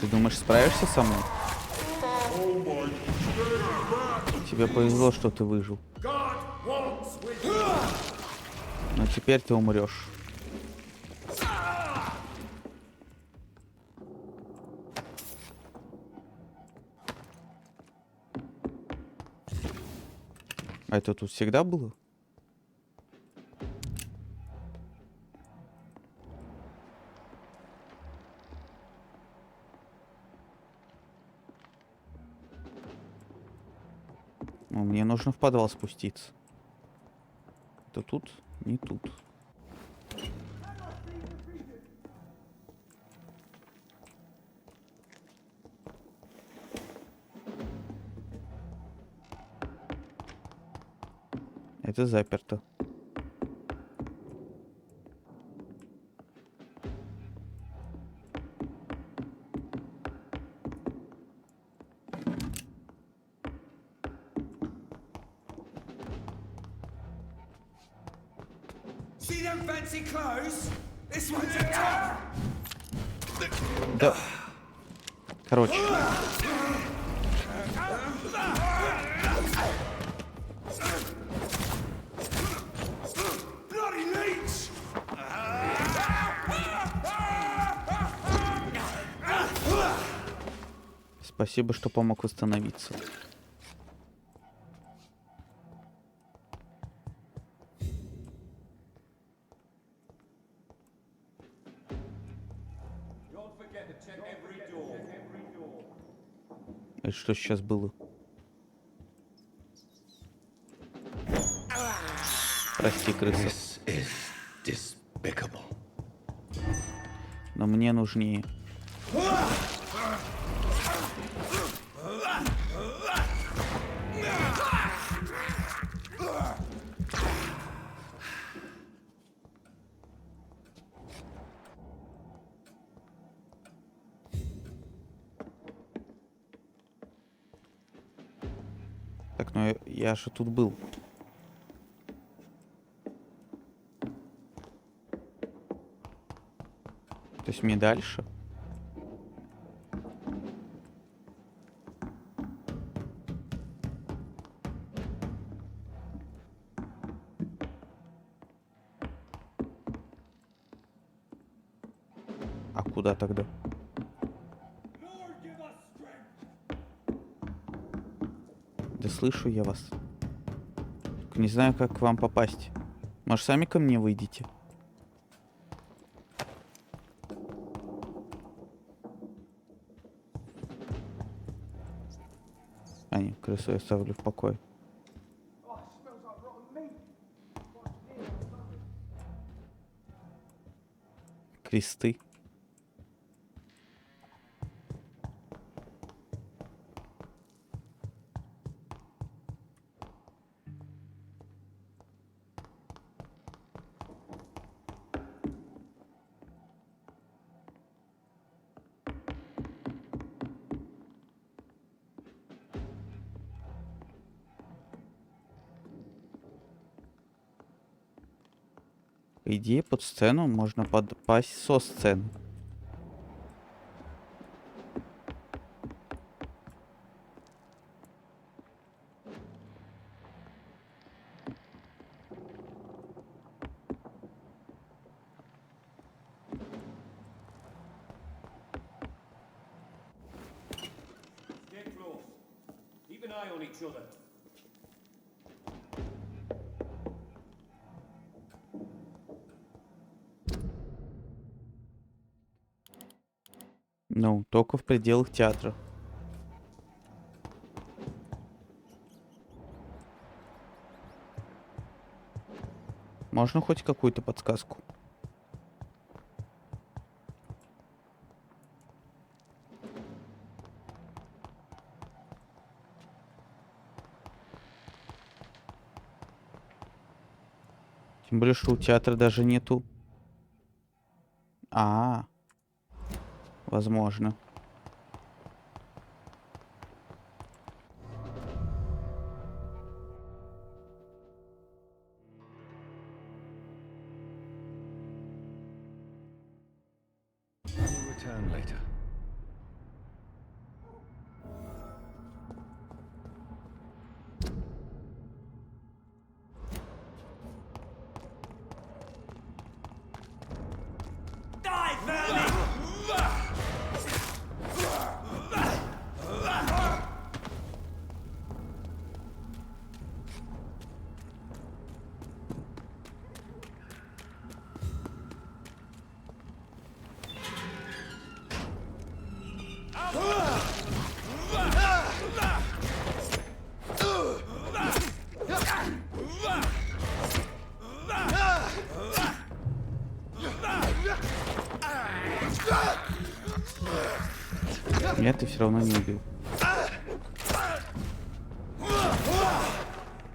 Ты думаешь, справишься со мной? Тебе повезло, что ты выжил. Но теперь ты умрешь. А это тут всегда было? Ну, мне нужно в подвал спуститься. Это тут? Не тут. Это заперто. Да. Короче. Спасибо, что помог восстановиться. Это что сейчас было? Прости, крыса. Но мне нужнее. Так, ну я же тут был. То есть мне дальше? А куда тогда? Да слышу я вас. Только не знаю, как к вам попасть. Может, сами ко мне выйдете? А, нет, крысу я оставлю в покое. Кресты. По идее, под сцену можно подпасть со сцены. Get close. Keep an eye on each other. Ну, только в пределах театра. Можно хоть какую-то подсказку? Тем более, что у театра даже нету. Возможно. Return later. Нет, ты все равно не убил.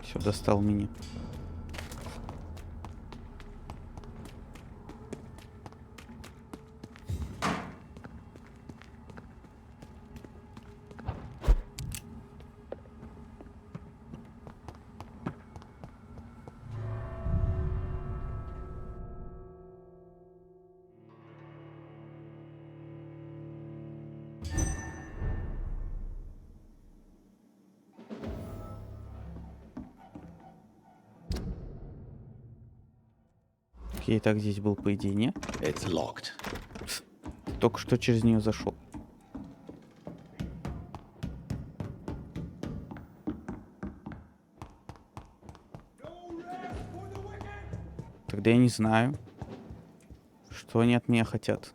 Все, достал меня. Я и так здесь был, по идее, не? It's locked. Только что через нее зашел. Тогда я не знаю, что они от меня хотят.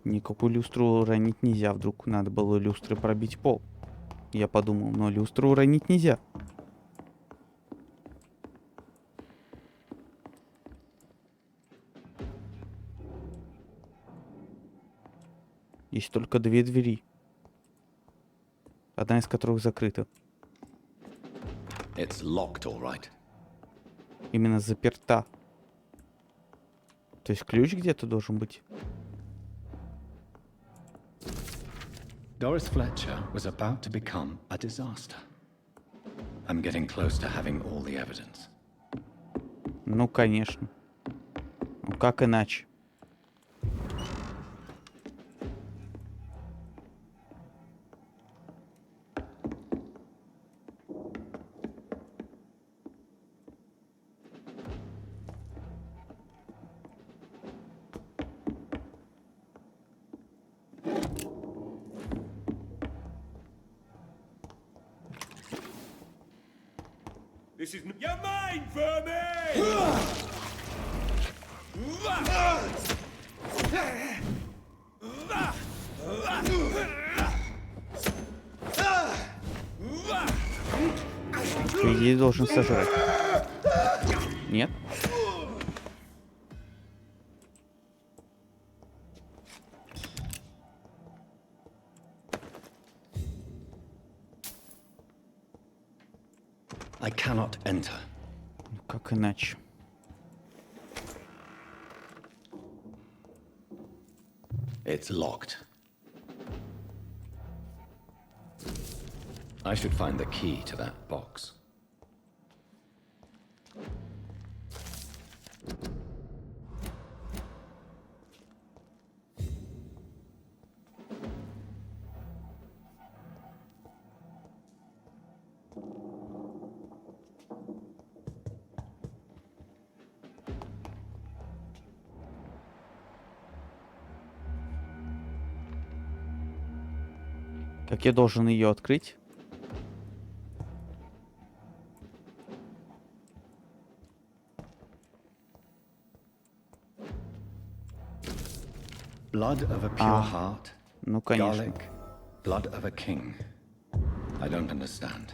Никакую люстру уронить нельзя. Вдруг надо было люстры пробить пол. Я подумал, но люстру уронить нельзя. Есть только две двери. Одна из которых закрыта. It's locked, all right. Именно заперта. То есть ключ где-то должен быть. Doris Fletcher was about to become a disaster. I'm getting close to having all the evidence. Ну, конечно. Ну, как иначе? This is you're mine, vermin! По идее, должен сожрать. Нет? I cannot enter. Ну, как иначе? It's locked. I should find the key to that box. Как я должен ее открыть? Blood of a pure heart. Ну, конечно. Garlic. Blood of a king. I don't understand.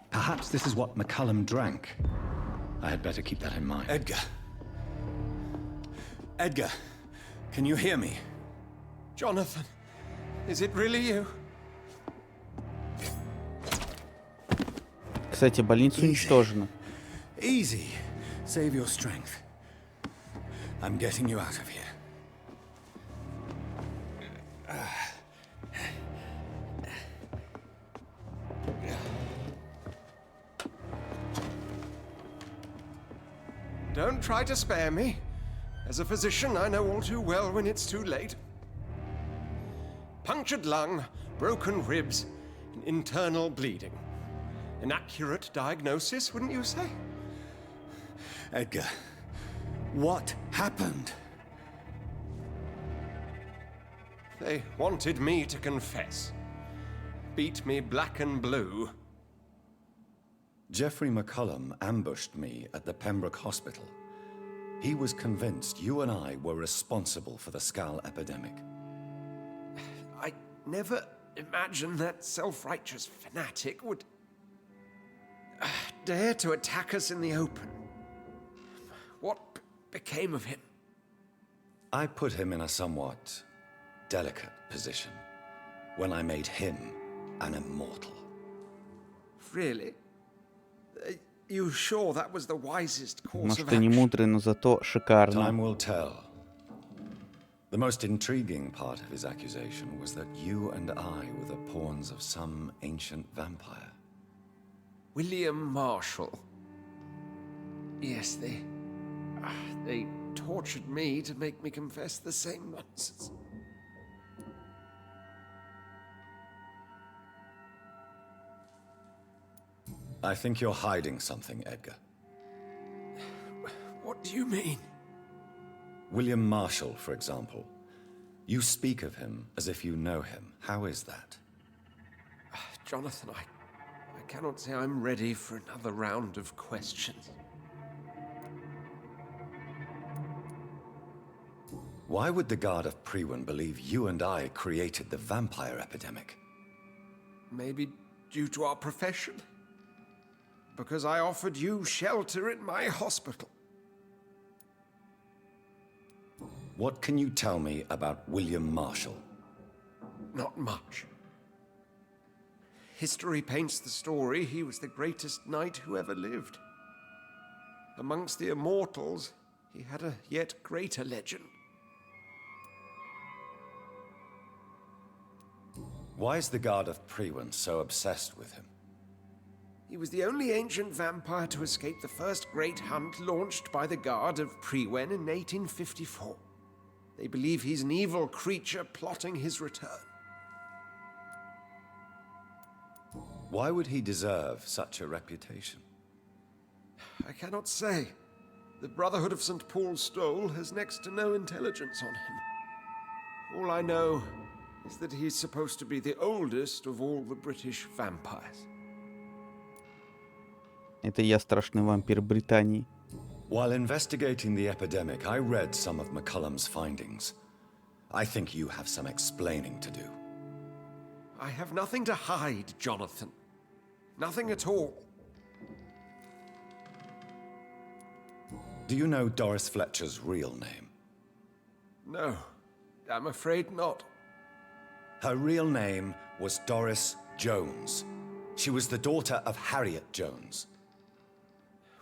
Perhaps this is what McCullum drank. I had better keep that in mind. Edgar. Edgar, can you hear me? Jonathan, is it really you? Кстати, больница уничтожена. Easy. Save your strength. I'm getting you out of here. Don't try to spare me. As a physician, I know all too well when it's too late. Punctured lung, broken ribs, and internal bleeding. An accurate diagnosis, wouldn't you say? Edgar, what happened? They wanted me to confess. Beat me black and blue. Jeffrey McCullum ambushed me at the Pembroke Hospital. He was convinced you and I were responsible for the Skal epidemic. I never imagined that self-righteous fanatic would dare to attack us in the open. What became of him? I put him in a somewhat delicate position when I made him an immortal. Really? You sure that was the wisest course Может, of и не action? мудрый, но зато шикарно. Time will tell. The most intriguing part of his accusation was that you and I were the pawns of some ancient vampire. William Marshall. Yes, they tortured me to make me confess the same nonsense. I think you're hiding something, Edgar. What do you mean? William Marshall, for example. You speak of him as if you know him. How is that? Jonathan, I cannot say I'm ready for another round of questions. Why would the Guard of Priwen believe you and I created the vampire epidemic? Maybe due to our profession? Because I offered you shelter in my hospital. What can you tell me about William Marshall? Not much. History paints the story he was the greatest knight who ever lived. Amongst the immortals, he had a yet greater legend. Why is the Guard of Priwen so obsessed with him? He was the only ancient vampire to escape the first great hunt launched by the Guard of Priwen in 1854. They believe he's an evil creature plotting his return. Why would he deserve such a reputation? I cannot say. The Brotherhood of St. Paul's Stole has next to no intelligence on him. All I know is that he's supposed to be the oldest of all the British vampires. Это я страшный вампир Британии. While investigating the epidemic, I read some of McCullum's findings. I think you have some explaining to do. I have nothing to hide, Jonathan. Nothing at all. Do you know Doris Fletcher's real name? No, I'm afraid not. Her real name was Doris Jones. She was the daughter of Harriet Jones.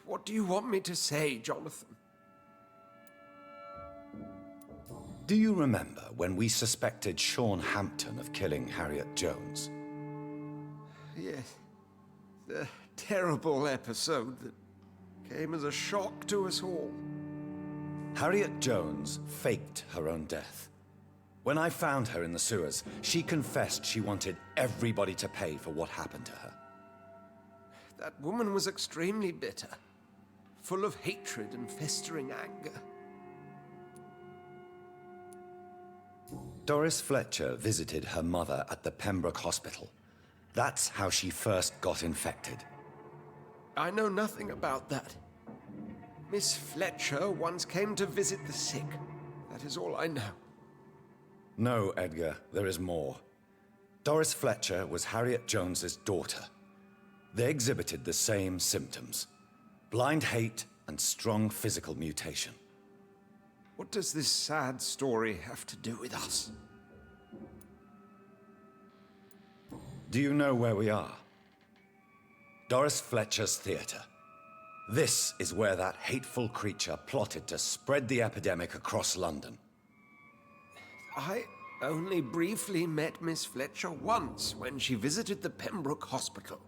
What do you want me to say, Jonathan? Do you remember when we suspected Sean Hampton of killing Harriet Jones? Yes. The terrible episode that came as a shock to us all. Harriet Jones faked her own death. When I found her in the sewers, she confessed she wanted everybody to pay for what happened to her. That woman was extremely bitter, full of hatred and festering anger. Doris Fletcher visited her mother at the Pembroke Hospital. That's how she first got infected. I know nothing about that. Miss Fletcher once came to visit the sick. That is all I know. No, Edgar, there is more. Doris Fletcher was Harriet Jones's daughter. They exhibited the same symptoms: blind hate and strong physical mutation. What does this sad story have to do with us? Do you know where we are? Doris Fletcher's theatre. This is where that hateful creature plotted to spread the epidemic across London. I only briefly met Miss Fletcher once when she visited the Pembroke Hospital.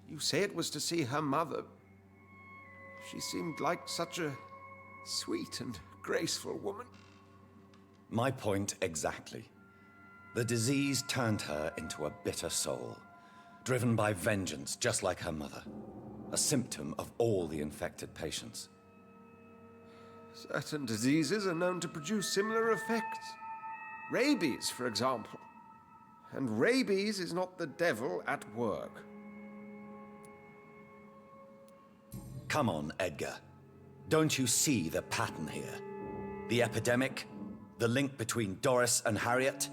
You say it was to see her mother. She seemed like such a sweet and graceful woman. My point exactly. The disease turned her into a bitter soul, driven by vengeance just like her mother. A symptom of all the infected patients. Certain diseases are known to produce similar effects. Rabies, for example. And rabies is not the devil at work. Come on, Edgar. Don't you see the pattern here? The epidemic, the link between Doris and Harriet,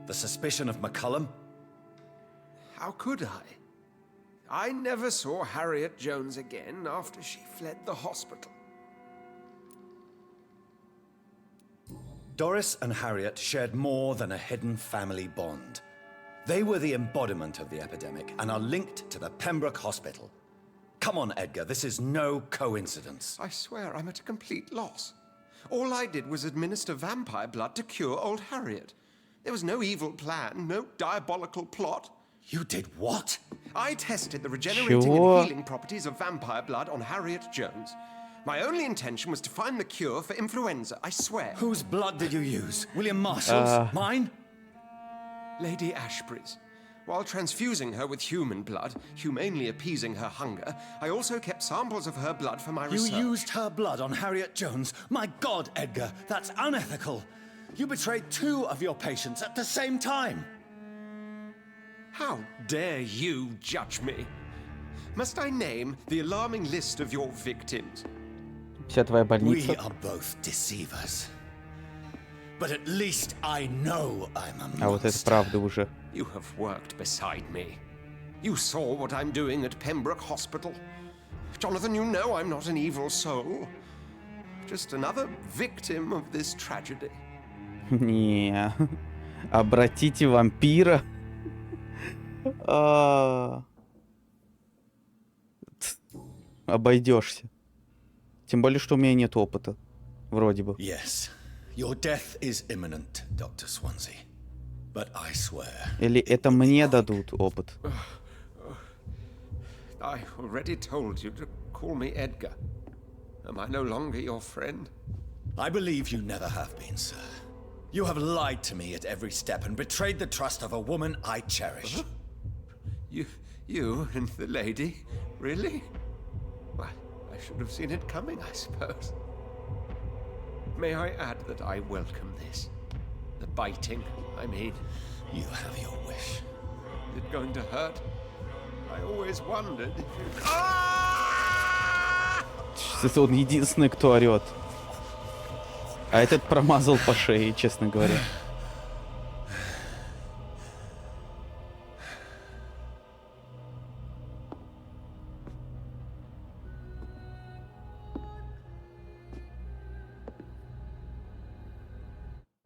the suspicion of McCullum? How could I? I never saw Harriet Jones again after she fled the hospital. Doris and Harriet shared more than a hidden family bond. They were the embodiment of the epidemic and are linked to the Pembroke Hospital. Come on, Edgar, this is no coincidence. I swear I'm at a complete loss. All I did was administer vampire blood to cure old Harriet. There was no evil plan, no diabolical plot. You did what? I tested the regenerating and healing properties of vampire blood on Harriet Jones. My only intention was to find the cure for influenza, I swear. Whose blood did you use? William Marshall's? Mine? Lady Ashbury's. While transfusing her with human blood, humanely appeasing her hunger, I also kept samples of her blood for my research. You used her blood on Harriet Jones? My God, Edgar, that's unethical. You betrayed 2 of your patients at the same time. How dare you judge me? Must I name the alarming list of your victims? Вся твоя больница. We are both deceivers. But at least I know I'm a monster. А вот это правда уже. You have worked beside me. You saw what I'm doing at Pembroke Hospital. Jonathan, you know I'm not an evil soul. Just another victim of this tragedy. Не. Обратите вампира. Обойдешься. Тем более, что у меня нет опыта. Вроде бы. Yes. Your death is imminent, Dr. Swansea. But I swear. Или это мне дадут опыт? I already told you to call me Edgar. Am I no longer your friend? I believe you never have been, sir. You have lied to me at every step and betrayed the trust of a woman I cherish. You and the lady? Really? Why, I should have seen it coming, I suppose. May I add that I welcome this? The biting, I mean. You have your wish. Is it going to hurt? I always wondered if you... Это он единственный, кто орет. А этот промазал по шее, честно говоря.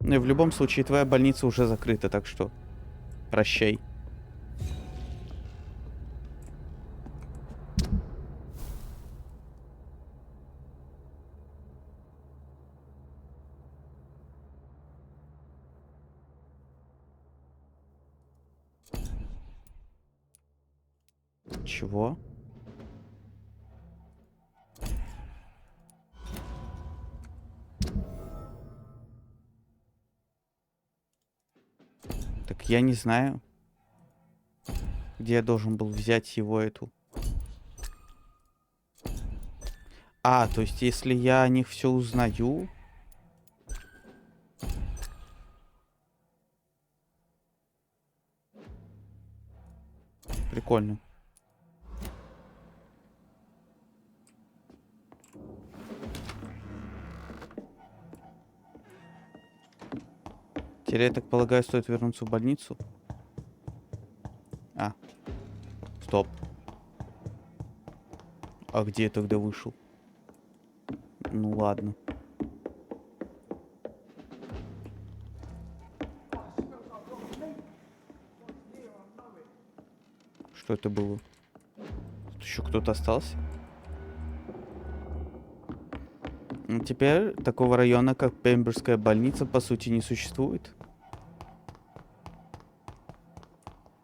Ну и в любом случае твоя больница уже закрыта, так что прощай. Чего? Так я не знаю, где я должен был взять его эту. А, то есть если я о них все узнаю... Прикольно. Теперь, я так полагаю, стоит вернуться в больницу. А. Стоп. А где я тогда вышел? Ну ладно. Что это было? Тут еще кто-то остался? Теперь такого района, как Пемберская больница, по сути, не существует.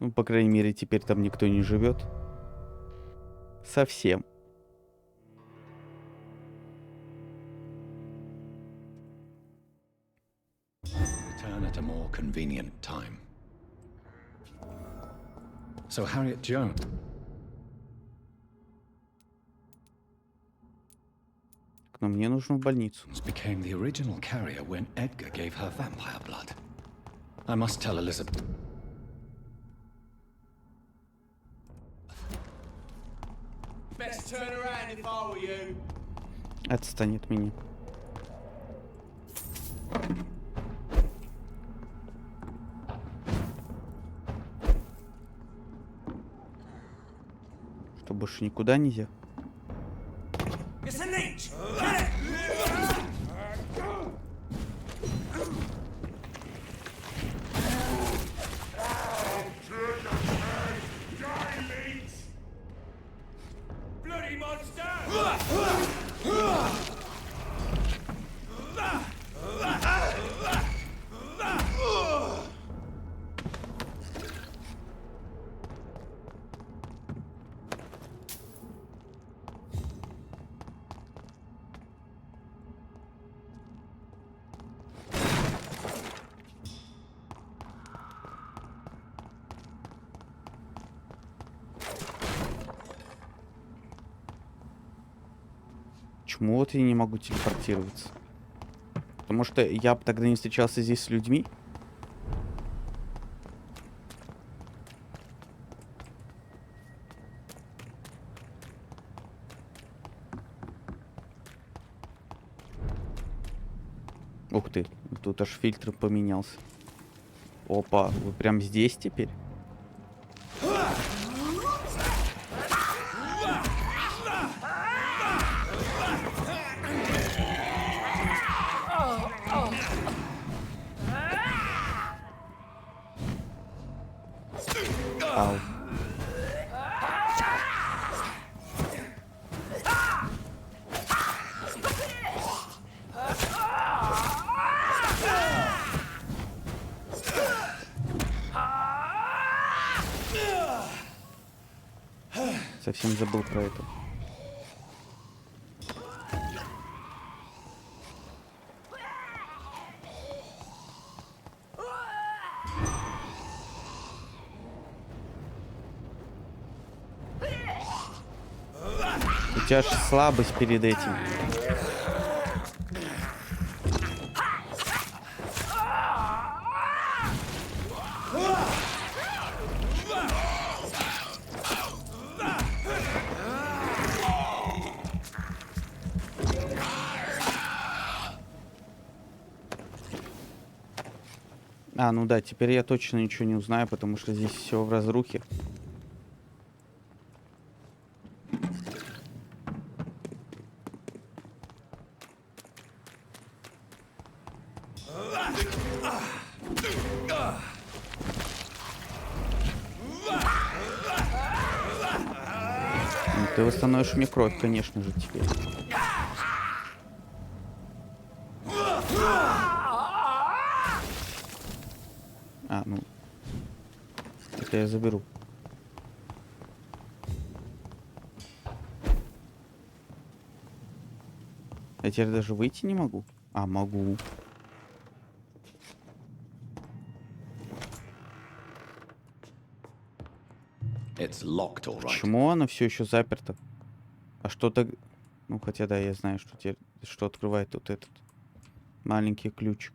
Ну, по крайней мере, теперь там никто не живет. Совсем. Return at a more convenient time. So Harriet Jones. Но мне нужно в больницу. Became the original carrier when Edgar gave her vampire blood. I must tell Elizabeth. Best turn around if I were you. Отстань от меня. Что, больше никуда нельзя? It's a leech! Bloody monster! почему вот я не могу телепортироваться? Потому что я бы тогда не встречался здесь с людьми. Ух ты, тут аж фильтр поменялся. Опа, вы прям здесь теперь? Ау. Совсем забыл про это. У тебя же слабость перед этим. А, ну да, теперь я точно ничего не узнаю, потому что здесь все в разрухе. Ты восстановишь мне кровь, конечно же, теперь. А, ну. Это я заберу. Я теперь даже выйти не могу? А, могу. Почему оно все еще заперто? А что-то... Ну, хотя да, я знаю, что теперь... Что открывает вот этот маленький ключик.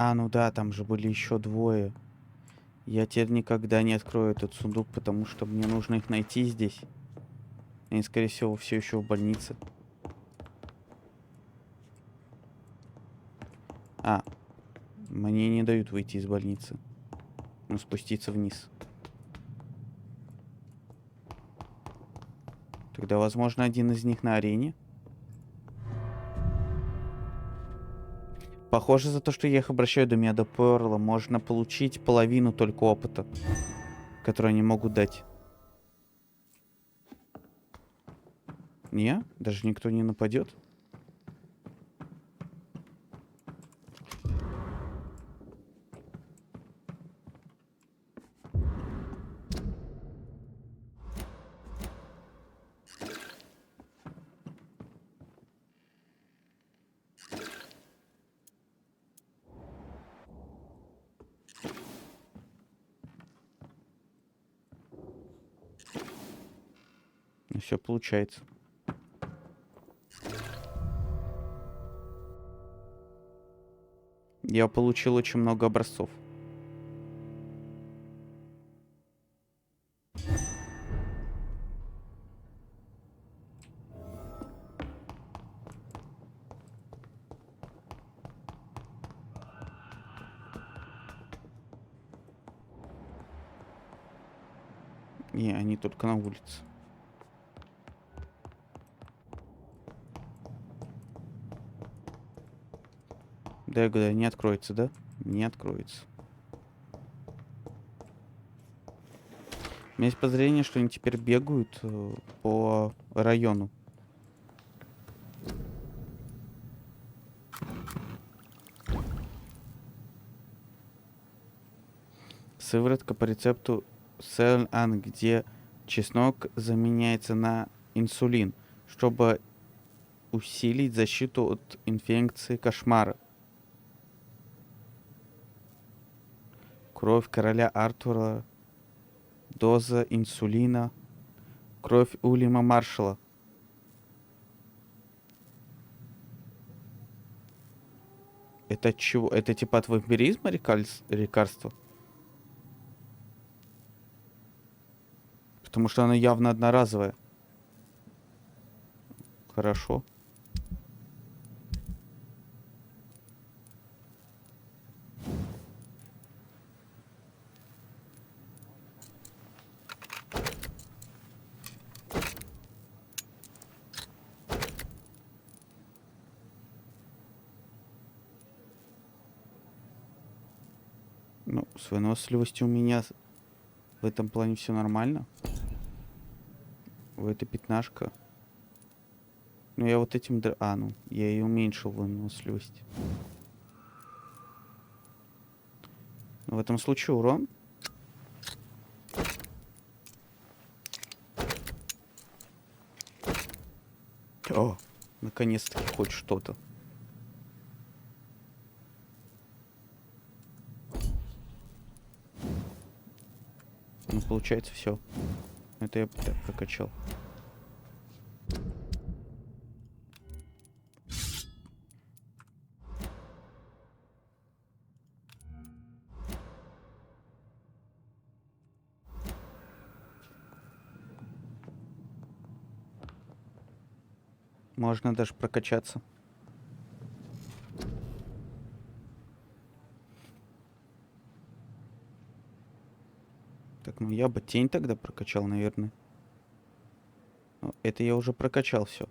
А, ну да, там же были еще двое. Я теперь никогда не открою этот сундук, потому что мне нужно их найти здесь. Они, скорее всего, все еще в больнице. А, мне не дают выйти из больницы. Ну, спуститься вниз. Тогда, возможно, один из них на арене. Похоже, за то, что я их обращаю до меня до Перла, можно получить половину только опыта, который они могут дать. Не? Даже никто не нападет? Все получается. Я получил очень много образцов. Не, они только на улице. Да, я говорю, не откроется, да? Не откроется. У меня есть подозрение, что они теперь бегают по району. Сыворотка по рецепту Селан, где чеснок заменяется на инсулин, чтобы усилить защиту от инфекции кошмара. Кровь короля Артура, доза инсулина, кровь Уильяма Маршалла. Это чего? Это типа от вампиризма лекарство? Потому что она явно одноразовая. Хорошо. Ну, с выносливостью у меня в этом плане все нормально. В этой пятнашка. Ну, я вот этим... ну, я и уменьшил выносливость. Но в этом случае урон. О, наконец-таки хоть что-то. Ну, получается, все. Это я так прокачал. Можно даже прокачаться. Так, ну я бы тень тогда прокачал, наверное. Но это я уже прокачал все.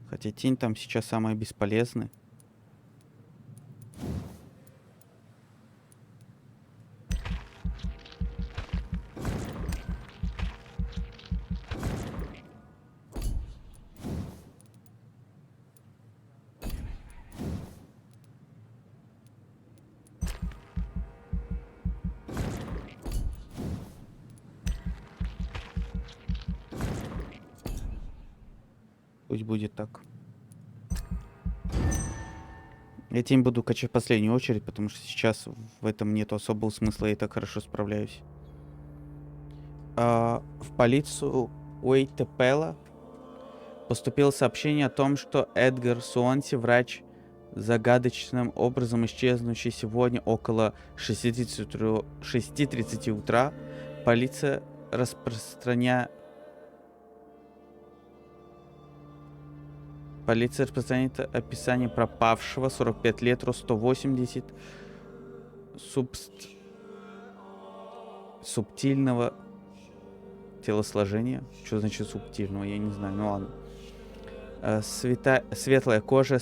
Хотя тень там сейчас самая бесполезная. Пусть будет так. Я тень буду качать в последнюю очередь, потому что сейчас в этом нет особого смысла, я и так хорошо справляюсь. В полицию Уэйтепела поступило сообщение о том, что Эдгар Суонси, врач, загадочным образом исчезнувший сегодня около 6:30 утра, полиция распространяет описание пропавшего, 45 лет, рост 180, субтильного телосложения. Что значит субтильного, я не знаю, ну ладно. Светлая кожа,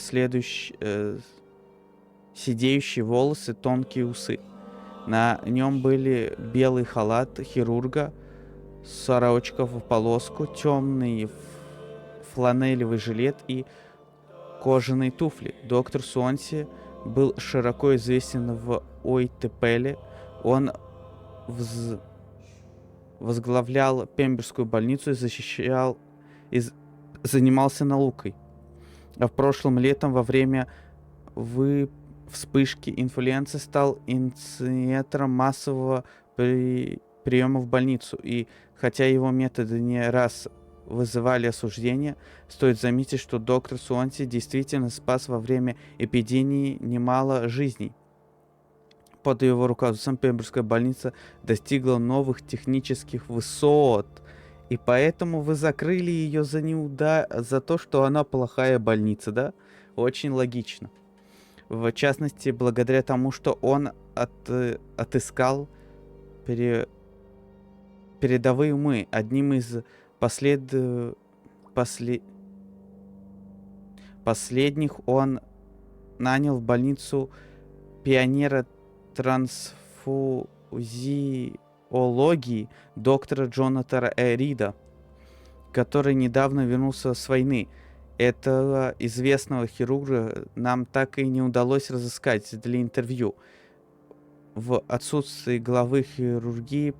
сидеющие волосы, тонкие усы. На нем были белый халат хирурга, сорочка в полоску, темный фланелевый жилет и кожаные туфли. Доктор Суонси был широко известен в Уэйтепеле. Он возглавлял Пемберскую больницу и занимался наукой. А в прошлом летом во время вспышки инфлюенции стал инициатором массового приема в больницу. И хотя его методы не раз вызывали осуждение, стоит заметить, что доктор Суонси действительно спас во время эпидемии немало жизней. Под его руководством Пемберская больница достигла новых технических высот, и поэтому вы закрыли ее за то, что она плохая больница, да? Очень логично. В частности, благодаря тому, что он отыскал передовые умы. Одним из последних он нанял в больницу пионера трансфузиологии доктора Джонатана Рида, который недавно вернулся с войны. Этого известного хирурга нам так и не удалось разыскать для интервью. В отсутствии главы хирургии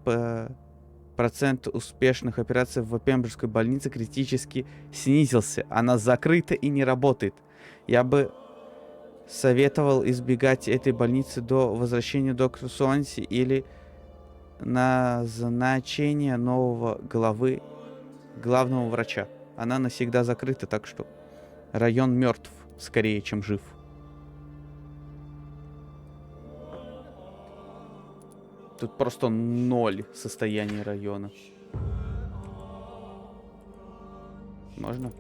процент успешных операций в Пембриджской больнице критически снизился. Она закрыта и не работает. Я бы советовал избегать этой больницы до возвращения доктора Суанси или назначения нового главного врача. Она навсегда закрыта, так что район мертв скорее, чем жив. Тут просто 0 состояния района. Можно?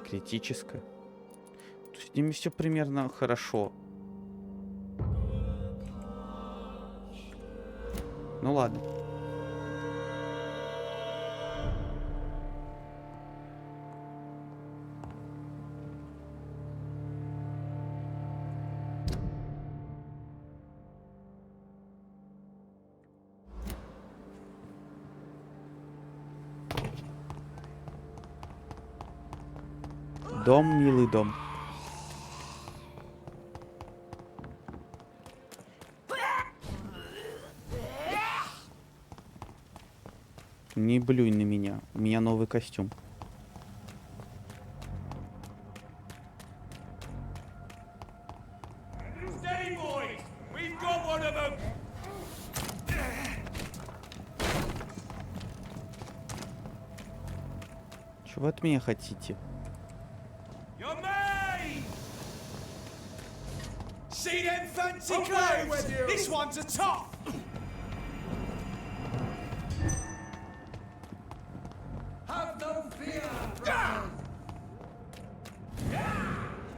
Критическое. То есть с ними все примерно хорошо. Ну ладно. Дом, милый дом. Не блюй на меня. У меня новый костюм. Steady, boys! We've got one of them! Чего от меня хотите? Your mate! See them fancy Away clothes? with you! This one's a top! Have no fear, brothers!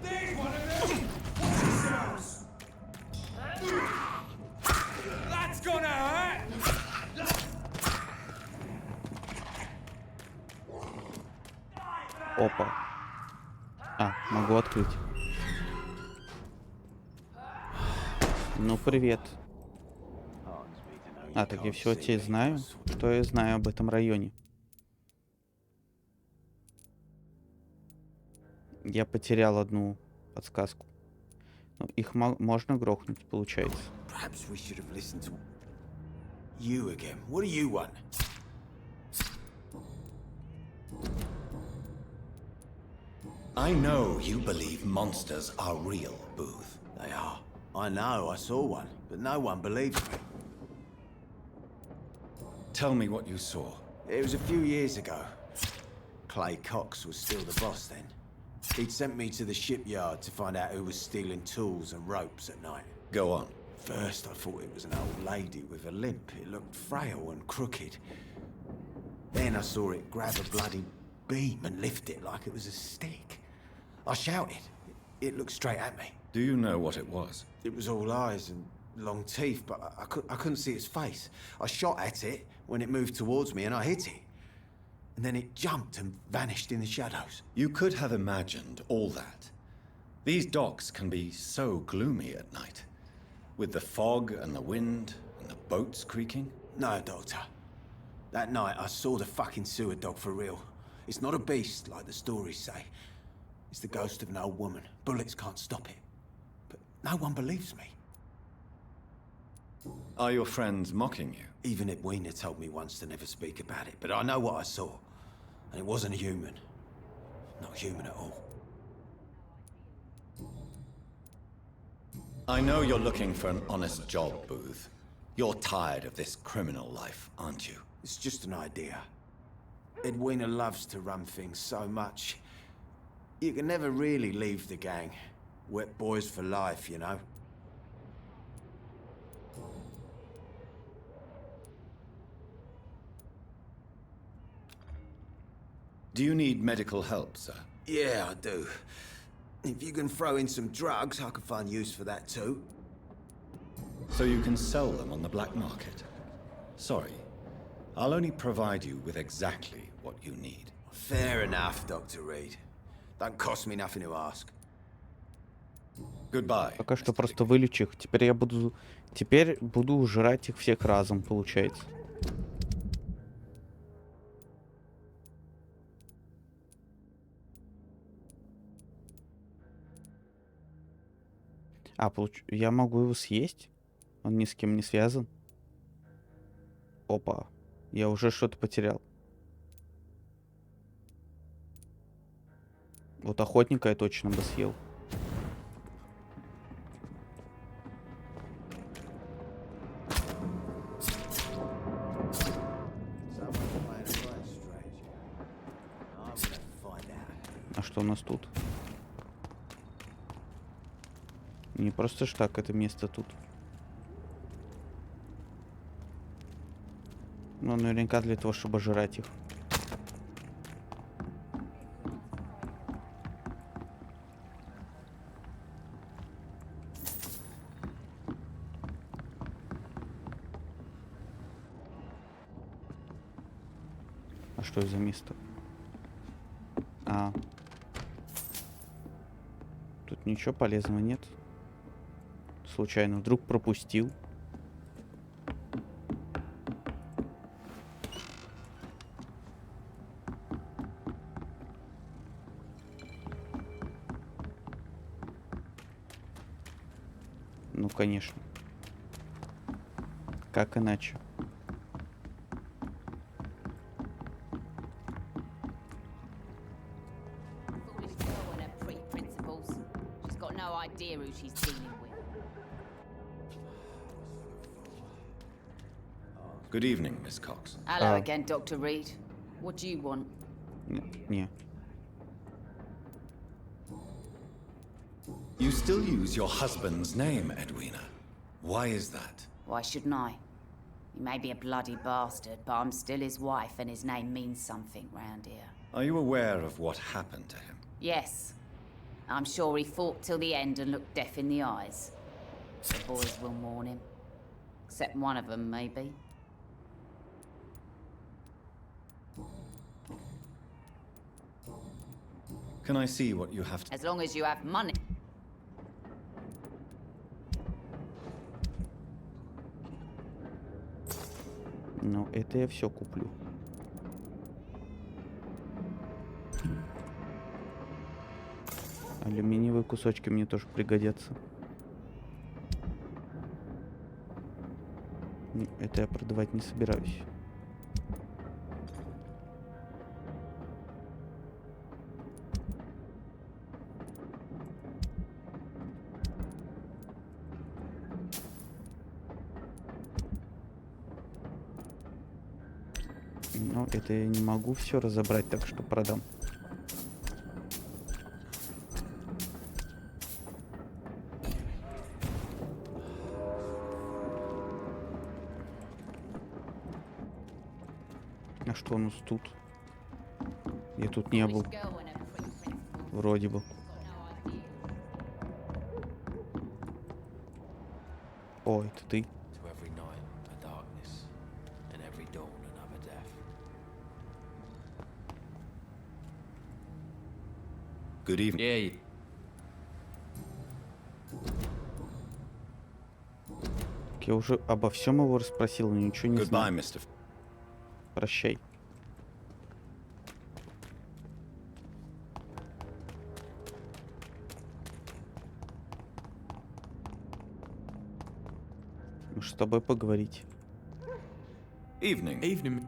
There's one of them! Watch yourselves! That's gonna hurt! Опа. А, могу открыть. Ну, привет. А, так я все теперь знаю. Что я знаю об этом районе? Я потерял одну подсказку. Ну, их можно грохнуть, получается. Perhaps we should have listened to you again. What do you want? I know you believe monsters are real, Booth. They are. I know, I saw one, but no one believes me. Tell me what you saw. It was a few years ago. Clay Cox was still the boss then. He'd sent me to the shipyard to find out who was stealing tools and ropes at night. Go on. First, I thought it was an old lady with a limp. It looked frail and crooked. Then I saw it grab a bloody beam and lift it like it was a stick. I shouted. It looked straight at me. Do you know what it was? It was all eyes and long teeth, but I couldn't see its face. I shot at it when it moved towards me and I hit it. And then it jumped and vanished in the shadows. You could have imagined all that. These docks can be so gloomy at night. With the fog and the wind and the boats creaking. No, Doctor. That night I saw the fucking sewer dog for real. It's not a beast like the stories say. It's the ghost of an old woman. Bullets can't stop it. But no one believes me. Are your friends mocking you? Even Edwina told me once to never speak about it, but I know what I saw. And it wasn't a human. Not human at all. I know you're looking for an honest job, Booth. You're tired of this criminal life, aren't you? It's just an idea. Edwina loves to run things so much. You can never really leave the gang. Wet boys for life, you know? Do you need medical help, sir? Yeah, I do. If you can throw in some drugs, I could find use for that too. So you can sell them on the black market? Sorry, I'll only provide you with exactly what you need. Fair enough, Dr. Reed. Don't cost me nothing to ask. Goodbye. Пока что просто вылечу их. Теперь буду жрать их всех разом, получается. А, я могу его съесть? Он ни с кем не связан? Опа. Я уже что-то потерял. Вот охотника я точно бы съел. А что у нас тут? Не просто ж так это место тут. Ну, наверняка для того, чтобы жрать их. А что это за место? А. Тут ничего полезного нет. Случайно вдруг пропустил. Ну, конечно. Как иначе? Good evening, Miss Cox. Hello again, Dr. Reed. What do you want? Не. You still use your husband's name, Edwina. Why is that? Why shouldn't I? He may be a bloody bastard, but I'm still his wife and his name means something round here. Are you aware of what happened to him? Yes. I'm sure he fought till the end and looked death in the eyes. The boys will mourn him. Except one of them, maybe. Can I see what you have to... As long as you have money. Ну, это я все куплю. Алюминиевые кусочки мне тоже пригодятся. Это я продавать не собираюсь. Но это я не могу все разобрать, так что продам. А что у нас тут? Я тут не был. Вроде бы. О, это ты. Good evening. Yeah. Я уже обо всем его расспросил, но ничего не Goodbye, знаю. Mr. Прощай. Может, с тобой поговорить? Evening. Evening.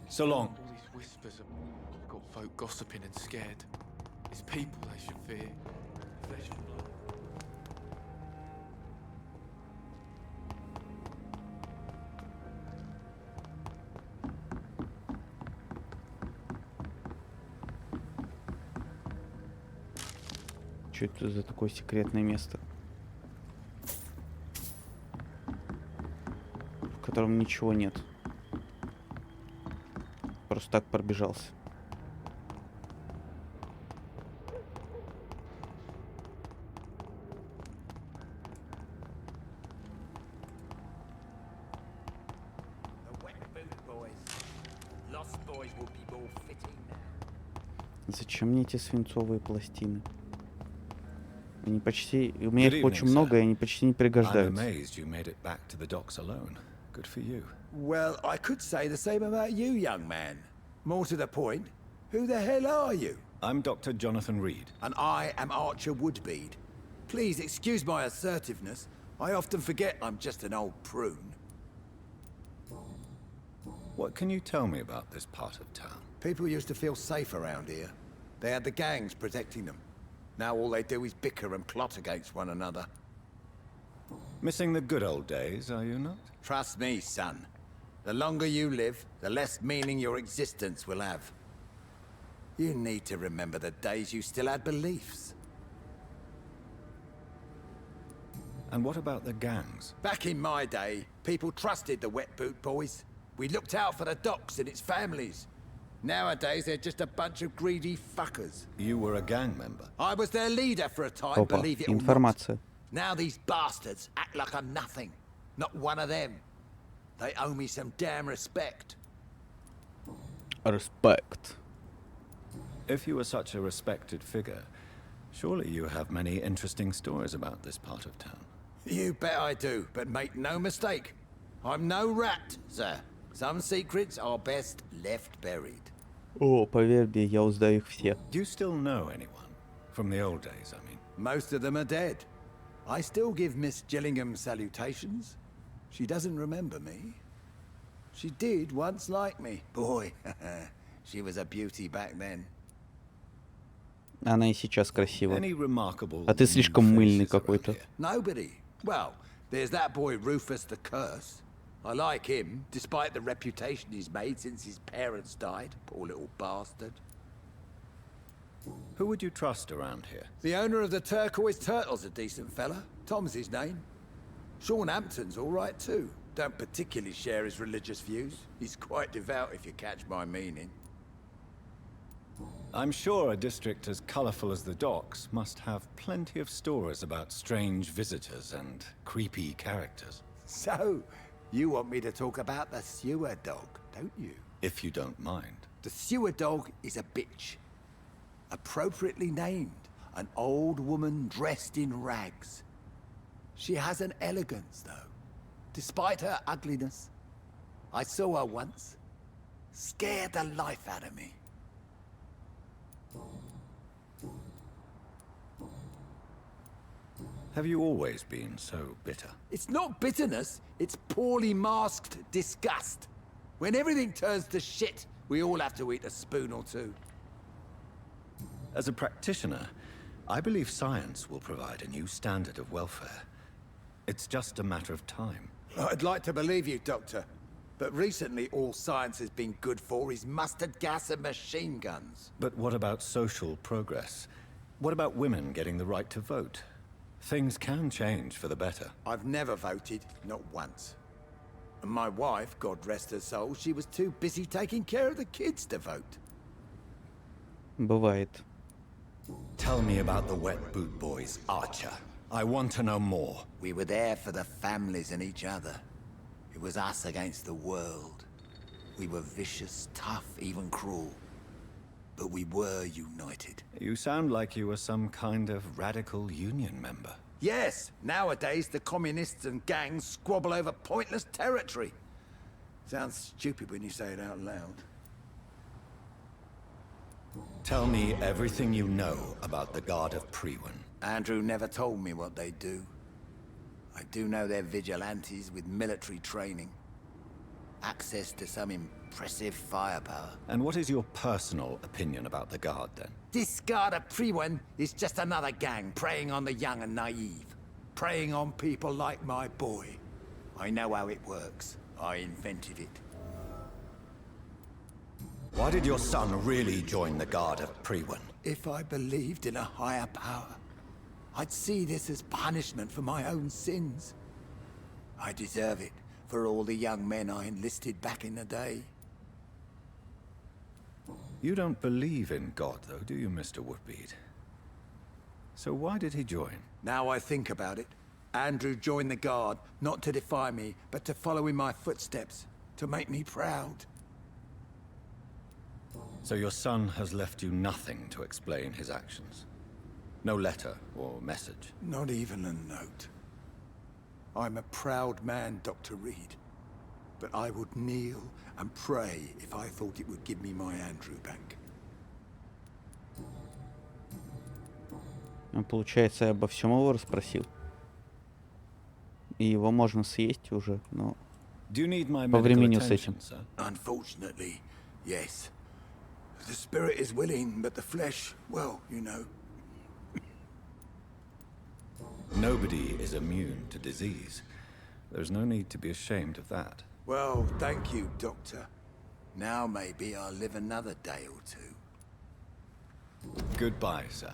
So long. All these whispers have got folk gossiping and scared. It's people they should fear. Flesh and blood. Что это за такое секретное место? В котором ничего нет. Просто так пробежался. Зачем мне эти свинцовые пластины? Они почти... У меня их очень много, и они почти не пригождаются. Well, I could say the same about you, young man. More to the point, who the hell are you? I'm Dr. Jonathan Reed. And I am Archer Woodbead. Please excuse my assertiveness. I often forget I'm just an old prune. What can you tell me about this part of town? People used to feel safe around here. They had the gangs protecting them. Now all they do is bicker and plot against one another. Missing the good old days, are you not? Trust me, son. The longer you live, the less meaning your existence will have. You need to remember the days you still had beliefs. And what about the gangs? Back in my day, people trusted the wet boot boys. We looked out for the docks and its families. Nowadays, they're just a bunch of greedy fuckers. You were a gang member? I was their leader for a time, Опа, believe it or not. информация. Now these bastards act like I'm nothing. Not one of them. They owe me some damn respect. Respect. If you were such a respected figure, surely you have many interesting stories about this part of town. You bet I do, but make no mistake. I'm no rat, sir. Some secrets are best left buried. О, поверь мне, я узнаю их все. Do you still know anyone? From the old days, I mean. Most of them are dead. I still give Miss Gillingham salutations. She doesn't remember me. She did once like me. Boy, she was a beauty back then. Она и сейчас красива. Any remarkable А ты слишком мыльный какой-то. Nobody. Well, there's that boy Rufus the Curse. I like him, despite the reputation he's made since his parents died. Poor little bastard. Who would you trust around here? The owner of the Turquoise Turtle's a decent fella. Tom's his name. Sean Hampton's all right too. Don't particularly share his religious views. He's quite devout if you catch my meaning. I'm sure a district as colorful as the docks must have plenty of stories about strange visitors and creepy characters. So, you want me to talk about the sewer dog, don't you? If you don't mind. The sewer dog is a bitch. Appropriately named, an old woman dressed in rags. She has an elegance, though, despite her ugliness. I saw her once. Scared the life out of me. Have you always been so bitter? It's not bitterness, it's poorly masked disgust. When everything turns to shit, we all have to eat a spoon or two. As a practitioner, I believe science will provide a new standard of welfare. It's just a matter of time. I'd like to believe you, Doctor. But recently all science has been good for is mustard gas and machine guns. But what about social progress? What about women getting the right to vote? Things can change for the better. I've never voted, not once. And my wife, God rest her soul, she was too busy taking care of the kids to vote. Бывает. Tell me about the wet boot boys, Archer. I want to know more. We were there for the families and each other. It was us against the world. We were vicious, tough, even cruel. But we were united. You sound like you were some kind of radical union member. Yes, nowadays the communists and gangs squabble over pointless territory. Sounds stupid when you say it out loud. Tell me everything you know about the Guard of Priwen. Andrew never told me what they do. I do know they're vigilantes with military training. Access to some impressive firepower. And what is your personal opinion about the Guard, then? This Guard of Priwen is just another gang preying on the young and naive. Preying on people like my boy. I know how it works. I invented it. Why did your son really join the Guard of Priwen? If I believed in a higher power, I'd see this as punishment for my own sins. I deserve it for all the young men I enlisted back in the day. You don't believe in God, though, do you, Mr. Woodbead? So why did he join? Now I think about it, Andrew joined the Guard, not to defy me, but to follow in my footsteps, to make me proud. So your son has left you nothing to explain his actions? No letter or message? Not even a note. I'm a proud man, Dr. Reed. but I would kneel and pray if I thought it would give me my Andrew back. Получается, я обо всем его расспросил. И его можно съесть уже, но повременил с этим. Unfortunately, yes. The spirit is willing, but the flesh, well, you know. Nobody is immune to disease. There's no need to be ashamed of that. Well, thank you, Doctor. Now maybe I'll live another day or two. Goodbye, sir.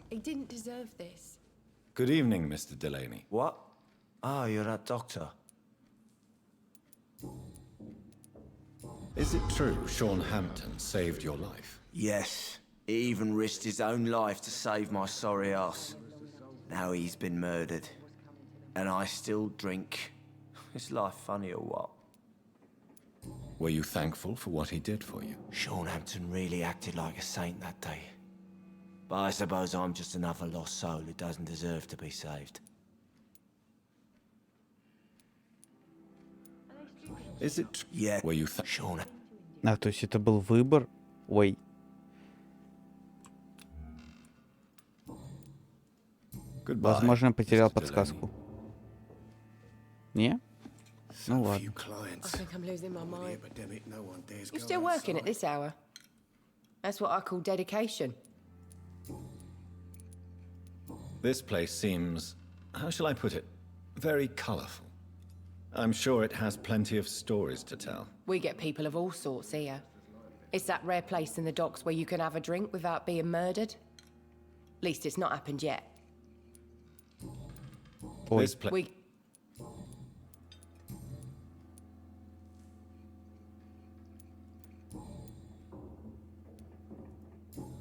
He didn't deserve this. Good evening, Mr. Delaney. What? Ah, you're that doctor. Is it true Sean Hampton saved your life? Yes. He even risked his own life to save my sorry ass. Now he's been murdered. And I still drink. Is life funny or what? Were you thankful for what he did for you? Sean Hampton really acted like a saint that day. But I suppose I'm just another lost soul who doesn't deserve to be saved. Is it? Yeah. Were you Sean? А, то есть это был выбор. Ой. Возможно, я потерял подсказку. Не? Ну ладно. I think I'm losing my mind. You're still working at this hour? That's what I call dedication. This place seems, how shall I put it, very colourful. I'm sure it has plenty of stories to tell. We get people of all sorts here. It's that rare place in the docks where you can have a drink without being murdered. At least it's not happened yet. This place. We...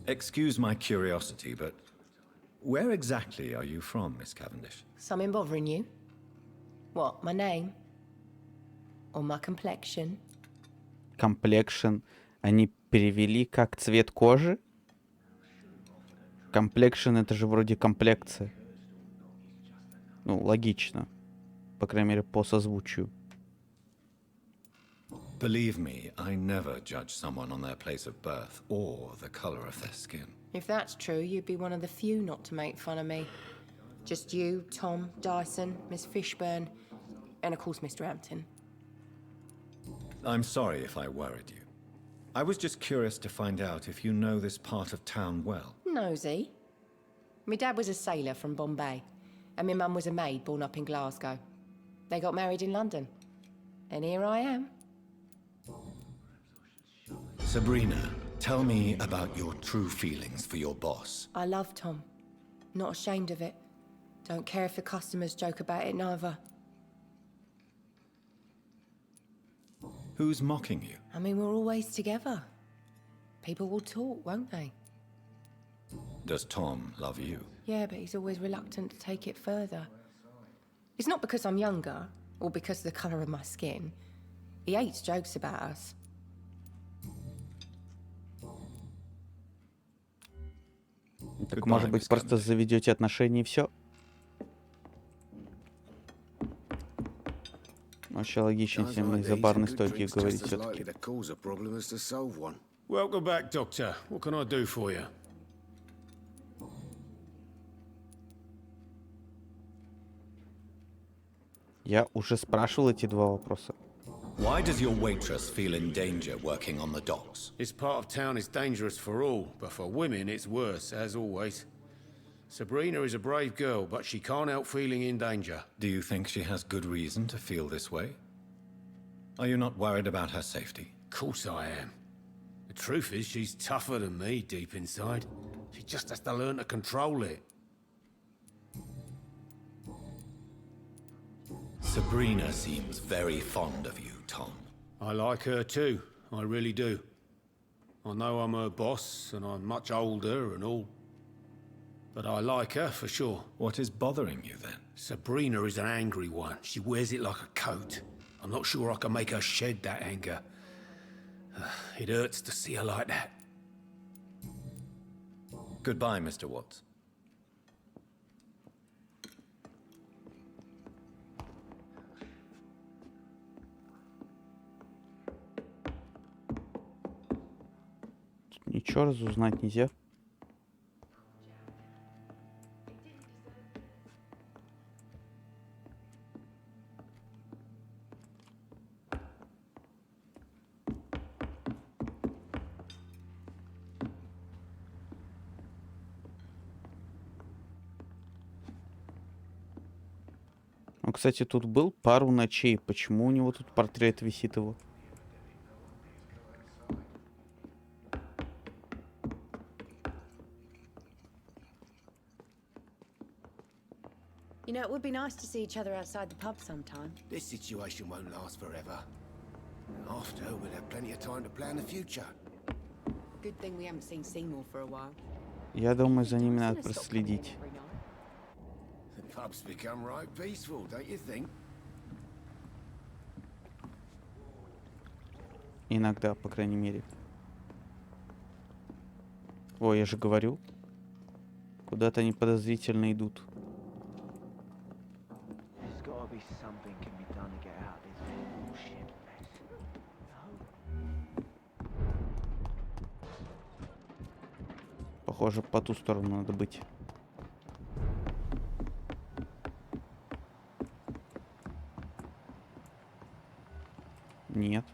Excuse my curiosity, but where exactly are you from, Miss Cavendish? Something bothering you? What, my name? Or my complexion? Complexion. Они перевели как цвет кожи? Complexion это же вроде комплекция. Ну, логично. По крайней мере, по созвучию. Believe me, I never judge someone on their place of birth or the color of their skin. If that's true, you'd be one of the few not to make fun of me. Just you, Tom, Dyson, Miss Fishburne, and of course Mr. Hampton. I'm sorry if I worried you. I was just curious to find out if you know this part of town well. Nosy. My dad was a sailor from Bombay, and my mum was a maid born up in Glasgow. They got married in London. And here I am. Sabrina, tell me about your true feelings for your boss. I love Tom. Not ashamed of it. Don't care if the customers joke about it neither. Who's mocking you? I mean, we're always together. People will talk, won't they? Does Tom love you? Yeah, but he's always reluctant to take it further. It's not because I'm younger, or because of the colour of my skin. He hates jokes about us. Так, может быть, просто заведете отношения и все? Вообще логичнее, чем из-за барной стойки говорить все-таки. Welcome back, Doctor. What can I do for you? Я уже спрашивал эти два вопроса. Why does your waitress feel in danger working on the docks? This part of town is dangerous for all, but for women it's worse, as always. Sabrina is a brave girl, but she can't help feeling in danger. Do you think she has good reason to feel this way? Are you not worried about her safety? Of course I am. The truth is, she's tougher than me deep inside. She just has to learn to control it. Sabrina seems very fond of you, Tom. I like her too, I really do. I know I'm her boss, and I'm much older and all. But I like her for sure. What is bothering you then? Sabrina is an angry one. She wears it like a coat. I'm not sure I can make her shed that anger. It hurts to see her like that. Goodbye, Mr. Watts. Ничего разузнать нельзя. Ну, кстати, тут был пару ночей. Почему у него тут портрет висит его? You know, it would be nice to see each other outside the pub sometime. This situation won't last forever. After, we'll have plenty of time to plan the future. Good thing we haven't seen Seymour for a while. Я думаю, за ними надо проследить. The pub's become right peaceful, don't you think? Иногда, по крайней мере. Ой, я же говорю. Куда-то они подозрительно идут. Похоже, по ту сторону надо быть. Нет.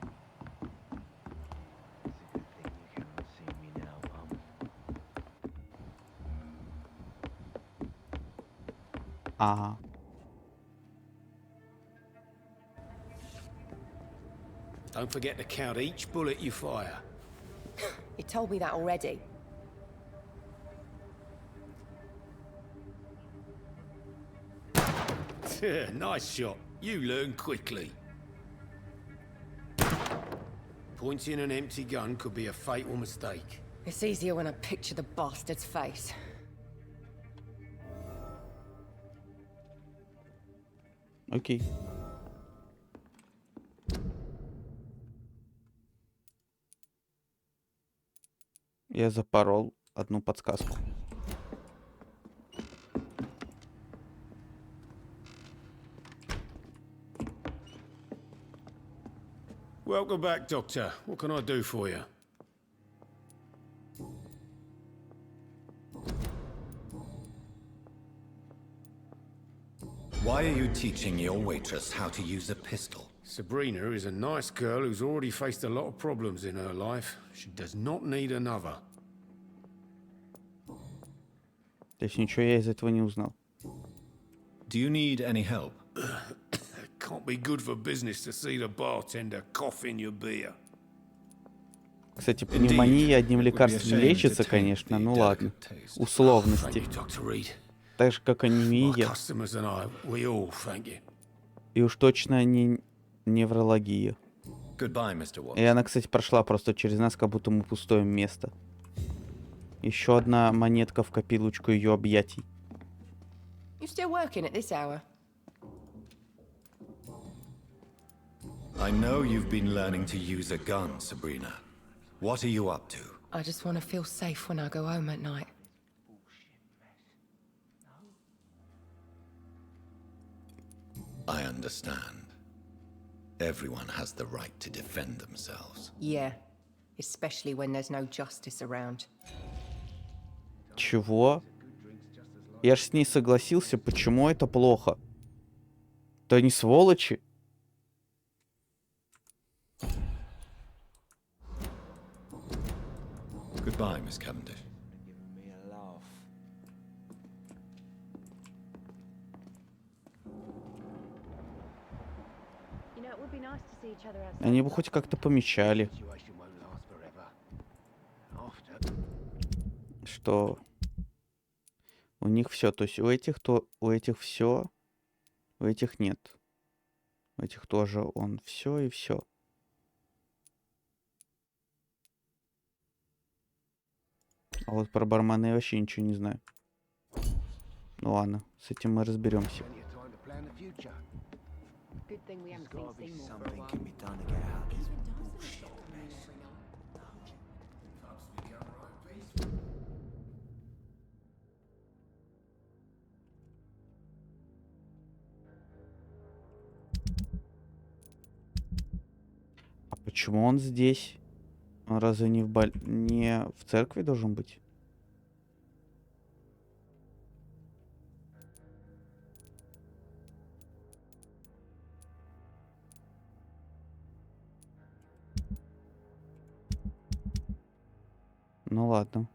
Ага. Don't forget to count each bullet you fire. You told me that already. Nice shot. You learn quickly. Pointing an empty gun could be a fatal mistake. It's easier when I picture the bastard's face. Окей. Я запорол одну подсказку. Welcome back, Doctor. What can I do for you? Why are you teaching your waitress how to use a pistol? Sabrina is a nice girl who's already faced a lot of problems in her life. She does not need another. То есть ничего я из этого не узнал. Do you need any help? Can't be good for business to see the bartender cough in your beer. Кстати, пневмония одним лекарством лечится, конечно, ну ладно. Условности. Так же, как анемия. И уж точно не неврология. И она, кстати, прошла просто через нас, как будто мы пустое место. Еще одна монетка в копилочку ее объятий. You still working at this hour? I know you've been learning to use a gun, Sabrina. What are you up to? I just want to feel safe when I go home at night. I understand. Everyone has the right to defend themselves. Yeah, especially when there's no justice around. Чего? Я ж с ней согласился, почему это плохо? Да они сволочи. Goodbye, Miss Cavendish. Они бы хоть как-то помечали, что у них все, то есть у этих все, у этих нет, у этих тоже он все и все. А вот про бармена я вообще ничего не знаю. Ну ладно, с этим мы разберемся. Good thing we haven't There's gotta seen be Seymour for a something while. can be done to get out of this bullshit mess. А почему он здесь? Он разве не не в церкви должен быть? Ну ладно.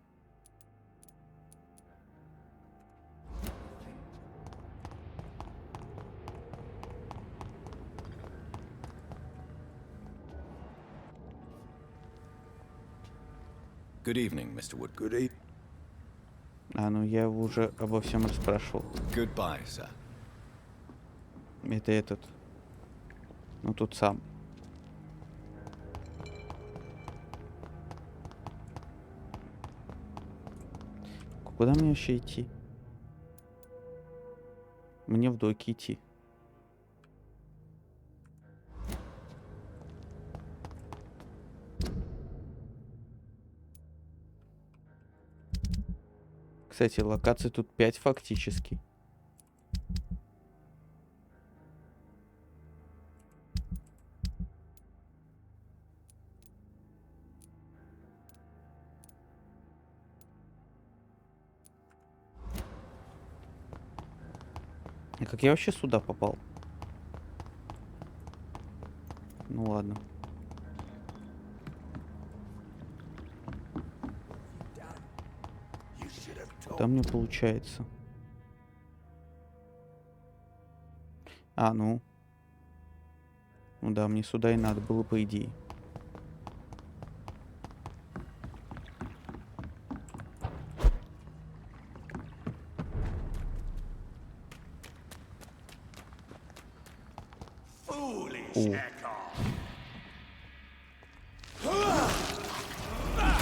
Good evening, Mr. Wood. Good evening. А, ну я его уже обо всем расспрашивал. Goodbye, sir. Это этот. Ну тут сам. Куда мне вообще идти? Мне в доки идти. Кстати, локаций тут 5 фактически. А как я вообще сюда попал? Ну ладно. Куда мне получается? А, ну. Ну да, мне сюда и надо было, по идее.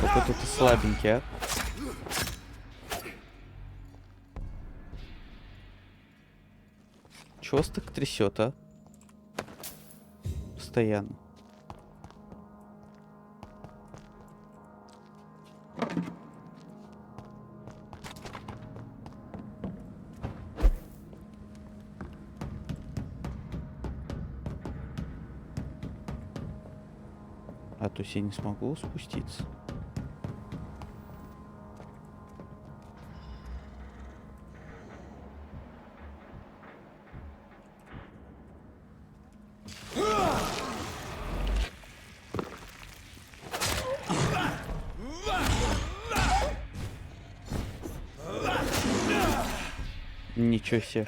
Какой-то ты слабенький, а? Чего вас так трясет, а? Постоянно. А то я не смогу спуститься. Ничего себе.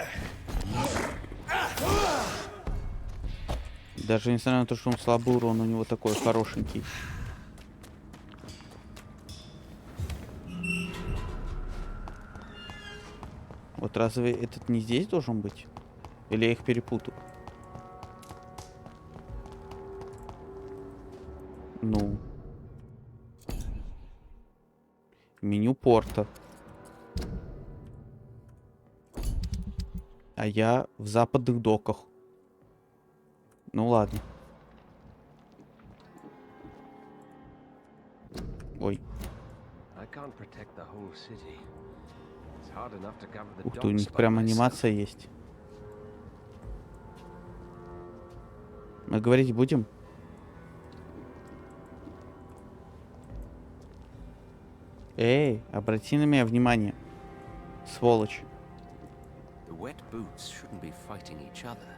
Даже несмотря на то, что он слабый урон, у него такой хорошенький. Вот разве этот не здесь должен быть? Или я их перепутал? Ну. Меню порта. А я в западных доках. Ну ладно. Ой. Ух ты, у них прям анимация есть. Мы говорить будем? Эй, обрати на меня внимание. Сволочь. The wet boots shouldn't be fighting each other.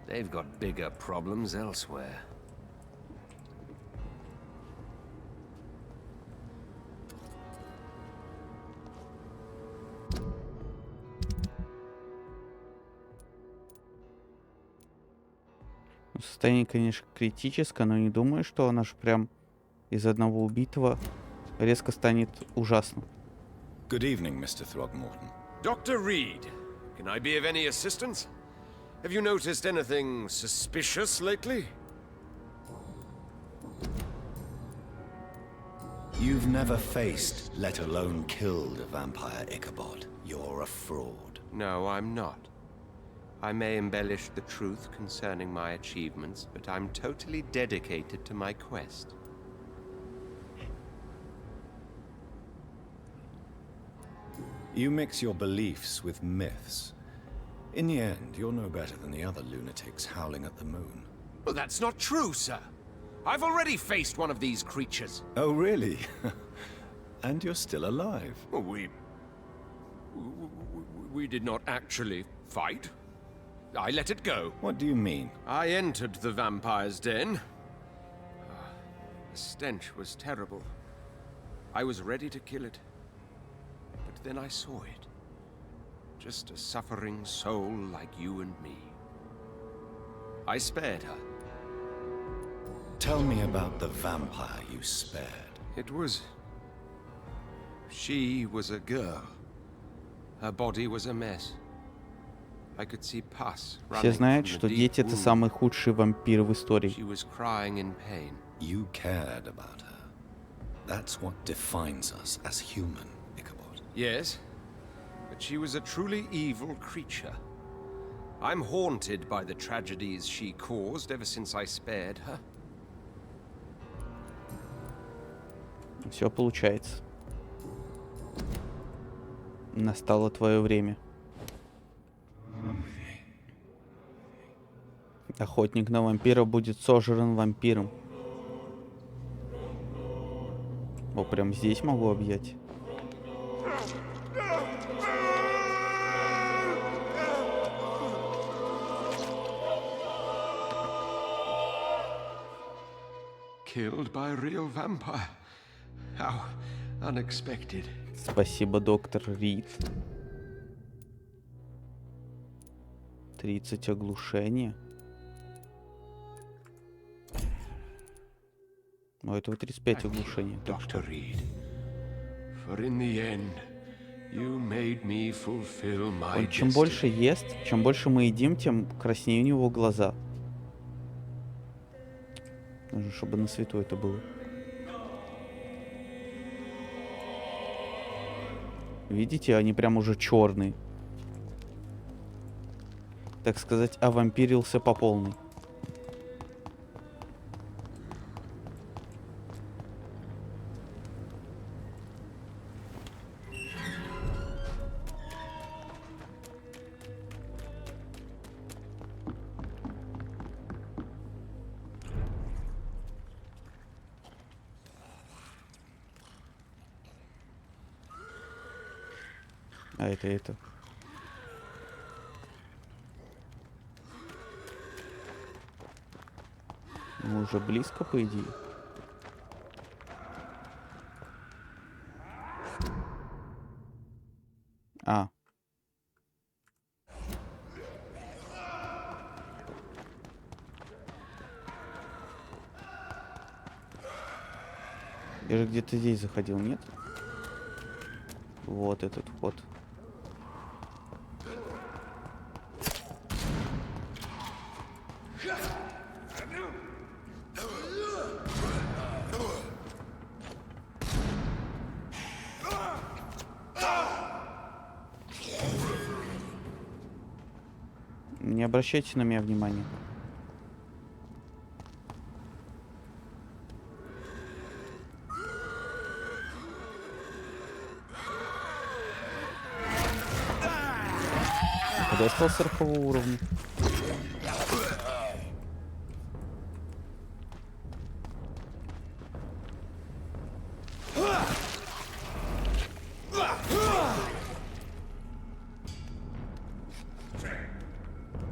They've got bigger problems elsewhere. Состояние, конечно, критическое, но не думаю, что она же прям из одного убитого резко станет ужасным. Good evening, Mr. Throgmorton. Dr. Reed, can I be of any assistance? Have you noticed anything suspicious lately? You've never faced, let alone killed a vampire, Ichabod. You're a fraud. No, I'm not. I may embellish the truth concerning my achievements, but I'm totally dedicated to my quest. You mix your beliefs with myths. In the end, you're no better than the other lunatics howling at the moon. Well, that's not true, sir. I've already faced one of these creatures. Oh, really? And you're still alive? Well, we did not actually fight. I let it go. What do you mean? I entered the vampire's den. The stench was terrible. I was ready to kill it. But then I saw it. Just a suffering soul like you and me. I spared her. Tell me about the vampire you spared. It was... She was a girl. Her body was a mess. I could see pus running Все знают, from что the дети — deep это wound. самые худшие вампиры в истории. She was crying in pain. You cared about her. That's what defines us as human, Ichabod. Yes, but she was a truly evil creature. I'm haunted by the tragedies she caused ever since I spared her. Все получается. Настало твое время. Охотник на вампира будет сожран вампиром. О, прям здесь могу объять. Killed by a real vampire. How unexpected. Спасибо, доктор Рид. 30 оглушения. У этого 35 оглушений. Dr. Reed, for in the end, you made me fulfill my Он чем больше ест, чем больше мы едим, тем краснее у него глаза. Нужно, чтобы на свету это было. Видите, они прям уже черные. Так сказать, овампирился по полной. А это. Мы уже близко, по идее. А. Я же где-то здесь заходил, нет? Вот этот вход. Не обращайте на меня внимания. Когда я стал 40 уровня?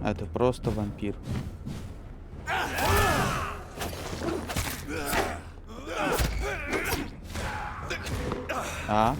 Это просто вампир. А?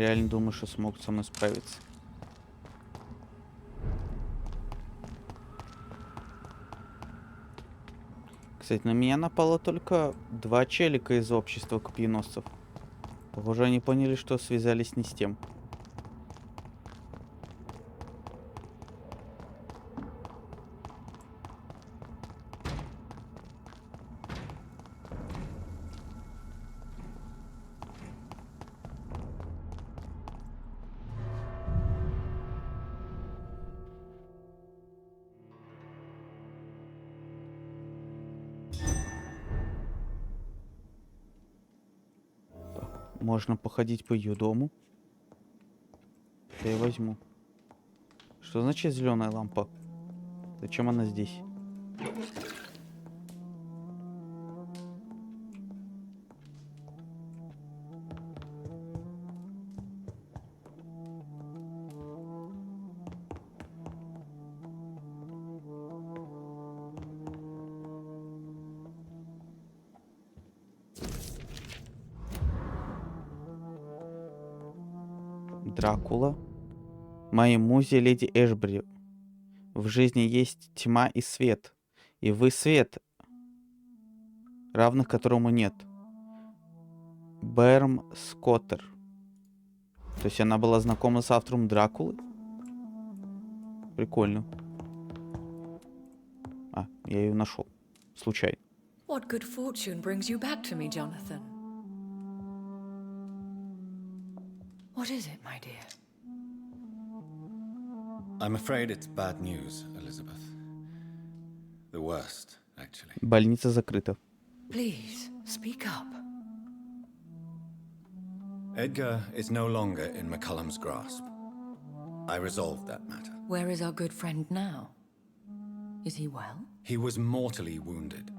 реально думаю, что смогут со мной справиться. Кстати, на меня напало только 2 челика из общества копьеносцев. Похоже, они поняли, что связались не с тем. Можно походить по ее дому. Я возьму. Что значит зеленая лампа? Зачем она здесь? Дракула. Моей музе леди Эшбри. В жизни есть тьма и свет. И вы свет, равных которому нет. Берм Скоттер. То есть она была знакома с автором Дракулы? Прикольно. А, я ее нашел. Случайно. What good fortune brings you back to me, Jonathan? What is it, my dear? I'm afraid it's bad news, Elizabeth. The worst, actually. Больница закрыта. Please, speak up. Edgar is no longer in McCullum's grasp. I resolved that matter. Where is our good friend now? Is he well? He was mortally wounded.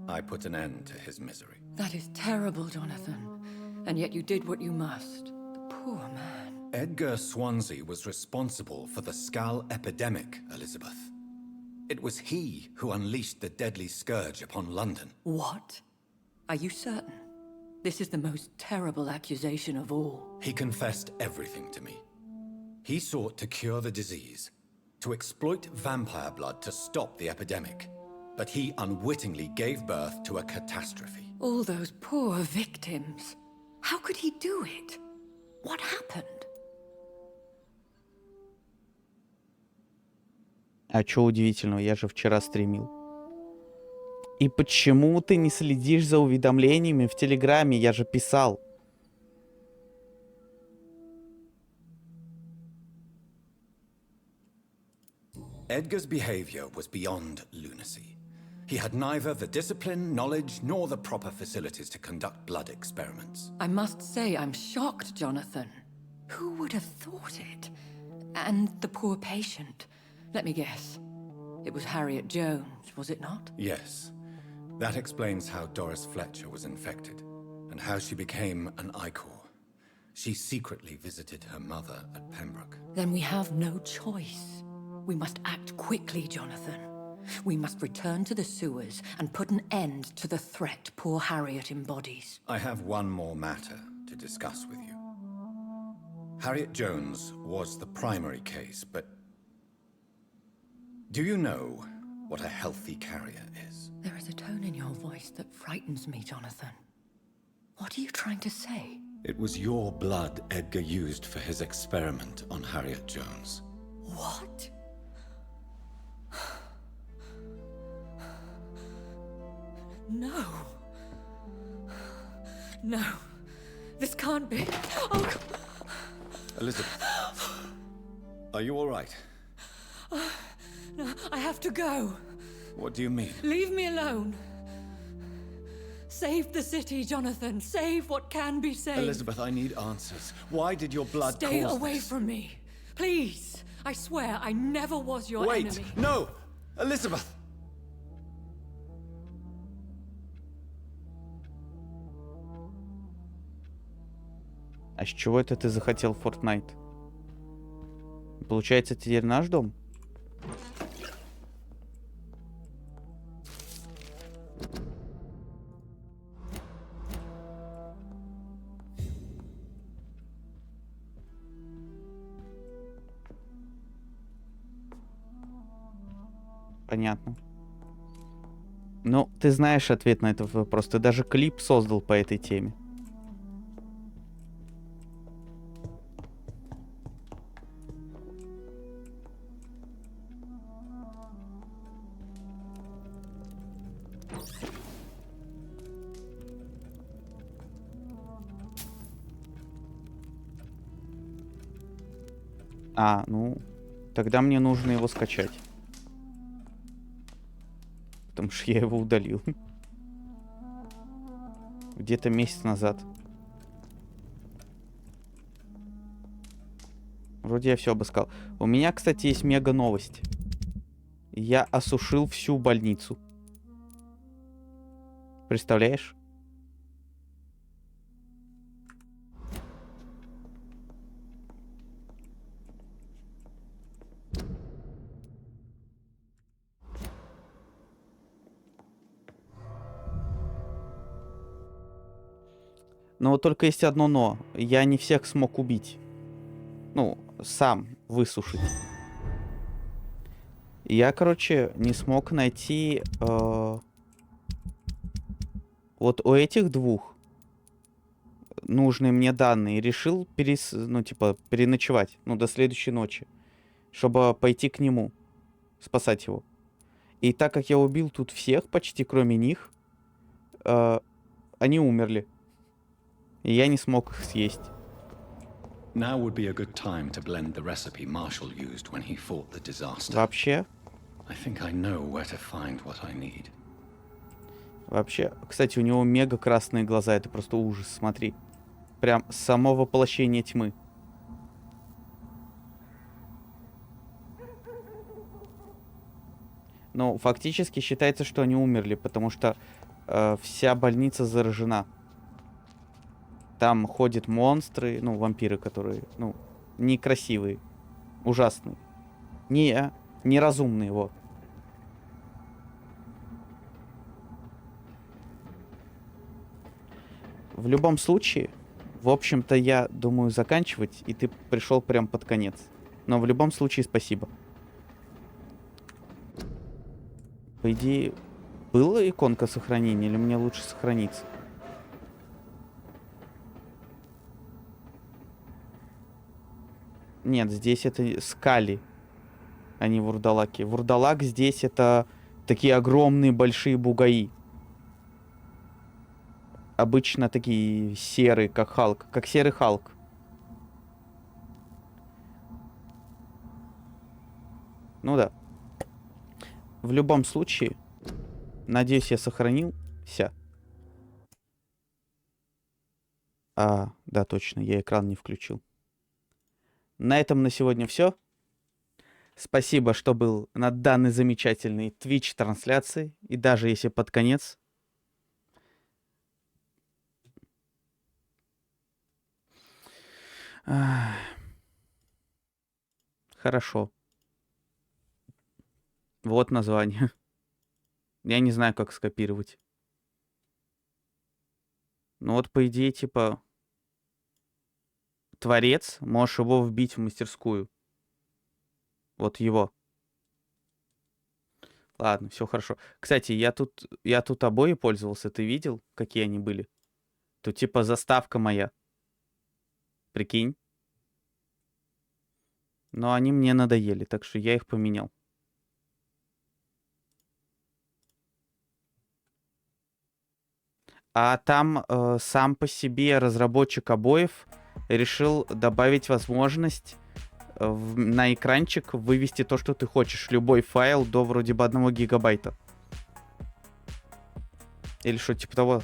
I put an end to his misery. That is terrible, Jonathan. And yet you did what you must. The poor man. Edgar Swansea was responsible for the Skal epidemic, Elizabeth. It was he who unleashed the deadly scourge upon London. What? Are you certain? This is the most terrible accusation of all. He confessed everything to me. He sought to cure the disease, to exploit vampire blood to stop the epidemic. But he unwittingly gave birth to a catastrophe. All those poor victims. How could he do it? What happened? А чё удивительного? Я же вчера стримил. И почему ты не следишь за уведомлениями в Телеграме? Я же писал. Edgar's behavior was beyond lunacy. He had neither the discipline, knowledge, nor the proper facilities to conduct blood experiments. I must say I'm shocked, Jonathan. Who would have thought it? And the poor patient. Let me guess. It was Harriet Jones, was it not? Yes. That explains how Doris Fletcher was infected, and how she became an Icor. She secretly visited her mother at Pembroke. Then we have no choice. We must act quickly, Jonathan. We must return to the sewers and put an end to the threat poor Harriet embodies. I have one more matter to discuss with you. Harriet Jones was the primary case, but do you know what a healthy carrier is? There is a tone in your voice that frightens me, Jonathan. What are you trying to say? It was your blood Edgar used for his experiment on Harriet Jones. What? No. No. This can't be. Oh, God. Elizabeth, are you all right? No, I have to go. What do you mean? Leave me alone. Save the city, Jonathan. Save what can be saved. Elizabeth, I need answers. Why did your blood Stay cause away this? from me. Please. I swear I never was your Wait! enemy. No! Elizabeth! А с чего это ты захотел Fortnite? Получается, теперь наш дом? Понятно. Ну, ты знаешь ответ на этот вопрос. Ты даже клип создал по этой теме. А, ну, тогда мне нужно его скачать. Потому что я его удалил. Где-то месяц назад. Вроде я все обыскал. У меня, кстати, есть мега новость. Я осушил всю больницу. Представляешь? Но вот только есть одно но. Я не всех смог убить. Ну, сам высушить. Я, короче, не смог найти... вот у этих двух нужные мне данные. Решил переночевать. Ну, до следующей ночи. Чтобы пойти к нему. Спасать его. И так как я убил тут всех, почти кроме них, они умерли. И я не смог их съесть. Now would be a good time to blend the recipe Marshall used when he fought the disaster. Вообще? I think I know where to find what I need. Вообще, кстати, у него мега красные глаза, это просто ужас, смотри. Прям само воплощение тьмы. Ну, фактически считается, что они умерли, потому что вся больница заражена. Там ходят монстры, ну, вампиры, которые, ну, некрасивые, ужасные. Неразумные, вот. В любом случае, в общем-то, я думаю заканчивать, и ты пришел прям под конец. Но в любом случае, спасибо. По идее, была иконка сохранения, или мне лучше сохраниться? Нет, здесь это скали, а не вурдалаки. Вурдалак здесь это такие огромные большие бугаи. Обычно такие серые, как Халк. Как серый Халк. Ну да. В любом случае, надеюсь, я сохранился. Да, точно, я экран не включил. На этом на сегодня все. Спасибо, что был на данной замечательной Twitch трансляции. И даже если под конец. Хорошо. Вот название. Я не знаю, как скопировать. Ну вот, по идее, типа... Творец, можешь его вбить в мастерскую. Вот его. Ладно, все хорошо. Кстати, я тут обои пользовался. Ты видел, какие они были? Тут типа заставка моя. Прикинь. Но они мне надоели, так что я их поменял. А там сам по себе разработчик обоев решил добавить возможность на экранчик вывести то, что ты хочешь. Любой файл до вроде бы 1 гигабайта. Или что типа того.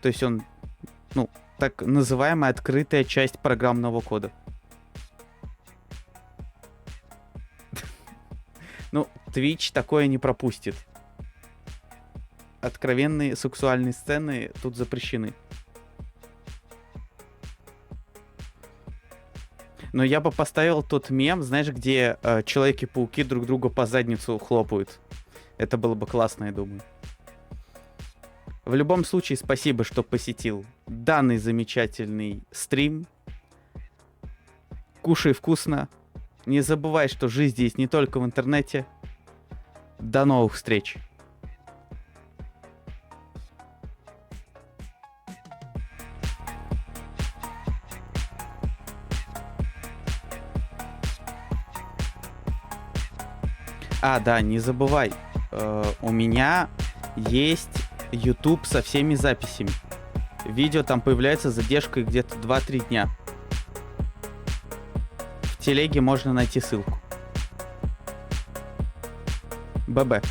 То есть он, ну, так называемая открытая часть программного кода. Ну, Twitch такое не пропустит. Откровенные сексуальные сцены тут запрещены. Но я бы поставил тот мем, знаешь, где Человеки-пауки друг друга по задницу хлопают. Это было бы классно, я думаю. В любом случае, спасибо, что посетил данный замечательный стрим. Кушай вкусно Не забывай, что жизнь здесь не только в интернете. До новых встреч. А, да, не забывай. У меня есть YouTube со всеми записями. Видео там появляется с задержкой где-то 2-3 дня. В телеге можно найти ссылку. ББ.